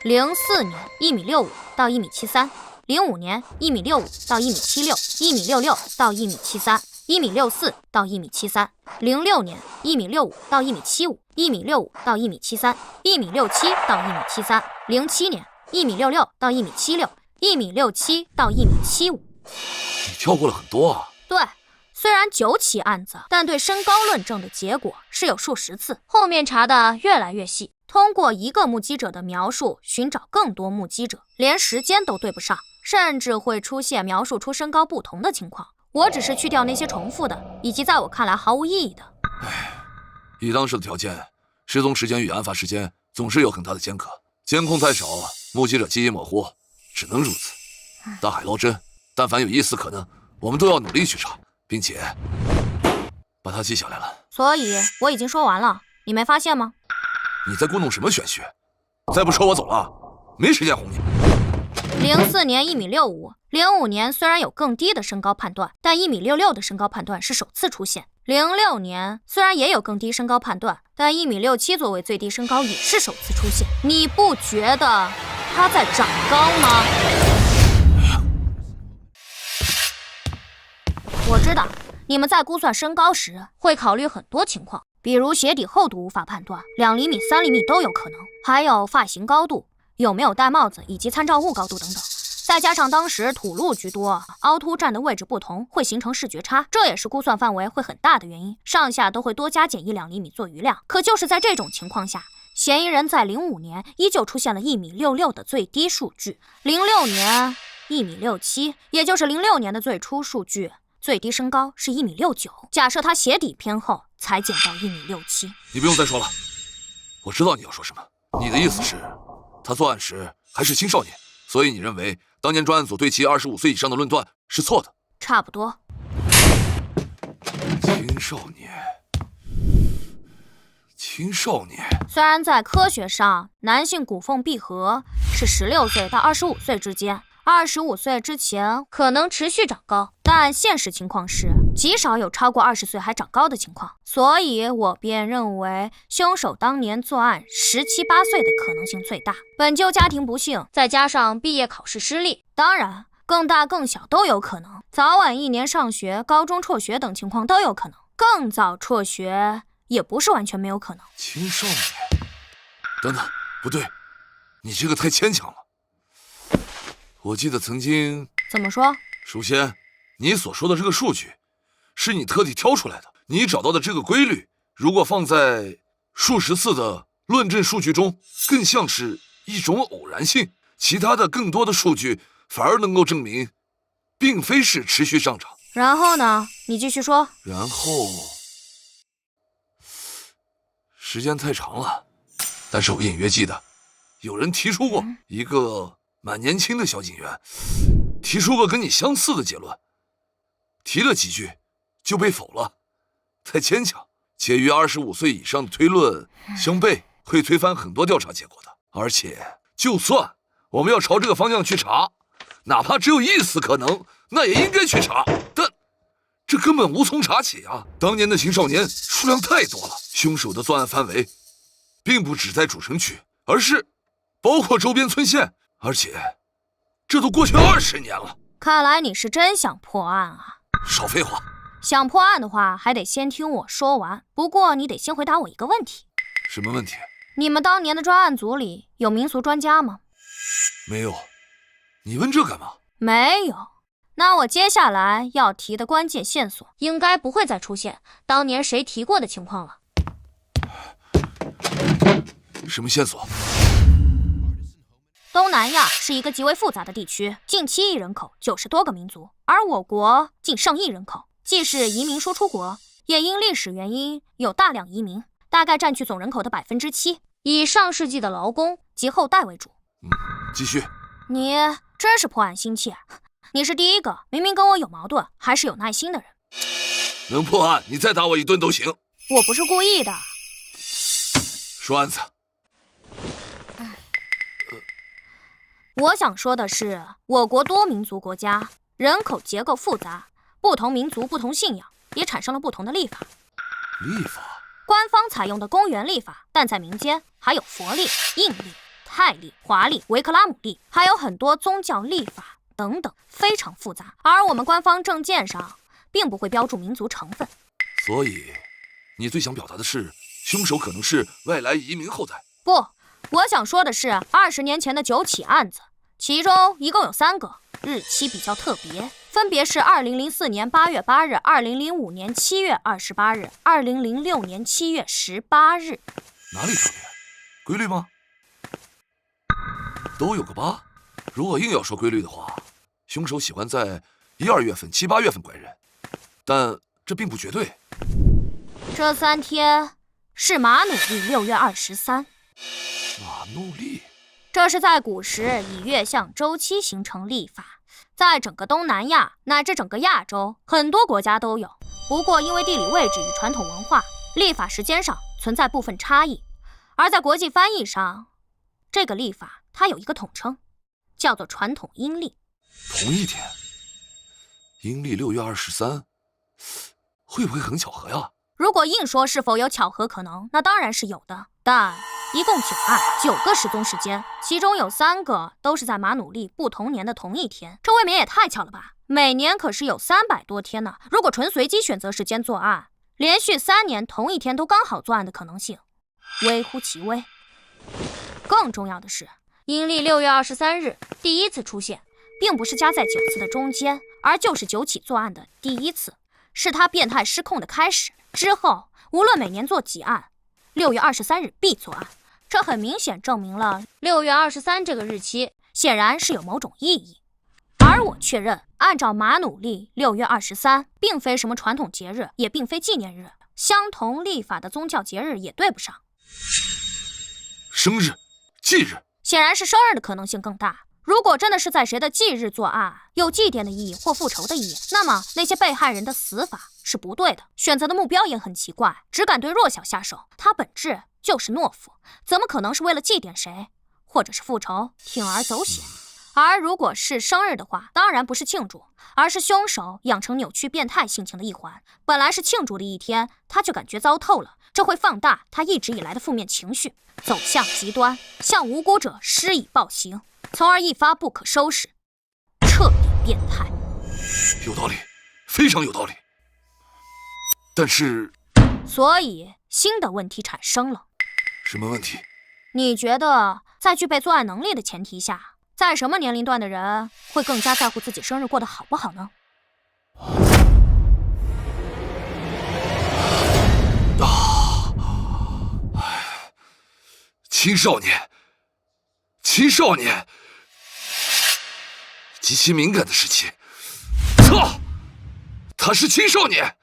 ，04年1.65米到1.73米，05年1.65米到1.76米，1.66米到1.73米，1.64米到1.73米，06年1.65米到1.75米，1.65米到1.73米，1.67米到1.73米，07年1.66米到1.76米，1.67米到1.75米。你跳过了很多啊。对，虽然9起案子，但对身高论证的结果是有数10次，后面查的越来越细，通过一个目击者的描述寻找更多目击者，连时间都对不上，甚至会出现描述出身高不同的情况。我只是去掉那些重复的，以及在我看来毫无意义的。以当时的条件，失踪时间与案发时间总是有很大的间隔，监控太少，目击者记忆模糊，只能如此。大海捞针，但凡有一丝可能，我们都要努力去查，并且把它记下来了。所以我已经说完了，你没发现吗？你在故弄什么玄学？再不说我走了，没时间哄你。04年1.65米，05年虽然有更低的身高判断，但1.66米的身高判断是首次出现。06年虽然也有更低身高判断，但1.67米作为最低身高也是首次出现。你不觉得他在长高吗？我知道你们在估算身高时会考虑很多情况，比如鞋底厚度无法判断，2厘米、3厘米都有可能，还有发型高度、有没有戴帽子以及参照物高度等等。再加上当时土路居多，凹凸站的位置不同会形成视觉差，这也是估算范围会很大的原因，上下都会多加减1-2厘米做余量。可就是在这种情况下，嫌疑人在05年依旧出现了1.66米的最低数据，06年1.67米，也就是06年的最初数据，最低身高是1.69米。假设他鞋底偏厚，才减到1.67米。你不用再说了，我知道你要说什么。你的意思是，他作案时还是青少年，所以你认为当年专案组对其25岁以上的论断是错的？差不多。青少年。虽然在科学上，男性骨缝闭合是16岁到25岁之间，25岁之前可能持续长高，但现实情况是极少有超过20岁还长高的情况，所以我便认为凶手当年作案17、18岁的可能性最大。本就家庭不幸，再加上毕业考试失利，当然更大更小都有可能，早晚1年上学、高中辍学等情况都有可能，更早辍学也不是完全没有可能。青少年？等等，不对，你这个太牵强了。我记得曾经……怎么说？首先，你所说的这个数据，是你特地挑出来的。你找到的这个规律，如果放在数十次的论证数据中，更像是一种偶然性。其他的更多的数据反而能够证明，并非是持续上涨。然后呢？你继续说。然后，时间太长了，但是我隐约记得，有人提出过一个蛮年轻的小警员，提出过跟你相似的结论，提了几句就被否了，太牵强。且与25岁以上的推论相悖，会推翻很多调查结果的。而且，就算我们要朝这个方向去查，哪怕只有1丝可能，那也应该去查。但这根本无从查起啊！当年的青少年数量太多了，凶手的作案范围并不只在主城区，而是包括周边村县，而且这都过去20年了。看来你是真想破案啊！少废话。想破案的话，还得先听我说完。不过你得先回答我一个问题。什么问题？你们当年的专案组里有民俗专家吗？没有。你问这干嘛？没有。那我接下来要提的关键线索，应该不会再出现当年谁提过的情况了。什么线索？东南亚是一个极为复杂的地区，近7亿人口，90多个民族，而我国近上亿人口，既是移民输出国，也因历史原因有大量移民，大概占据总人口的7%，以上世纪的劳工及后代为主。继续。你真是破案心切，你是第一个明明跟我有矛盾还是有耐心的人。能破案，你再打我一顿都行。我不是故意的。说案子。我想说的是，我国多民族国家，人口结构复杂，不同民族、不同信仰，也产生了不同的历法。历法？官方采用的公元历法，但在民间还有佛历、印历、泰历、华历、维克拉姆历，还有很多宗教历法等等，非常复杂。而我们官方证件上并不会标注民族成分。所以，你最想表达的是，凶手可能是外来移民后代？不，我想说的是20年前的9起案子，其中一共有3个，日期比较特别，分别是2004年8月8日、2005年7月28日、2006年7月18日。哪里特别？规律吗？都有个8。如果硬要说规律的话，凶手喜欢在1、2月份、7、8月份拐人，但这并不绝对。这3天是马努历6月23。马努历？这是在古时以月相周期形成历法，在整个东南亚乃至整个亚洲，很多国家都有。不过因为地理位置与传统文化，历法时间上存在部分差异。而在国际翻译上，这个历法它有一个统称，叫做传统阴历。同一天，阴历6月23，会不会很巧合呀？如果硬说是否有巧合可能，那当然是有的。但一共9案，9个失踪时间，其中有3个都是在马努历不同年的同一天，这未免也太巧了吧？每年可是有300多天呢。如果纯随机选择时间作案，连续3年同一天都刚好作案的可能性微乎其微。更重要的是，阴历6月23日第一次出现，并不是夹在9次的中间，而就是9起作案的第一次，是他变态失控的开始。之后无论每年做几案，6月23日必作案，这很明显证明了6月23这个日期显然是有某种意义。而我确认，按照马努历，6月23并非什么传统节日，也并非纪念日，相同历法的宗教节日也对不上。生日、忌日，显然是生日的可能性更大。如果真的是在谁的忌日作案，有祭奠的意义或复仇的意义，那么那些被害人的死法是不对的，选择的目标也很奇怪，只敢对弱小下手，他本质就是懦夫，怎么可能是为了祭奠谁，或者是复仇，铤而走险？而如果是生日的话，当然不是庆祝，而是凶手养成扭曲变态性情的一环。本来是庆祝的一天，他就感觉糟透了，这会放大他一直以来的负面情绪，走向极端，向无辜者施以暴行，从而一发不可收拾，彻底变态。有道理，非常有道理。但是，所以新的问题产生了。什么问题？你觉得在具备作案能力的前提下，在什么年龄段的人会更加在乎自己生日过得好不好呢？青少年，青少年，极其敏感的时期。操，他是青少年，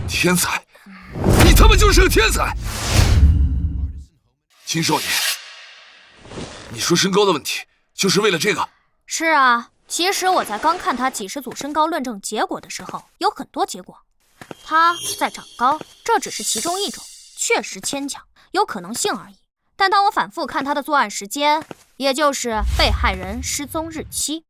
天才，你他妈就是个天才！青少年，你说身高的问题，就是为了这个？是啊，其实我在刚看他几十组身高论证结果的时候，有很多结果。他在长高，这只是其中一种，确实牵强，有可能性而已。但当我反复看他的作案时间，也就是被害人失踪日期，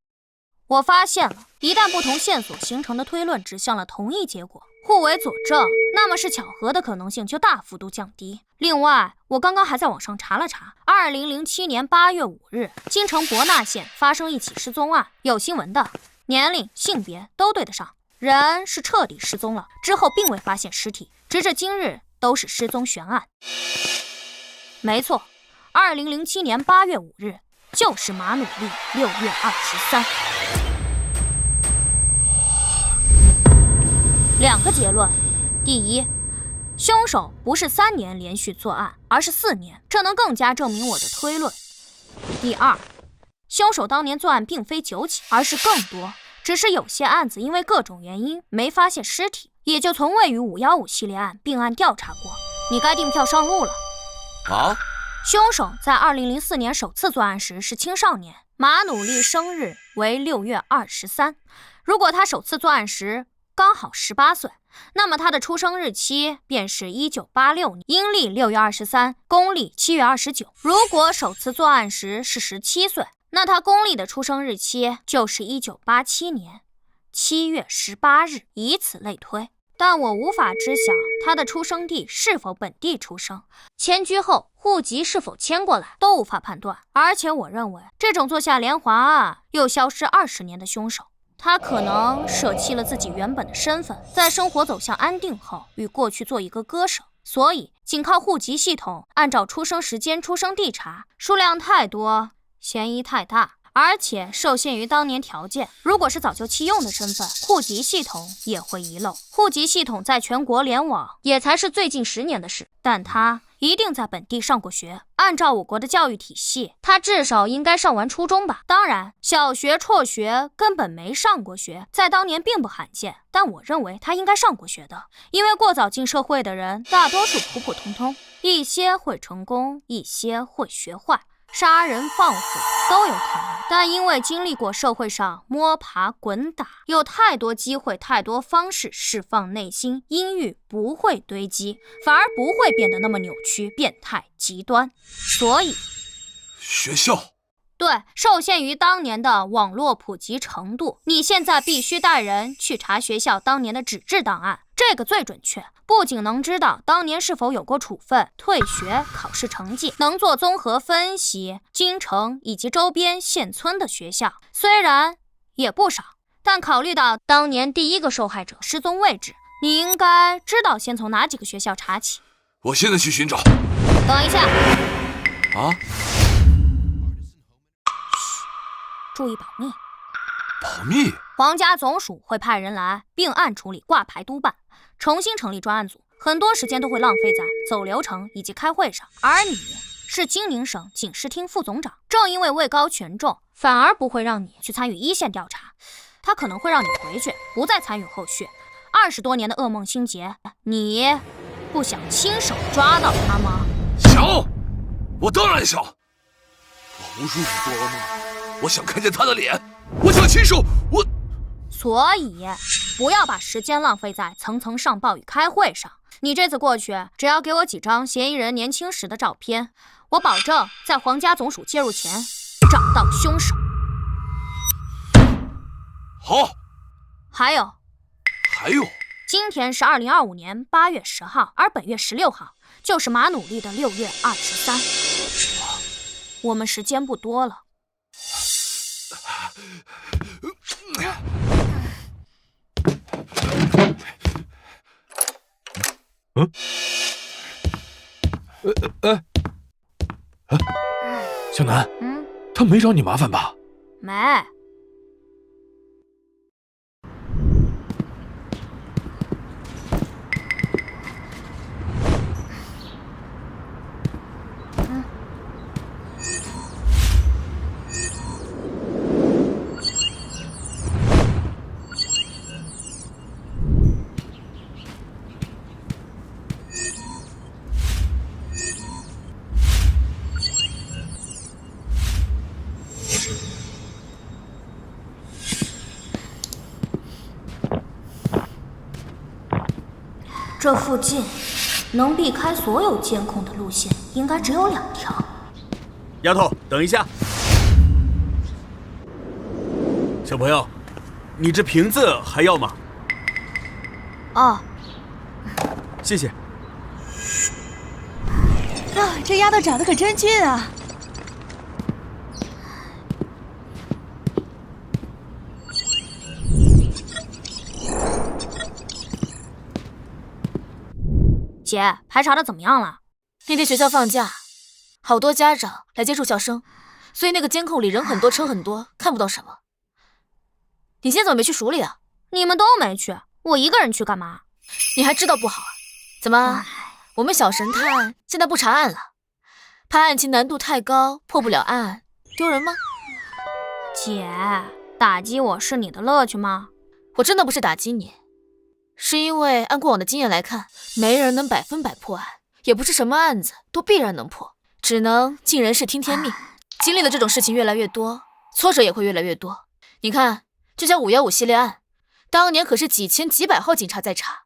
我发现了，一旦不同线索形成的推论指向了同一结果，互为佐证，那么是巧合的可能性就大幅度降低。另外，我刚刚还在网上查了查，2007年8月5日，京城博纳县发生一起失踪案，有新闻的，年龄、性别都对得上，人是彻底失踪了，之后并未发现尸体，直至今日都是失踪悬案。没错，2007年8月5日就是马努历6月23。两个结论：第一，凶手不是3年连续作案，而是4年，这能更加证明我的推论。第二，凶手当年作案并非9起，而是更多，只是有些案子因为各种原因没发现尸体，也就从未与515系列案并案调查过。你该订票上路了。啊？凶手在2004年首次作案时是青少年，马努历生日为6月23。如果他首次作案时刚好18岁，那么他的出生日期便是1986年，阴历6月23，公历7月29。如果首次作案时是17岁，那他公历的出生日期就是1987年7月18日，以此类推。但我无法知晓他的出生地是否本地出生，迁居后户籍是否迁过来，都无法判断。而且我认为，这种做下连环案又消失20年的凶手，他可能舍弃了自己原本的身份，在生活走向安定后，与过去做一个割舍。所以，仅靠户籍系统按照出生时间、出生地查，数量太多，嫌疑太大。而且受限于当年条件，如果是早就弃用的身份，户籍系统也会遗漏。户籍系统在全国联网也才是最近10年的事，但他一定在本地上过学。按照我国的教育体系，他至少应该上完初中吧。当然，小学辍学根本没上过学，在当年并不罕见。但我认为他应该上过学的，因为过早进社会的人大多数普普通通，一些会成功，一些会学坏。杀人放火都有可能，但因为经历过社会上摸爬滚打，有太多机会，太多方式释放内心阴郁，不会堆积，反而不会变得那么扭曲、变态、极端。所以，学校对，受限于当年的网络普及程度，你现在必须带人去查学校当年的纸质档案，这个最准确。不仅能知道当年是否有过处分、退学、考试成绩，能做综合分析京城以及周边县村的学校，虽然也不少，但考虑到当年第一个受害者失踪位置，你应该知道先从哪几个学校查起。我现在去寻找。等一下。啊？注意保密。保密？皇家总署会派人来并案处理，挂牌督办，重新成立专案组，很多时间都会浪费在走流程以及开会上。而你是金陵省警视厅副总长，正因为位高权重，反而不会让你去参与一线调查，他可能会让你回去，不再参与后续。20多年的噩梦心结，你不想亲手抓到他吗？想，我当然想。我无数次做噩梦，我想看见他的脸，我想亲手，所以不要把时间浪费在层层上报与开会上。你这次过去，只要给我几张嫌疑人年轻时的照片，我保证在皇家总署介入前找到凶手。好。还有，今天是2025年8月10号，而本月16号就是马努力的6月23。我们时间不多了。小南，他没找你麻烦吧？没。这附近能避开所有监控的路线，应该只有2条。丫头，等一下。小朋友，你这瓶子还要吗？哦，谢谢。这丫头长得可真俊啊！姐，排查的怎么样了？那天学校放假，好多家长来接触校生，所以那个监控里人很多，车很多，看不到什么。你今天怎么没去署里啊？你们都没去，我一个人去干嘛？你还知道不好啊？怎么，我们小神探现在不查案了？怕案情难度太高，破不了案，丢人吗？姐，打击我是你的乐趣吗？我真的不是打击你。是因为按过往的经验来看，没人能100%破案，也不是什么案子都必然能破，只能尽人事听天命。经历的这种事情越来越多，挫折也会越来越多。你看，就像515系列案，当年可是几千几百号警察在查，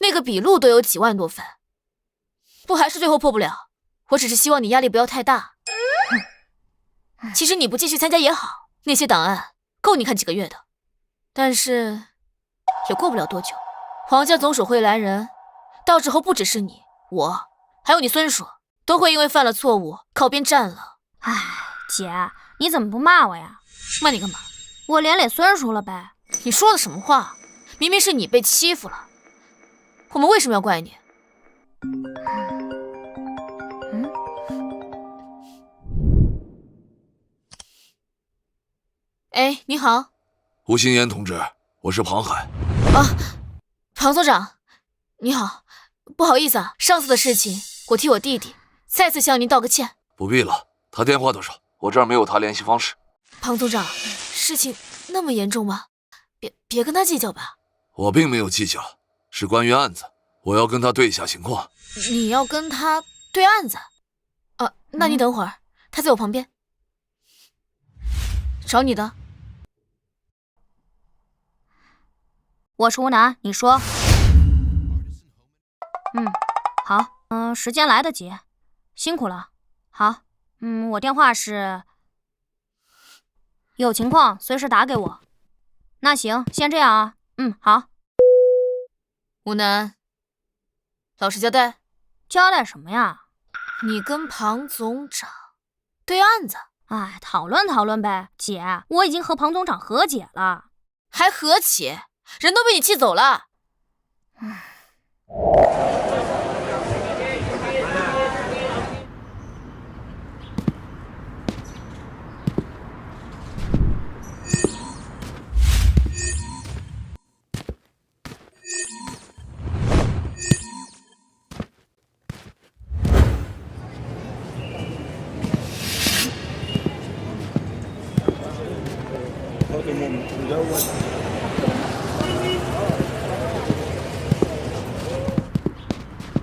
那个笔录都有几万多份，不还是最后破不了？我只是希望你压力不要太大。其实你不继续参加也好，那些档案够你看几个月的，但是也过不了多久。皇家总署会来人，到时候不只是你，我，还有你孙叔，都会因为犯了错误靠边站了。唉，姐，你怎么不骂我呀？骂你干嘛？我连累孙叔了呗。你说的什么话？明明是你被欺负了，我们为什么要怪你？哎，你好。吴新言同志，我是庞海。啊，庞总长，你好，不好意思啊，上次的事情我替我弟弟再次向您道个歉。不必了，他电话多少？我这儿没有他联系方式。庞总长，事情那么严重吗？别跟他计较吧。我并没有计较，是关于案子，我要跟他对一下情况。你要跟他对案子？啊，那你等会儿，他在我旁边。找你的。我是吴楠，你说。好，时间来得及，辛苦了。好，我电话是，有情况随时打给我。那行，先这样啊。好。吴楠，老实交代。交代什么呀？你跟庞总长对案子？哎，讨论讨论呗。姐，我已经和庞总长和解了。还和解？人都被你气走了。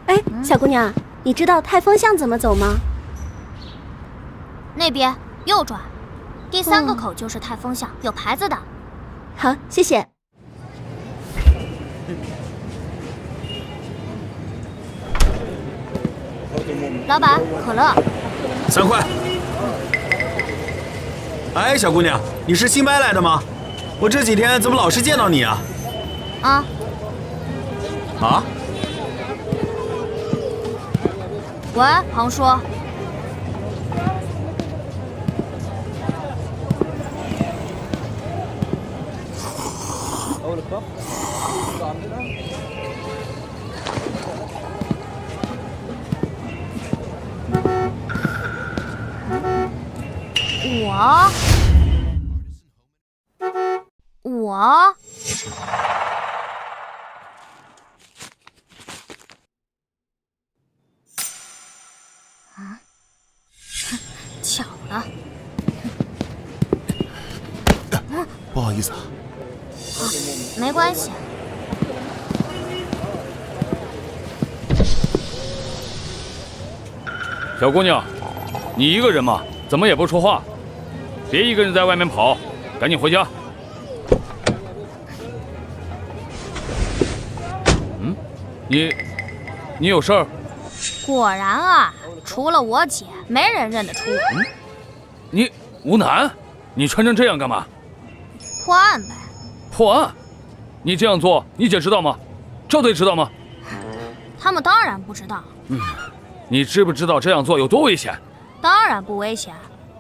哎，小姑娘，你知道太峰巷怎么走吗？那边右转，第3个口就是太峰巷，有牌子的。好，谢谢。老板，可乐。3块。哎，小姑娘，你是新搬来的吗？我这几天怎么老是见到你啊？啊？啊？喂，庞叔。我啊，巧了。不好意思啊。没关系。小姑娘，你一个人吗？怎么也不说话？别一个人在外面跑，赶紧回家。你有事儿？果然啊，除了我姐，没人认得出我。你吴楠，你穿成这样干嘛？破案呗。破案？你这样做，你姐知道吗？赵队知道吗？他们当然不知道。你知不知道这样做有多危险？当然不危险，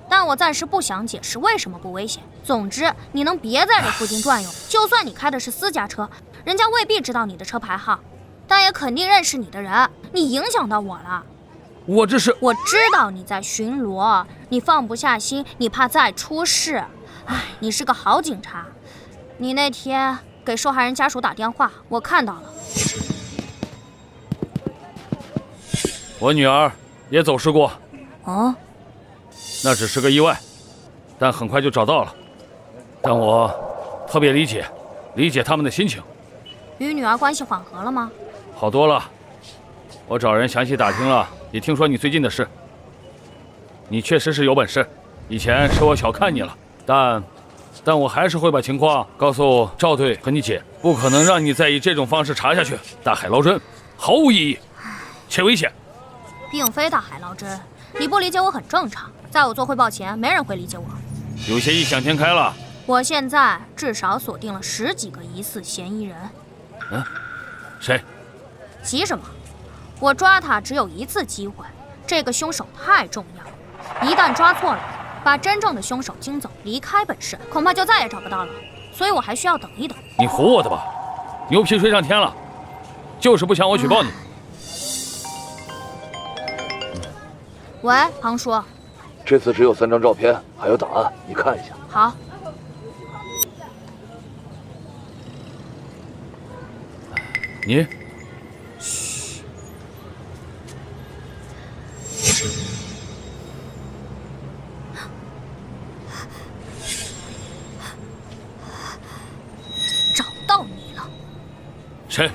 但我暂时不想解释为什么不危险。总之，你能别在这附近转悠。就算你开的是私家车，人家未必知道你的车牌号，但也肯定认识你的人。你影响到我了。我知道你在巡逻，你放不下心，你怕再出事。哎，你是个好警察。你那天给受害人家属打电话，我看到了。我女儿也走失过。哦，那只是个意外，但很快就找到了。但我特别理解他们的心情。与女儿关系缓和了吗？好多了。我找人详细打听了，也听说你最近的事。你确实是有本事，以前是我小看你了，但我还是会把情况告诉赵队和你姐，不可能让你再以这种方式查下去。大海捞针，毫无意义，且危险。并非大海捞针，你不理解我很正常。在我做汇报前，没人会理解我。有些异想天开了。我现在至少锁定了10几个疑似嫌疑人。谁？急什么？我抓他只有一次机会，这个凶手太重要，一旦抓错了，把真正的凶手惊走离开本市，恐怕就再也找不到了。所以我还需要等一等。你唬我的吧？牛皮吹上天了，就是不想我举报你。喂，庞叔。这次只有3张照片，还有档案，你看一下。好。你，找到你了。谁？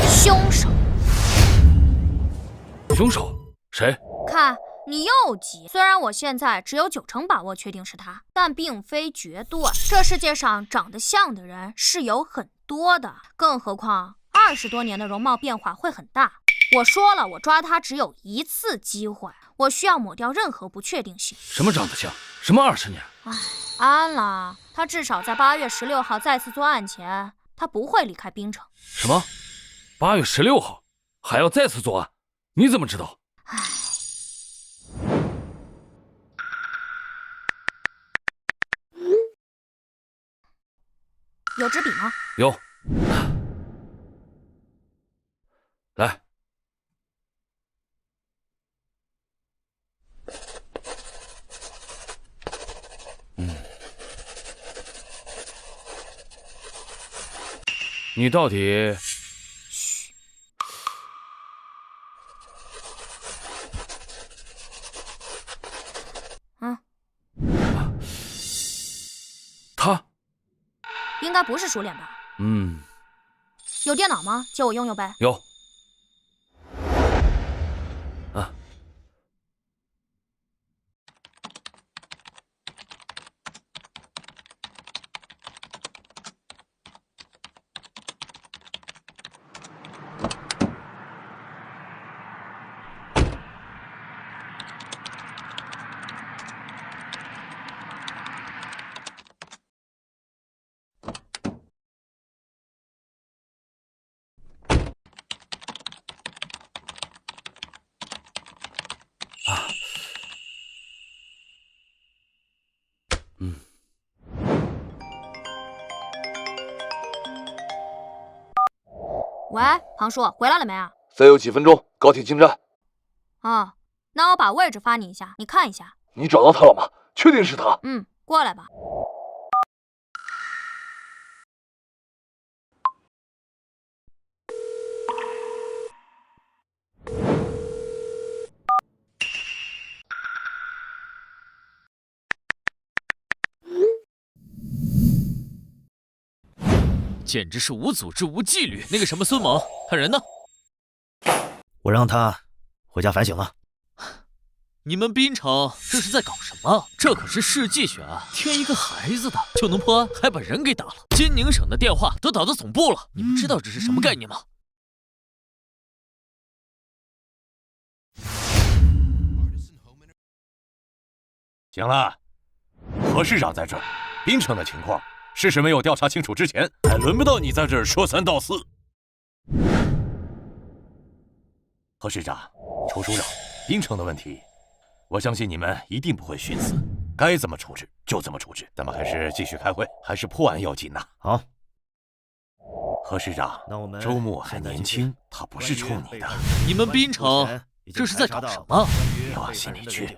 凶手。凶手？谁？看你又急。虽然我现在只有9成把握确定是他，但并非绝对。这世界上长得像的人是有很多的，更何况20多年的容貌变化会很大。我说了，我抓他只有一次机会，我需要抹掉任何不确定性。什么长得像？什么20年？唉，安了，他至少在8月16号再次作案前，他不会离开槟城。什么？8月16号还要再次作案？你怎么知道？唉。有支笔吗？有。来。你到底……嘘。应该不是熟脸吧？嗯，有电脑吗？借我用用呗。有。啊。喂，庞叔，回来了没啊？再有几分钟，高铁进站。啊，那我把位置发你一下，你看一下。你找到他了吗？确定是他？嗯，过来吧。简直是无组织无纪律！那个什么孙猛，他人呢？我让他回家反省了。你们滨城这是在搞什么？这可是世纪悬案，添一个孩子的就能破案，还把人给打了。金宁省的电话都打到总部了，你们知道这是什么概念吗？行了，何市长在这儿，滨城的情况，事实没有调查清楚之前，还轮不到你在这儿说三道四。何市长、仇首长，滨城的问题，我相信你们一定不会徇私，该怎么处置就怎么处置。咱们还是继续开会，还是破案要紧呐。好，何市长，那我们周末还年轻，他不是冲你的。你们滨城这是在搞什么？别往心里去。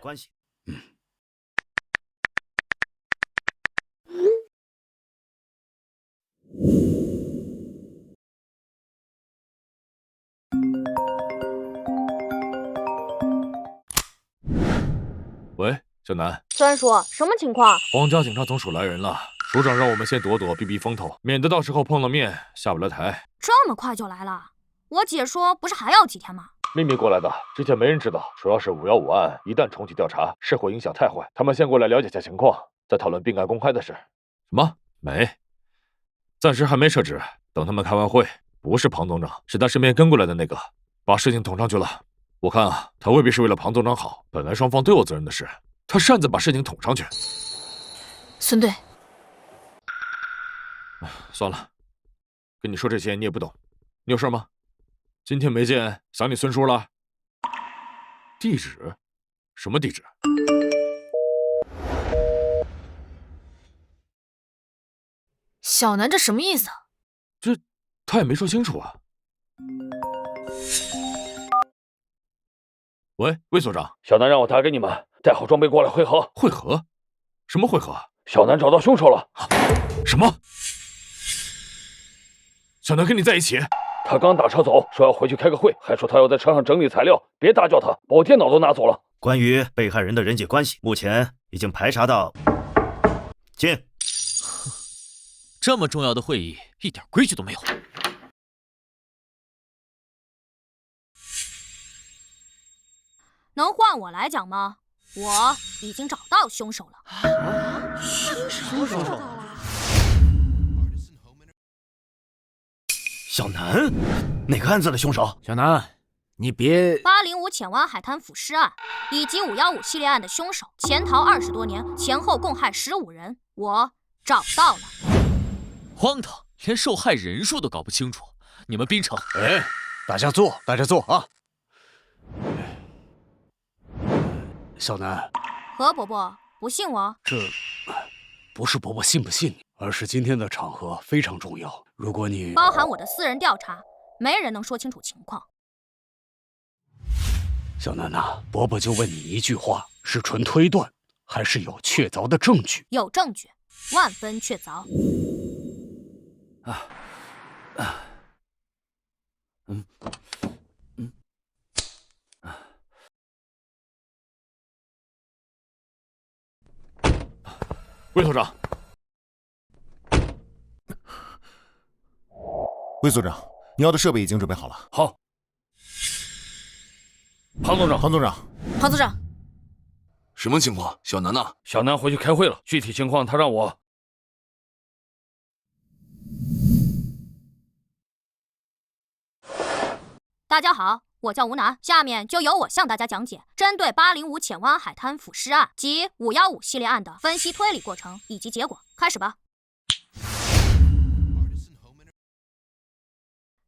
喂，小南。孙叔，什么情况？皇家警察总署来人了，署长让我们先躲躲，避避风头，免得到时候碰了面下不来台。这么快就来了？我姐说不是还要几天吗？秘密过来的，之前没人知道。主要是515案一旦重启调查，是会影响太坏。他们先过来了解下情况，再讨论并案公开的事。什么？没，暂时还没设置。等他们开完会，不是庞总长，是他身边跟过来的那个，把事情捅上去了。我看啊，他未必是为了庞总长好，本来双方都有责任的事，他擅自把事情捅上去。孙队，算了，跟你说这些你也不懂。你有事吗？今天没见，想你孙叔了？地址？什么地址？小南这什么意思？这他也没说清楚啊。喂，魏所长，小南让我打给你们，带好装备过来会合。会合？什么会合？小南找到凶手了。什么？小南跟你在一起？他刚打车走，说要回去开个会，还说他要在车上整理材料，别打搅他，把我电脑都拿走了。关于被害人的人际关系，目前已经排查到。进。这么重要的会议，一点规矩都没有。能换我来讲吗？我已经找到凶手了。凶手找到了。小南，哪个案子的凶手？小南，你别。805浅湾海滩腐尸案以及515系列案的凶手潜逃20多年，前后共害15人，我找到了。荒唐，连受害人数都搞不清楚。你们滨城，哎，大家坐，大家坐啊。小南，何伯伯，不信我？这不是伯伯信不信你，而是今天的场合非常重要。如果你包含我的私人调查，没人能说清楚情况。小南呐，伯伯就问你一句话：是纯推断，还是有确凿的证据？有证据，万分确凿。魏所长，魏所长，你要的设备已经准备好了。好。庞总长，庞总长，庞组长，什么情况？小南呢？小南回去开会了，具体情况他让我。大家好，我叫吴楠，下面就由我向大家讲解针对805浅湾海滩腐尸案及515系列案的分析推理过程以及结果。开始吧。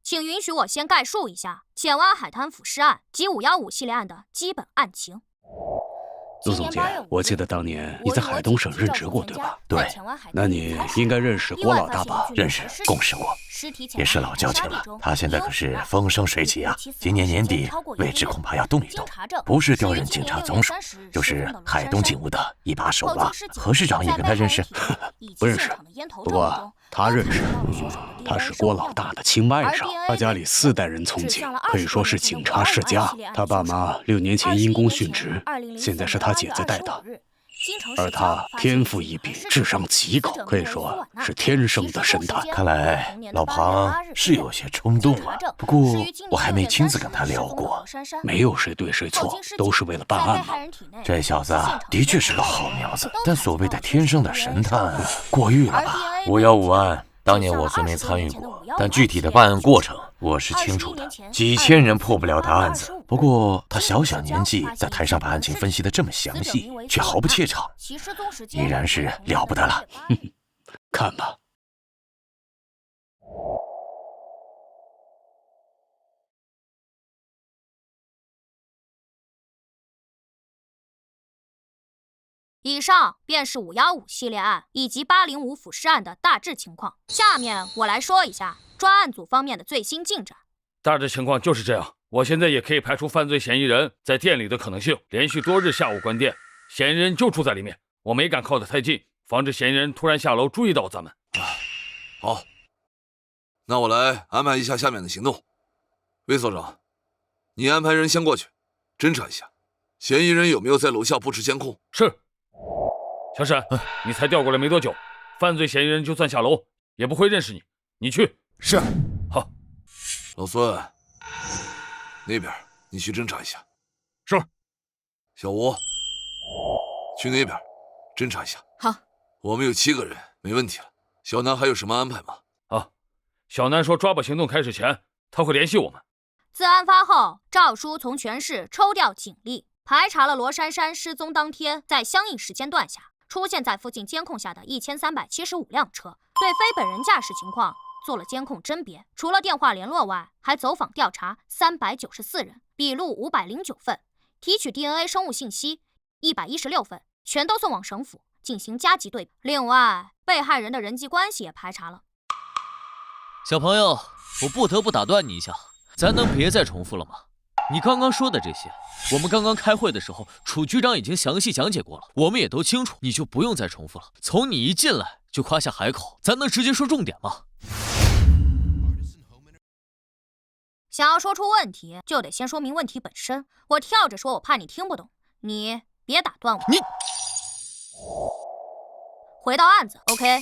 请允许我先概述一下浅湾海滩腐尸案及515系列案的基本案情。陆总监，我记得当年你在海东省任职过，对吧？对。那你应该认识郭老大吧？认识，共事过，也是老交情了。他现在可是风生水起啊！今年年底位置恐怕要动一动，不是调任警察总署，就是海东警务的一把手了。何市长也跟他认识？不认识，不过他认识。他是郭老大的亲外甥，他家里4代人从警，可以说是警察世家。他爸妈6年前因公殉职，现在是他姐姐带的。而他天赋异禀，智商极高，可以说是天生的神探。看来老庞是有些冲动了，不过我还没亲自跟他聊过。没有谁对谁错，都是为了办案嘛。这小子的确是个好苗子，但所谓的天生的神探过誉了吧？515案当年我虽没参与过，但具体的办案过程我是清楚的。几千人破不了的案子，不过他小年纪在台上把案情分析得这么详细，却毫不怯场，已然是了不得了。看吧。以上便是515系列案以及805腐尸案的大致情况。下面我来说一下专案组方面的最新进展。大致情况就是这样，我现在也可以排除犯罪嫌疑人在店里的可能性。连续多日下午关店，嫌疑人就住在里面，我没敢靠得太近，防止嫌疑人突然下楼注意到咱们。好，那我来安排一下下面的行动。魏所长，你安排人先过去侦查一下，嫌疑人有没有在楼下布置监控？是。小沈，你才调过来没多久，犯罪嫌疑人就算下楼也不会认识你，你去。是。好。老孙，那边你去侦查一下。是。小吴，去那边侦查一下。好。我们有7个人，没问题了。小南还有什么安排吗？啊，小南说抓捕行动开始前他会联系我们。自案发后，赵叔从全市抽调警力，排查了罗珊珊失踪当天在相应时间段下出现在附近监控下的1375辆车，对非本人驾驶情况做了监控甄别。除了电话联络外，还走访调查394人，笔录509份，提取 DNA 生物信息116份，全都送往省府进行加急对比。另外，被害人的人际关系也排查了。小朋友，我不得不打断你一下，咱能别再重复了吗？你刚刚说的这些，我们刚刚开会的时候，楚局长已经详细讲解过了，我们也都清楚，你就不用再重复了。从你一进来就夸下海口，咱能直接说重点吗？想要说出问题，就得先说明问题本身。我跳着说，我怕你听不懂，你别打断我。你回到案子 ，OK。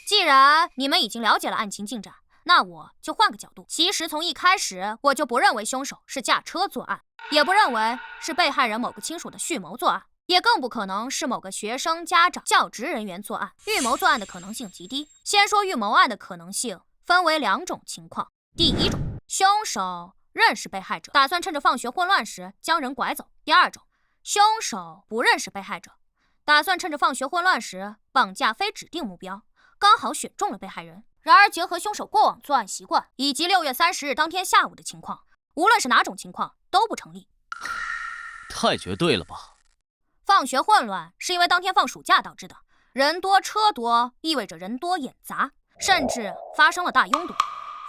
既然你们已经了解了案情进展，那我就换个角度。其实从一开始我就不认为凶手是驾车作案，也不认为是被害人某个亲属的蓄谋作案，也更不可能是某个学生、家长、教职人员作案。预谋作案的可能性极低。先说预谋案的可能性分为2种情况。第一种，凶手认识被害者，打算趁着放学混乱时将人拐走。第二种，凶手不认识被害者，打算趁着放学混乱时绑架非指定目标，刚好选中了被害人。然而结合凶手过往作案习惯以及6月30日当天下午的情况，无论是哪种情况都不成立。太绝对了吧？放学混乱是因为当天放暑假导致的，人多车多意味着人多眼杂，甚至发生了大拥堵。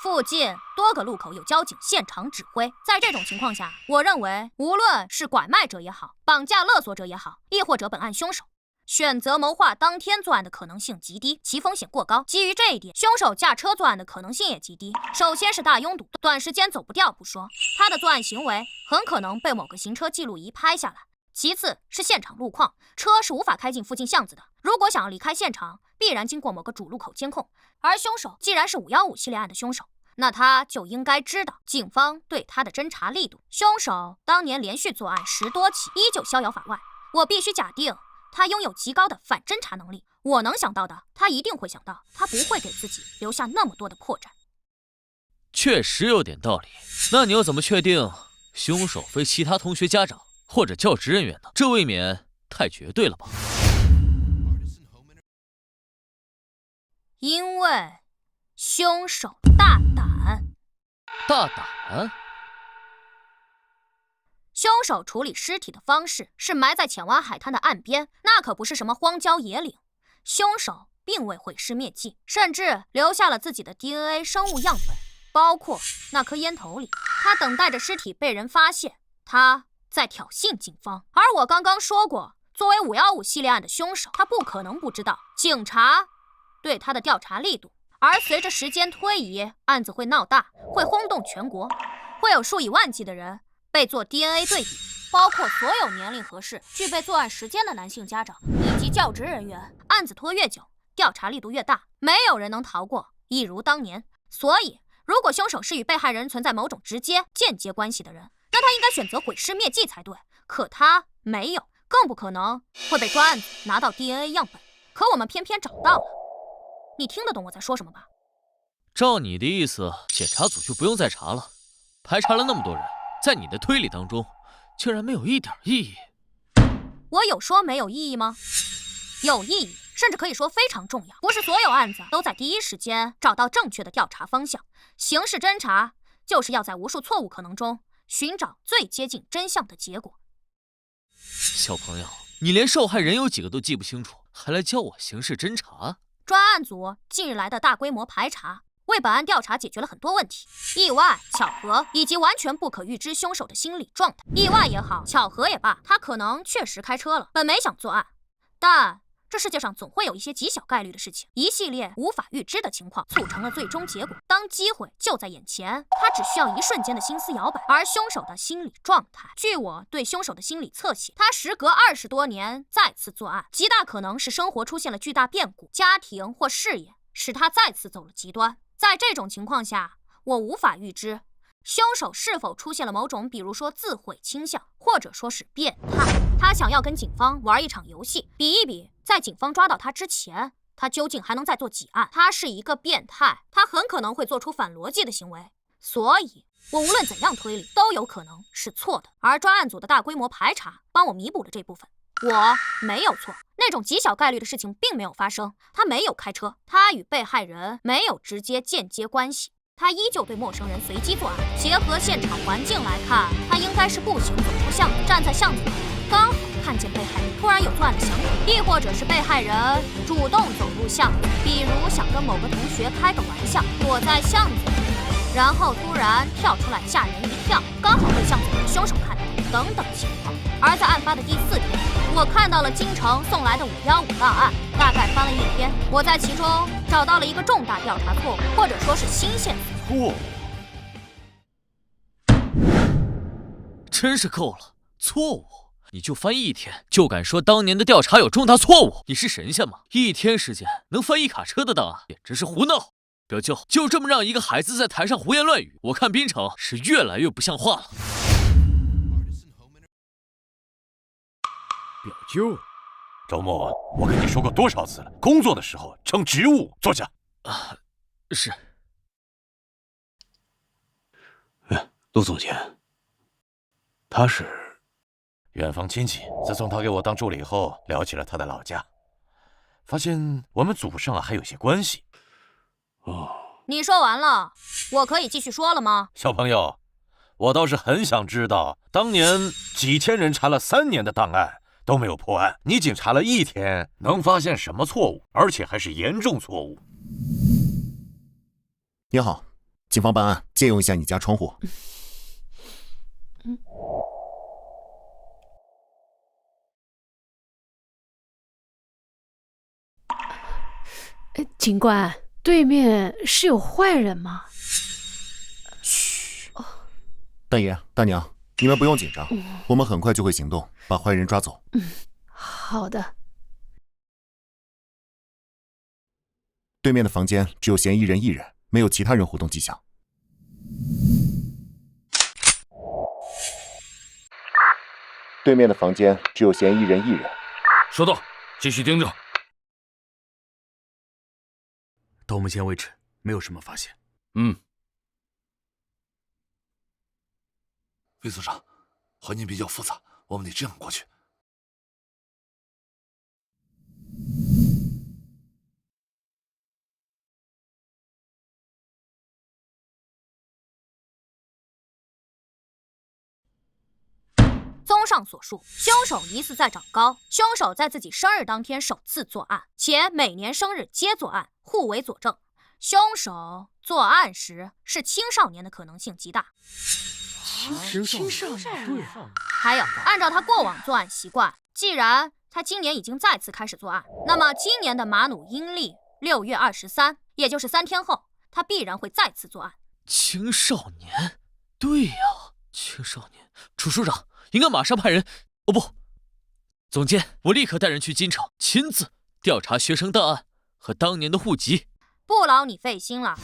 附近多个路口有交警现场指挥。在这种情况下，我认为无论是拐卖者也好，绑架勒索者也好，亦或者本案凶手，选择谋划当天作案的可能性极低，其风险过高。基于这一点，凶手驾车作案的可能性也极低。首先是大拥堵，短时间走不掉不说，他的作案行为很可能被某个行车记录仪拍下来。其次是现场路况，车是无法开进附近巷子的，如果想要离开现场，必然经过某个主路口监控。而凶手既然是515系列案的凶手，那他就应该知道警方对他的侦查力度。凶手当年连续作案10多起，依旧逍遥法外。我必须假定他拥有极高的反侦查能力。我能想到的，他一定会想到，他不会给自己留下那么多的破绽。确实有点道理。那你又怎么确定凶手非其他同学家长或者教职人员呢？这未免太绝对了吧？因为凶手大胆。大胆？凶手处理尸体的方式是埋在浅湾海滩的岸边，那可不是什么荒郊野岭。凶手并未毁尸灭迹，甚至留下了自己的 DNA 生物样本，包括那颗烟头里。他等待着尸体被人发现，他在挑衅警方。而我刚刚说过，作为515系列案的凶手，他不可能不知道警察对他的调查力度。而随着时间推移，案子会闹大，会轰动全国，会有数以万计的人被做 DNA 对比，包括所有年龄合适、具备作案时间的男性家长以及教职人员。案子拖越久，调查力度越大，没有人能逃过，一如当年。所以，如果凶手是与被害人存在某种直接、间接关系的人，那他应该选择毁尸灭迹才对。可他没有，更不可能会被专案组拿到 DNA 样本。可我们偏偏找到了。你听得懂我在说什么吧？照你的意思，检察组就不用再查了。排查了那么多人，在你的推理当中，竟然没有一点意义。我有说没有意义吗？有意义，甚至可以说非常重要。不是所有案子都在第一时间找到正确的调查方向。刑事侦查就是要在无数错误可能中寻找最接近真相的结果。小朋友，你连受害人有几个都记不清楚，还来教我刑事侦查？专案组近日来的大规模排查，为本案调查解决了很多问题，意外、巧合以及完全不可预知凶手的心理状态。意外也好，巧合也罢，他可能确实开车了，本没想作案，但这世界上总会有一些极小概率的事情，一系列无法预知的情况促成了最终结果。当机会就在眼前，他只需要一瞬间的心思摇摆。而凶手的心理状态，据我对凶手的心理侧写，他时隔20多年再次作案，极大可能是生活出现了巨大变故，家庭或事业使他再次走了极端。在这种情况下，我无法预知凶手是否出现了某种，比如说自毁倾向，或者说是变态。他想要跟警方玩一场游戏，比一比，在警方抓到他之前，他究竟还能再做几案。他是一个变态，他很可能会做出反逻辑的行为，所以我无论怎样推理都有可能是错的。而专案组的大规模排查帮我弥补了这部分。我没有错，那种极小概率的事情并没有发生。他没有开车，他与被害人没有直接间接关系，他依旧对陌生人随机作案。结合现场环境来看，他应该是步行走出巷子，站在巷子口，刚好看见被害人突然有作案的想法，亦或者是被害人主动走入巷子，比如想跟某个同学开个玩笑，躲在巷子里，然后突然跳出来吓人一跳，刚好被巷子里的凶手看到，等等情况。而在案发的第4天，我看到了京城送来的515档案，大概翻了1天，我在其中找到了一个重大调查错误，或者说是新线索。错误？真是够了！错误？你就翻1天，就敢说当年的调查有重大错误？你是神仙吗？1天时间能翻1卡车的档案，简直是胡闹！表舅，就这么让一个孩子在台上胡言乱语，我看滨城是越来越不像话了。表舅，周末我跟你说过多少次了，工作的时候称职务。坐下。是。陆总监，他是远房亲戚。自从他给我当助理后，聊起了他的老家，发现我们祖上还有些关系。你说完了，我可以继续说了吗？小朋友，我倒是很想知道，当年几千人查了3年的档案都没有破案，你仅查了1天，能发现什么错误？而且还是严重错误。你好，警方办案，借用一下你家窗户。警官，对面是有坏人吗？嘘。大爷、大娘，你们不用紧张，我们很快就会行动，把坏人抓走。好的。对面的房间只有嫌疑人1人，没有其他人活动迹象。对面的房间只有嫌疑人1人。收到，继续盯着。到目前为止，没有什么发现。魏组长，环境比较复杂，我们得这样过去。综上所述，凶手疑似在长高。凶手在自己生日当天首次作案，且每年生日皆作案，互为佐证。凶手作案时是青少年的可能性极大。青少年。还有，按照他过往作案习惯，既然他今年已经再次开始作案，那么今年的马努阴历6月23，也就是3天后，他必然会再次作案。青少年，对呀，青少年。楚署长应该马上派人，哦不，总监，我立刻带人去金城，亲自调查学生档案和当年的户籍。不劳你费心了。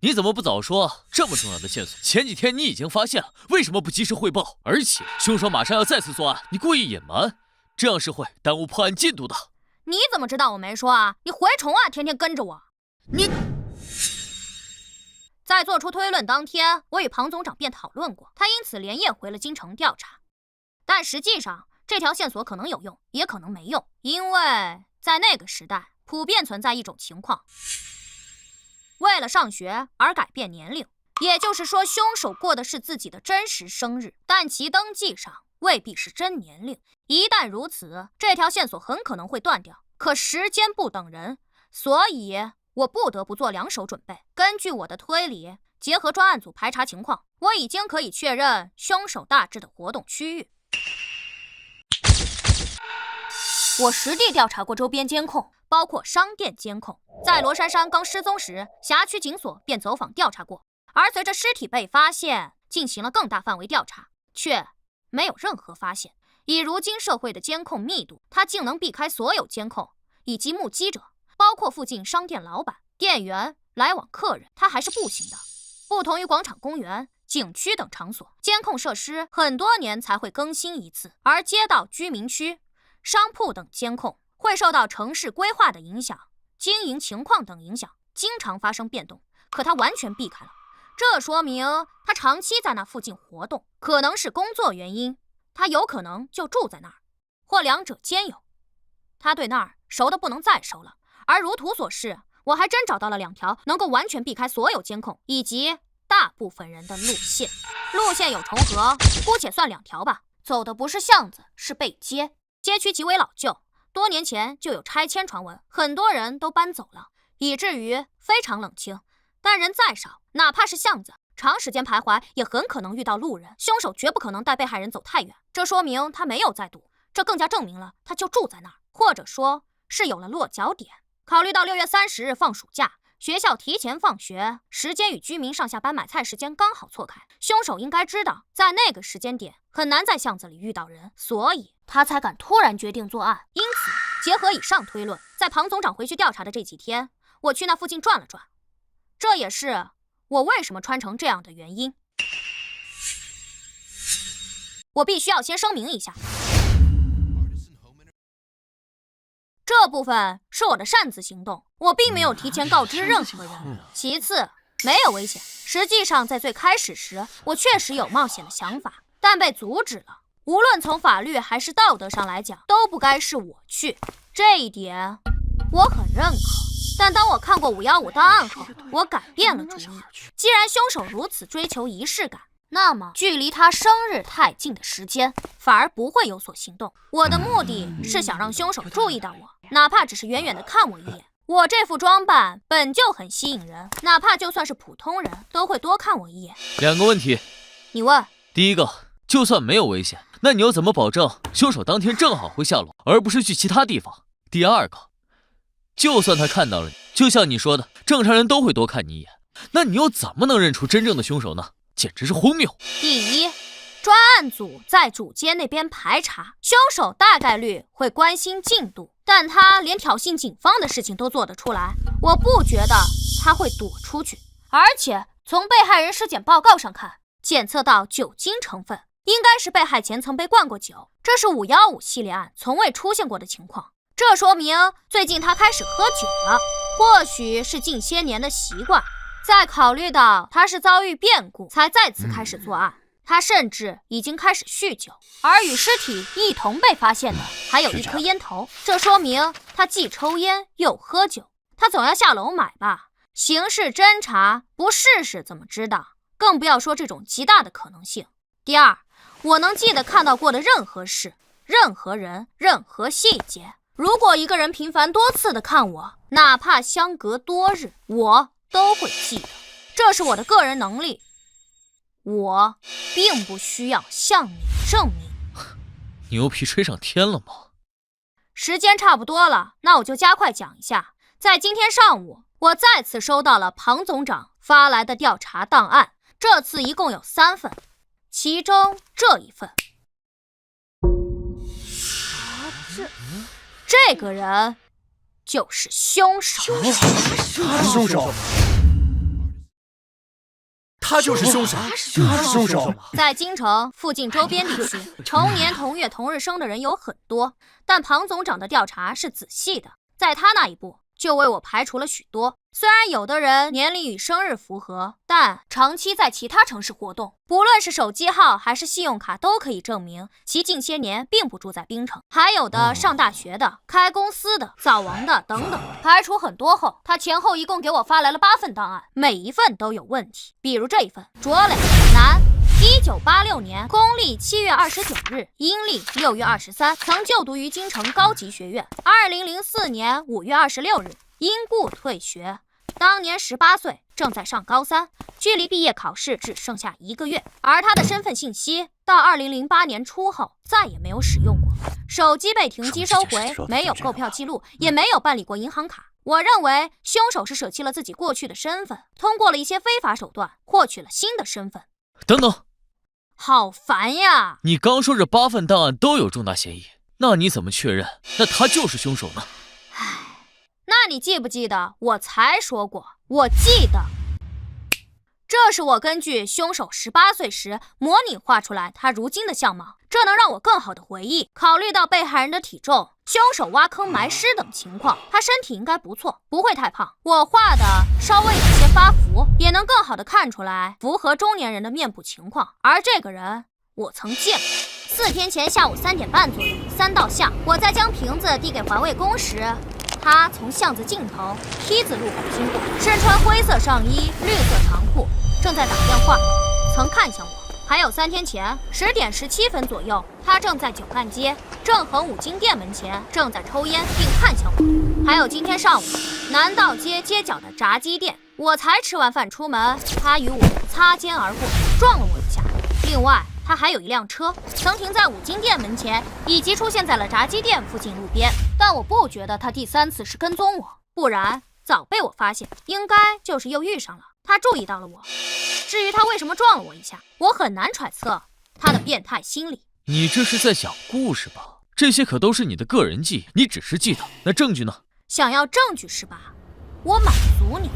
你怎么不早说？这么重要的线索，前几天你已经发现了，为什么不及时汇报？而且凶手马上要再次作案，你故意隐瞒，这样是会耽误破案进度的。你怎么知道我没说啊？你蛔虫啊，天天跟着我。你在做出推论当天，我与庞总长便讨论过，他因此连夜回了京城调查。但实际上，这条线索可能有用，也可能没用，因为在那个时代，普遍存在一种情况。为了上学而改变年龄，也就是说，凶手过的是自己的真实生日，但其登记上未必是真年龄。一旦如此，这条线索很可能会断掉。可时间不等人，所以我不得不做2手准备。根据我的推理，结合专案组排查情况，我已经可以确认凶手大致的活动区域。我实地调查过周边监控，包括商店监控。在罗珊珊刚失踪时，辖区警所便走访调查过。而随着尸体被发现，进行了更大范围调查，却没有任何发现。以如今社会的监控密度，他竟能避开所有监控以及目击者，包括附近商店老板、店员、来往客人，他还是不行的。不同于广场、公园、景区等场所，监控设施很多年才会更新一次，而街道、居民区、商铺等监控会受到城市规划的影响、经营情况等影响，经常发生变动。可他完全避开了，这说明他长期在那附近活动，可能是工作原因，他有可能就住在那儿，或两者兼有。他对那儿熟得不能再熟了。而如图所示，我还真找到了2条能够完全避开所有监控以及大部分人的路线。路线有重合，姑且算2条吧。走的不是巷子，是背街。街区极为老旧，多年前就有拆迁传闻，很多人都搬走了，以至于非常冷清。但人再少，哪怕是巷子，长时间徘徊也很可能遇到路人。凶手绝不可能带被害人走太远，这说明他没有在赌，这更加证明了他就住在那儿，或者说是有了落脚点。考虑到6月30日放暑假，学校提前放学，时间与居民上下班买菜时间刚好错开，凶手应该知道在那个时间点很难在巷子里遇到人，所以他才敢突然决定作案。因此结合以上推论，在庞总长回去调查的这几天，我去那附近转了转，这也是我为什么穿成这样的原因。我必须要先声明一下，这部分是我的擅自行动，我并没有提前告知任何人。其次，没有危险。实际上，在最开始时，我确实有冒险的想法，但被阻止了。无论从法律还是道德上来讲，都不该是我去，这一点我很认可。但当我看过515档案后，我改变了主意。既然凶手如此追求仪式感，那么距离他生日太近的时间反而不会有所行动。我的目的是想让凶手注意到我，哪怕只是远远的看我一眼。我这副装扮本就很吸引人，哪怕就算是普通人都会多看我一眼。2个问题，你问。第一个，就算没有危险，那你又怎么保证凶手当天正好会下楼，而不是去其他地方？第二个，就算他看到了你，就像你说的，正常人都会多看你一眼，那你又怎么能认出真正的凶手呢？简直是荒谬。第一，专案组在主街那边排查，凶手大概率会关心进度，但他连挑衅警方的事情都做得出来，我不觉得他会躲出去。而且从被害人尸检报告上看，检测到酒精成分，应该是被害前曾被灌过酒，这是515系列案从未出现过的情况。这说明最近他开始喝酒了，或许是近些年的习惯。再考虑到他是遭遇变故才再次开始作案，他甚至已经开始酗酒，而与尸体一同被发现的还有一颗烟头，这说明他既抽烟又喝酒。他总要下楼买吧？刑事侦查不试试怎么知道？更不要说这种极大的可能性。第二，我能记得看到过的任何事、任何人、任何细节。如果一个人频繁多次的看我，哪怕相隔多日，我都会记得。这是我的个人能力，我并不需要向你证明。牛皮吹上天了吗？时间差不多了，那我就加快讲一下。在今天上午，我再次收到了庞总长发来的调查档案，这次一共有3份，其中这一份。这个人就是凶手。凶手？他就是凶手？他是凶手？在京城附近周边地区，同年同月同日生的人有很多，但庞总长的调查是仔细的，在他那一步就为我排除了许多。虽然有的人年龄与生日符合，但长期在其他城市活动，不论是手机号还是信用卡都可以证明其近些年并不住在槟城。还有的上大学的、开公司的、早亡的等等。排除很多后，他前后一共给我发来了8份档案，每一份都有问题。比如这一份，卓磊，男，1986年公历7月29日，阴历6月23，曾就读于京城高级学院。2004年5月26日，因故退学。当年18岁，正在上高3，距离毕业考试只剩下1个月。而他的身份信息到2008年初后再也没有使用过，手机被停机收回，没有购票记录，也没有办理过银行卡。我认为凶手是舍弃了自己过去的身份，通过了一些非法手段获取了新的身份。等等，好烦呀！你刚说这8份档案都有重大嫌疑，那你怎么确认那他就是凶手呢？那你记不记得我才说过？我记得，这是我根据凶手18岁时模拟画出来他如今的相貌，这能让我更好的回忆。考虑到被害人的体重、凶手挖坑埋尸等情况，他身体应该不错，不会太胖。我画的稍微有些发福，也能更好的看出来符合中年人的面部情况。而这个人我曾见过。4天前下午3点半左右，3道巷，我在将瓶子递给环卫工时，他从巷子尽头T字路口经过，身穿灰色上衣、绿色长裤，正在打电话，曾看向我。还有3天前10点17分左右，他正在九干街正恒五金店门前正在抽烟，并看向我。还有今天上午南道街街角的炸鸡店，我才吃完饭出门，他与我擦肩而过，撞了我一下。另外他还有一辆车曾停在五金店门前，以及出现在了炸鸡店附近路边，但我不觉得他第3次是跟踪我，不然早被我发现，应该就是又遇上了，他注意到了我。至于他为什么撞了我一下，我很难揣测他的变态心理。你这是在讲故事吧？这些可都是你的个人记忆，你只是记得，那证据呢？想要证据是吧？我满足你。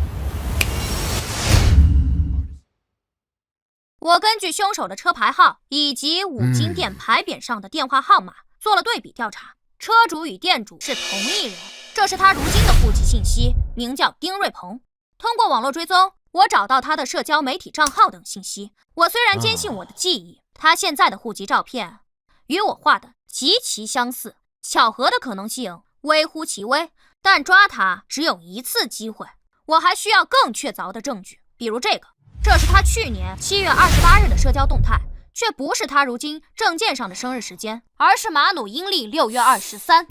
我根据凶手的车牌号以及五金店牌匾上的电话号码做了对比调查，车主与店主是同一人，这是他如今的户籍信息，名叫丁瑞鹏。通过网络追踪，我找到他的社交媒体账号等信息。我虽然坚信我的记忆，他现在的户籍照片与我画的极其相似，巧合的可能性微乎其微，但抓他只有1次机会。我还需要更确凿的证据，比如这个，这是他去年7月28日的社交动态，却不是他如今证件上的生日时间，而是马努阴历6月23。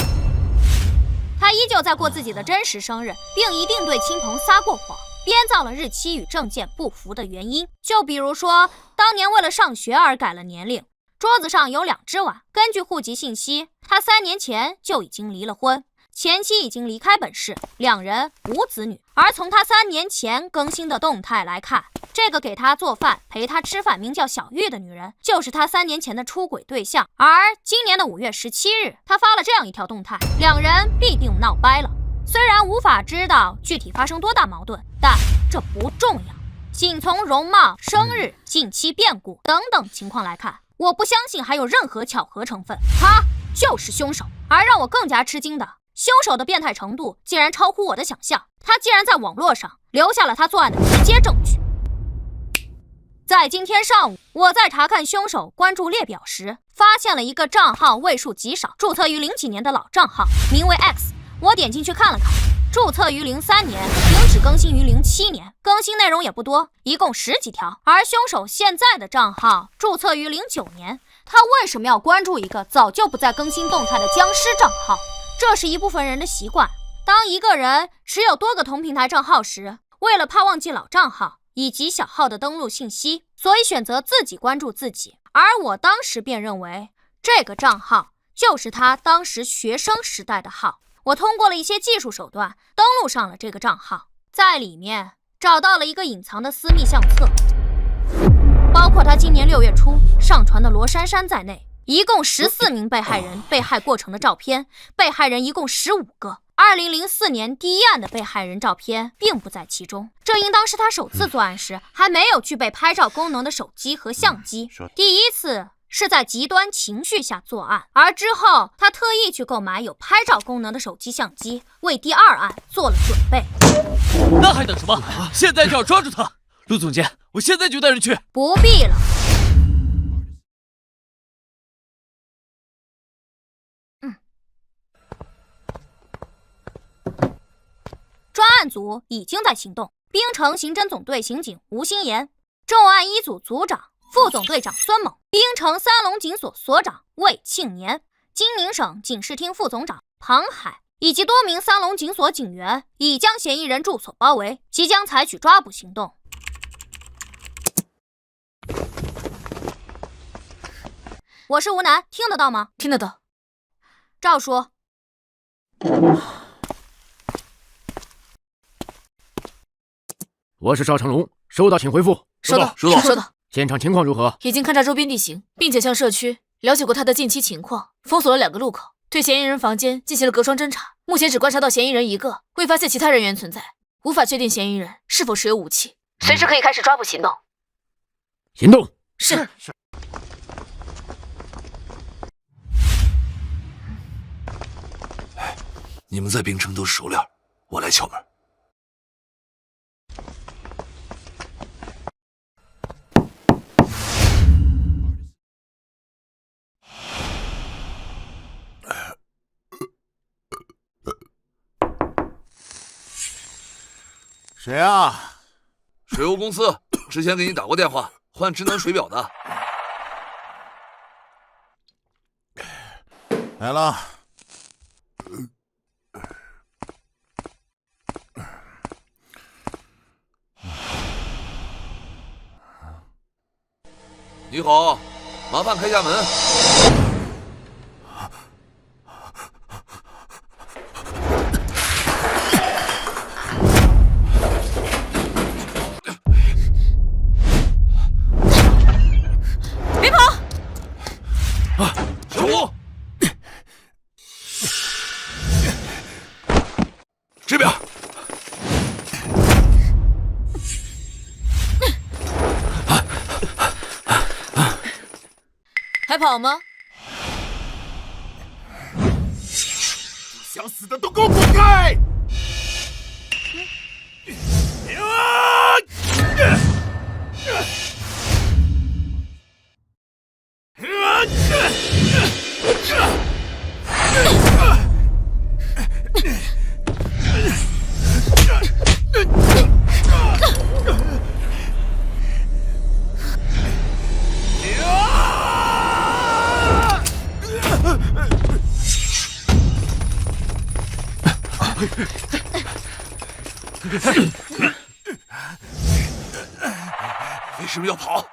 他依旧在过自己的真实生日，并一定对亲朋撒过谎，编造了日期与证件不符的原因。就比如说，当年为了上学而改了年龄，桌子上有2只碗。根据户籍信息，他3年前就已经离了婚，前妻已经离开本市，2人无子女。而从他3年前更新的动态来看，这个给他做饭、陪他吃饭名叫小玉的女人，就是他3年前的出轨对象。而今年的5月17日，他发了这样一条动态，2人必定闹掰了。虽然无法知道具体发生多大矛盾，但这不重要。仅从容貌、生日、近期变故等等情况来看，我不相信还有任何巧合成分，他就是凶手。而让我更加吃惊的，凶手的变态程度竟然超乎我的想象，他竟然在网络上留下了他作案的直接证据。在今天上午，我在查看凶手关注列表时，发现了一个账号位数极少、注册于0几年的老账号，名为 X。我点进去看了看，注册于03年，停止更新于07年，更新内容也不多，一共10几条。而凶手现在的账号注册于09年，他为什么要关注一个早就不再更新动态的僵尸账号？这是一部分人的习惯。当一个人持有多个同平台账号时，为了怕忘记老账号以及小号的登录信息，所以选择自己关注自己。而我当时便认为，这个账号就是他当时学生时代的号。我通过了一些技术手段登录上了这个账号，在里面找到了一个隐藏的私密相册，包括他今年6月初上传的罗珊珊在内，一共14名被害人被害过程的照片，被害人一共15个。2004年第一案的被害人照片并不在其中，这应当是他首次作案时还没有具备拍照功能的手机和相机，第一次是在极端情绪下作案，而之后他特意去购买有拍照功能的手机相机，为第2案做了准备。那还等什么？现在就要抓住他！陆总监，我现在就带人去。不必了。专案组已经在行动，滨城刑侦总队刑警吴新言，重案1组组长、副总队长孙猛，滨城三龙警所所长魏庆年，金宁省警视厅副总长庞海，以及多名三龙警所警员已将嫌疑人住所包围，即将采取抓捕行动。我是吴楠，听得到吗？听得到。赵叔。我是赵成龙，收到请回复。收到。现场情况如何？已经勘察周边地形，并且向社区了解过他的近期情况，封锁了2个路口，对嫌疑人房间进行了隔窗侦查。目前只观察到嫌疑人1个，未发现其他人员存在，无法确定嫌疑人是否持有武器。随时可以开始抓捕行动。行动。是。你们在滨城都是熟脸，我来敲门。谁啊？水务公司，之前给你打过电话，换智能水表的。来了。你好，麻烦开下门。别跑！小吴，这边。还跑吗？想死的都给我滚开！为什么要跑？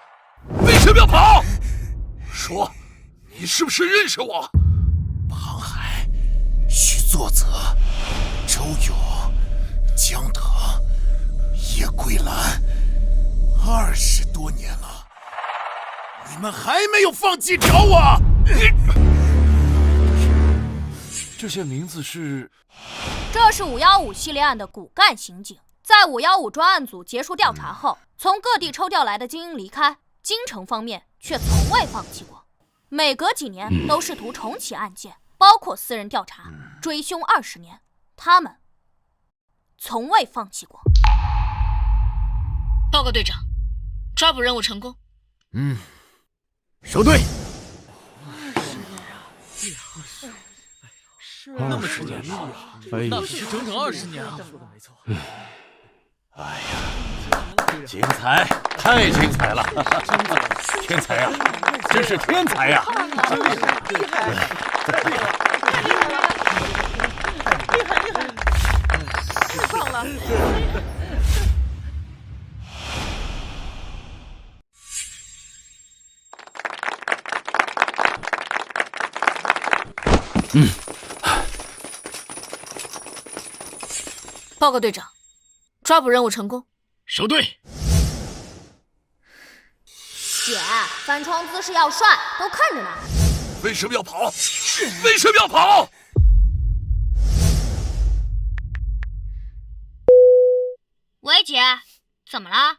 为什么要跑？说，你是不是认识我？庞海、徐作泽、周勇、江德、叶桂兰，20多年了，你们还没有放弃找我？这些名字是？这是515系列案的骨干刑警，在515专案组结束调查后，从各地抽调来的精英离开，京城方面却从未放弃过，每隔几年都试图重启案件，包括私人调查、追凶20年，他们从未放弃过。报告队长，抓捕任务成功。收队。那么时间啊，那可是整整20年啊！哎呀，精彩，太精彩了！天才啊，真是天才呀！厉害！太棒了！报告队长，抓捕任务成功。收队。姐，翻窗姿势要帅，都看着呢。为什么要跑？为什么要跑？喂，姐，怎么了？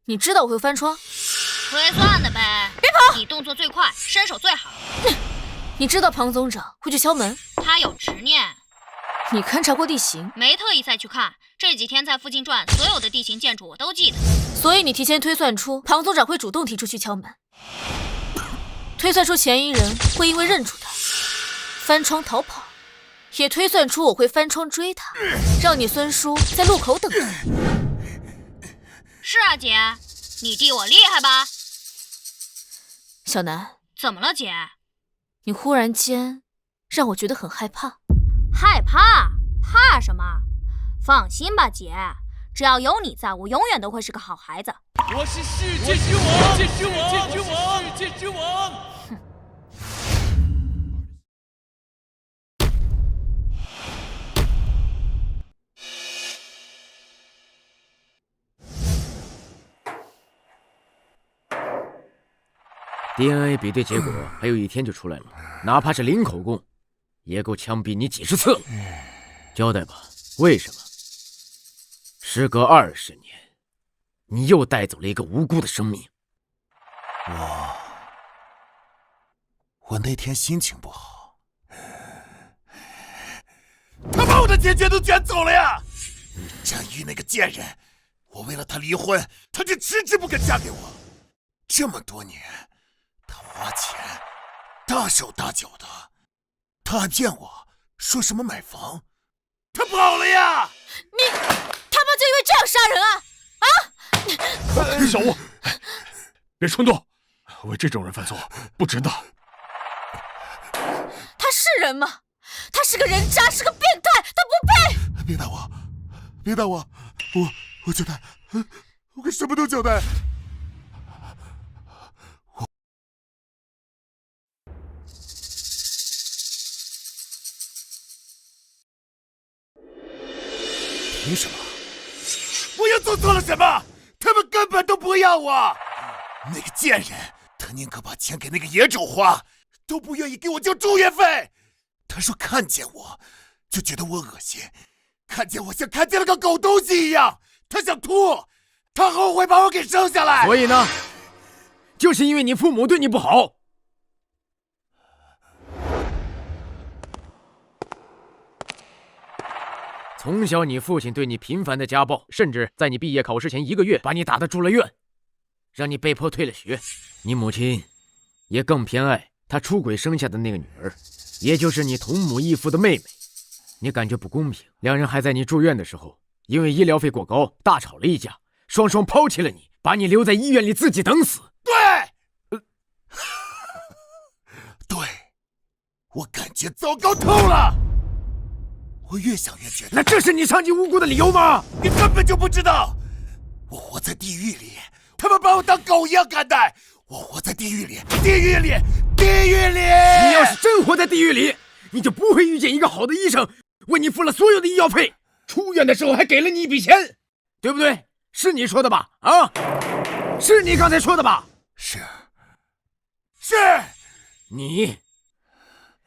你知道我会翻窗？推算的呗。别跑！你动作最快，身手最好。你知道庞总长会去敲门？他有执念。你勘察过地形？没特意再去看，这几天在附近转，所有的地形建筑我都记得。所以你提前推算出庞总长会主动提出去敲门，推算出嫌疑人会因为认出他翻窗逃跑，也推算出我会翻窗追他，让你孙叔在路口等他。是啊，姐，你弟我厉害吧？小南，怎么了，姐？你忽然间让我觉得很害怕。害怕？怕什么？放心吧，姐，只要有你在，我永远都会是个好孩子。我是世界之王，世界之王，世界之王。哼。DNA 比对结果还有1天就出来了，哪怕是零口供，也够枪毙你几10次了。交代吧，为什么？时隔20年，你又带走了一个无辜的生命。我那天心情不好，他把我的钱全都卷走了呀！张玉那个贱人，我为了他离婚，他就迟迟不肯嫁给我。这么多年，他花钱大手大脚的，他还骗我说什么买房，他跑了呀！你他妈就因为这样杀人啊？小吴，别冲动，为这种人犯错不值得。他是人吗？他是个人渣，是个变态，他不配！别打我，别打我，我交代，我跟什么都交代。凭什么？我又做错了什么？他们根本都不要我。那个贱人，他宁可把钱给那个野种花，都不愿意给我交住院费。他说看见我就觉得我恶心，看见我像看见了个狗东西一样，他想吐，他后悔把我给生下来。所以呢，就是因为你父母对你不好。从小你父亲对你频繁的家暴，甚至在你毕业考试前1个月把你打得住了院，让你被迫退了学。你母亲也更偏爱她出轨生下的那个女儿，也就是你同母异父的妹妹。你感觉不公平，两人还在你住院的时候，因为医疗费过高大吵了一架，双双抛弃了你，把你留在医院里自己等死。对，对，我感觉糟糕透了。我越想越觉得，那这是你伤及无辜的理由吗？你根本就不知道，我活在地狱里，他们把我当狗一样看待。我活在地狱里，地狱里，地狱里。你要是真活在地狱里，你就不会遇见一个好的医生，为你付了所有的医药费，出院的时候还给了你一笔钱，对不对？是你说的吧？啊，是你刚才说的吧？是，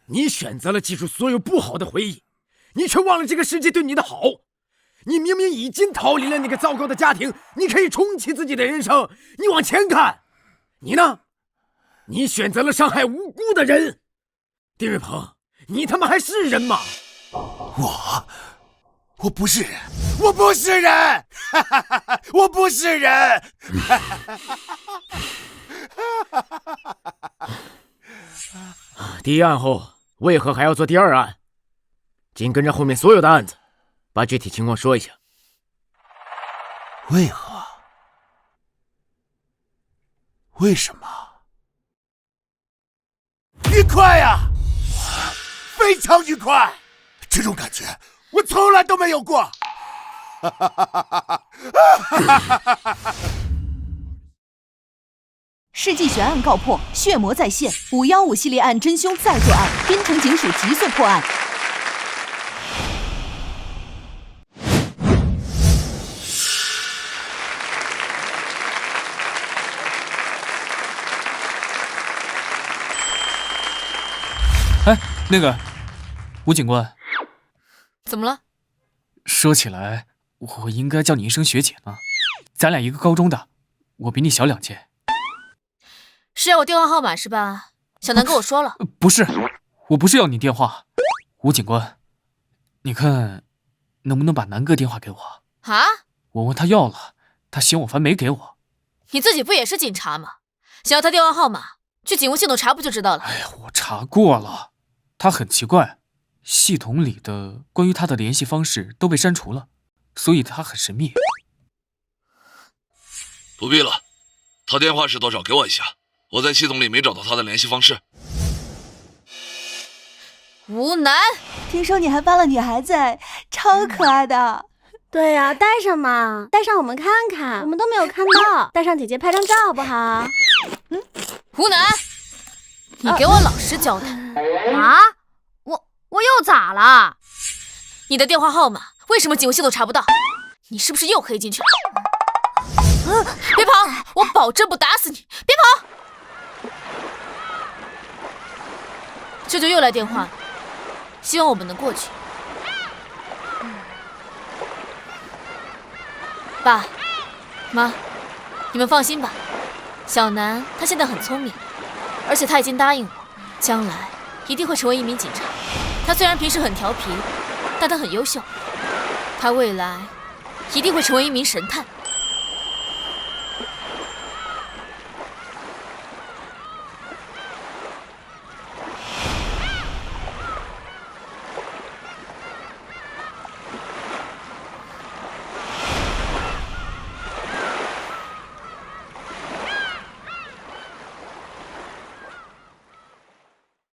你选择了记住所有不好的回忆。你却忘了这个世界对你的好，你明明已经逃离了那个糟糕的家庭，你可以重启自己的人生。你往前看，你呢？你选择了伤害无辜的人。丁瑞鹏，你他妈还是人吗？我不是人，我不是人，我不是人。第一案后，为何还要做第二案？紧跟着后面所有的案子，把具体情况说一下。为何？为什么？愉快呀，非常愉快，这种感觉我从来都没有过。世纪悬案告破，血魔再现，515系列案真凶再作案，滨城警署急速破案。哎，那个吴警官，怎么了？说起来，我应该叫你一声学姐呢。咱俩一个高中的，我比你小2届。是要我电话号码是吧？小南跟我说了。不是，我不是要你电话。吴警官，你看能不能把南哥电话给我？啊？我问他要了，他嫌我烦没给我。你自己不也是警察吗？想要他电话号码，去警务系统查不就知道了？哎呀，我查过了，他很奇怪，系统里的关于他的联系方式都被删除了，所以他很神秘。不必了，他电话是多少？给我一下，我在系统里没找到他的联系方式。吴楠，听说你还帮了女孩子，超可爱的。对呀，带上嘛，带上我们看看，我们都没有看到，带上姐姐拍张照好不好？吴楠，你给我老实交代啊！我又咋了？你的电话号码为什么警务系统查不到？你是不是又黑进去了？别跑！我保证不打死你！别跑！舅舅又来电话了，希望我们能过去。爸妈，你们放心吧，小南他现在很聪明，而且他已经答应我，将来一定会成为一名警察。他虽然平时很调皮，但他很优秀，他未来一定会成为一名神探。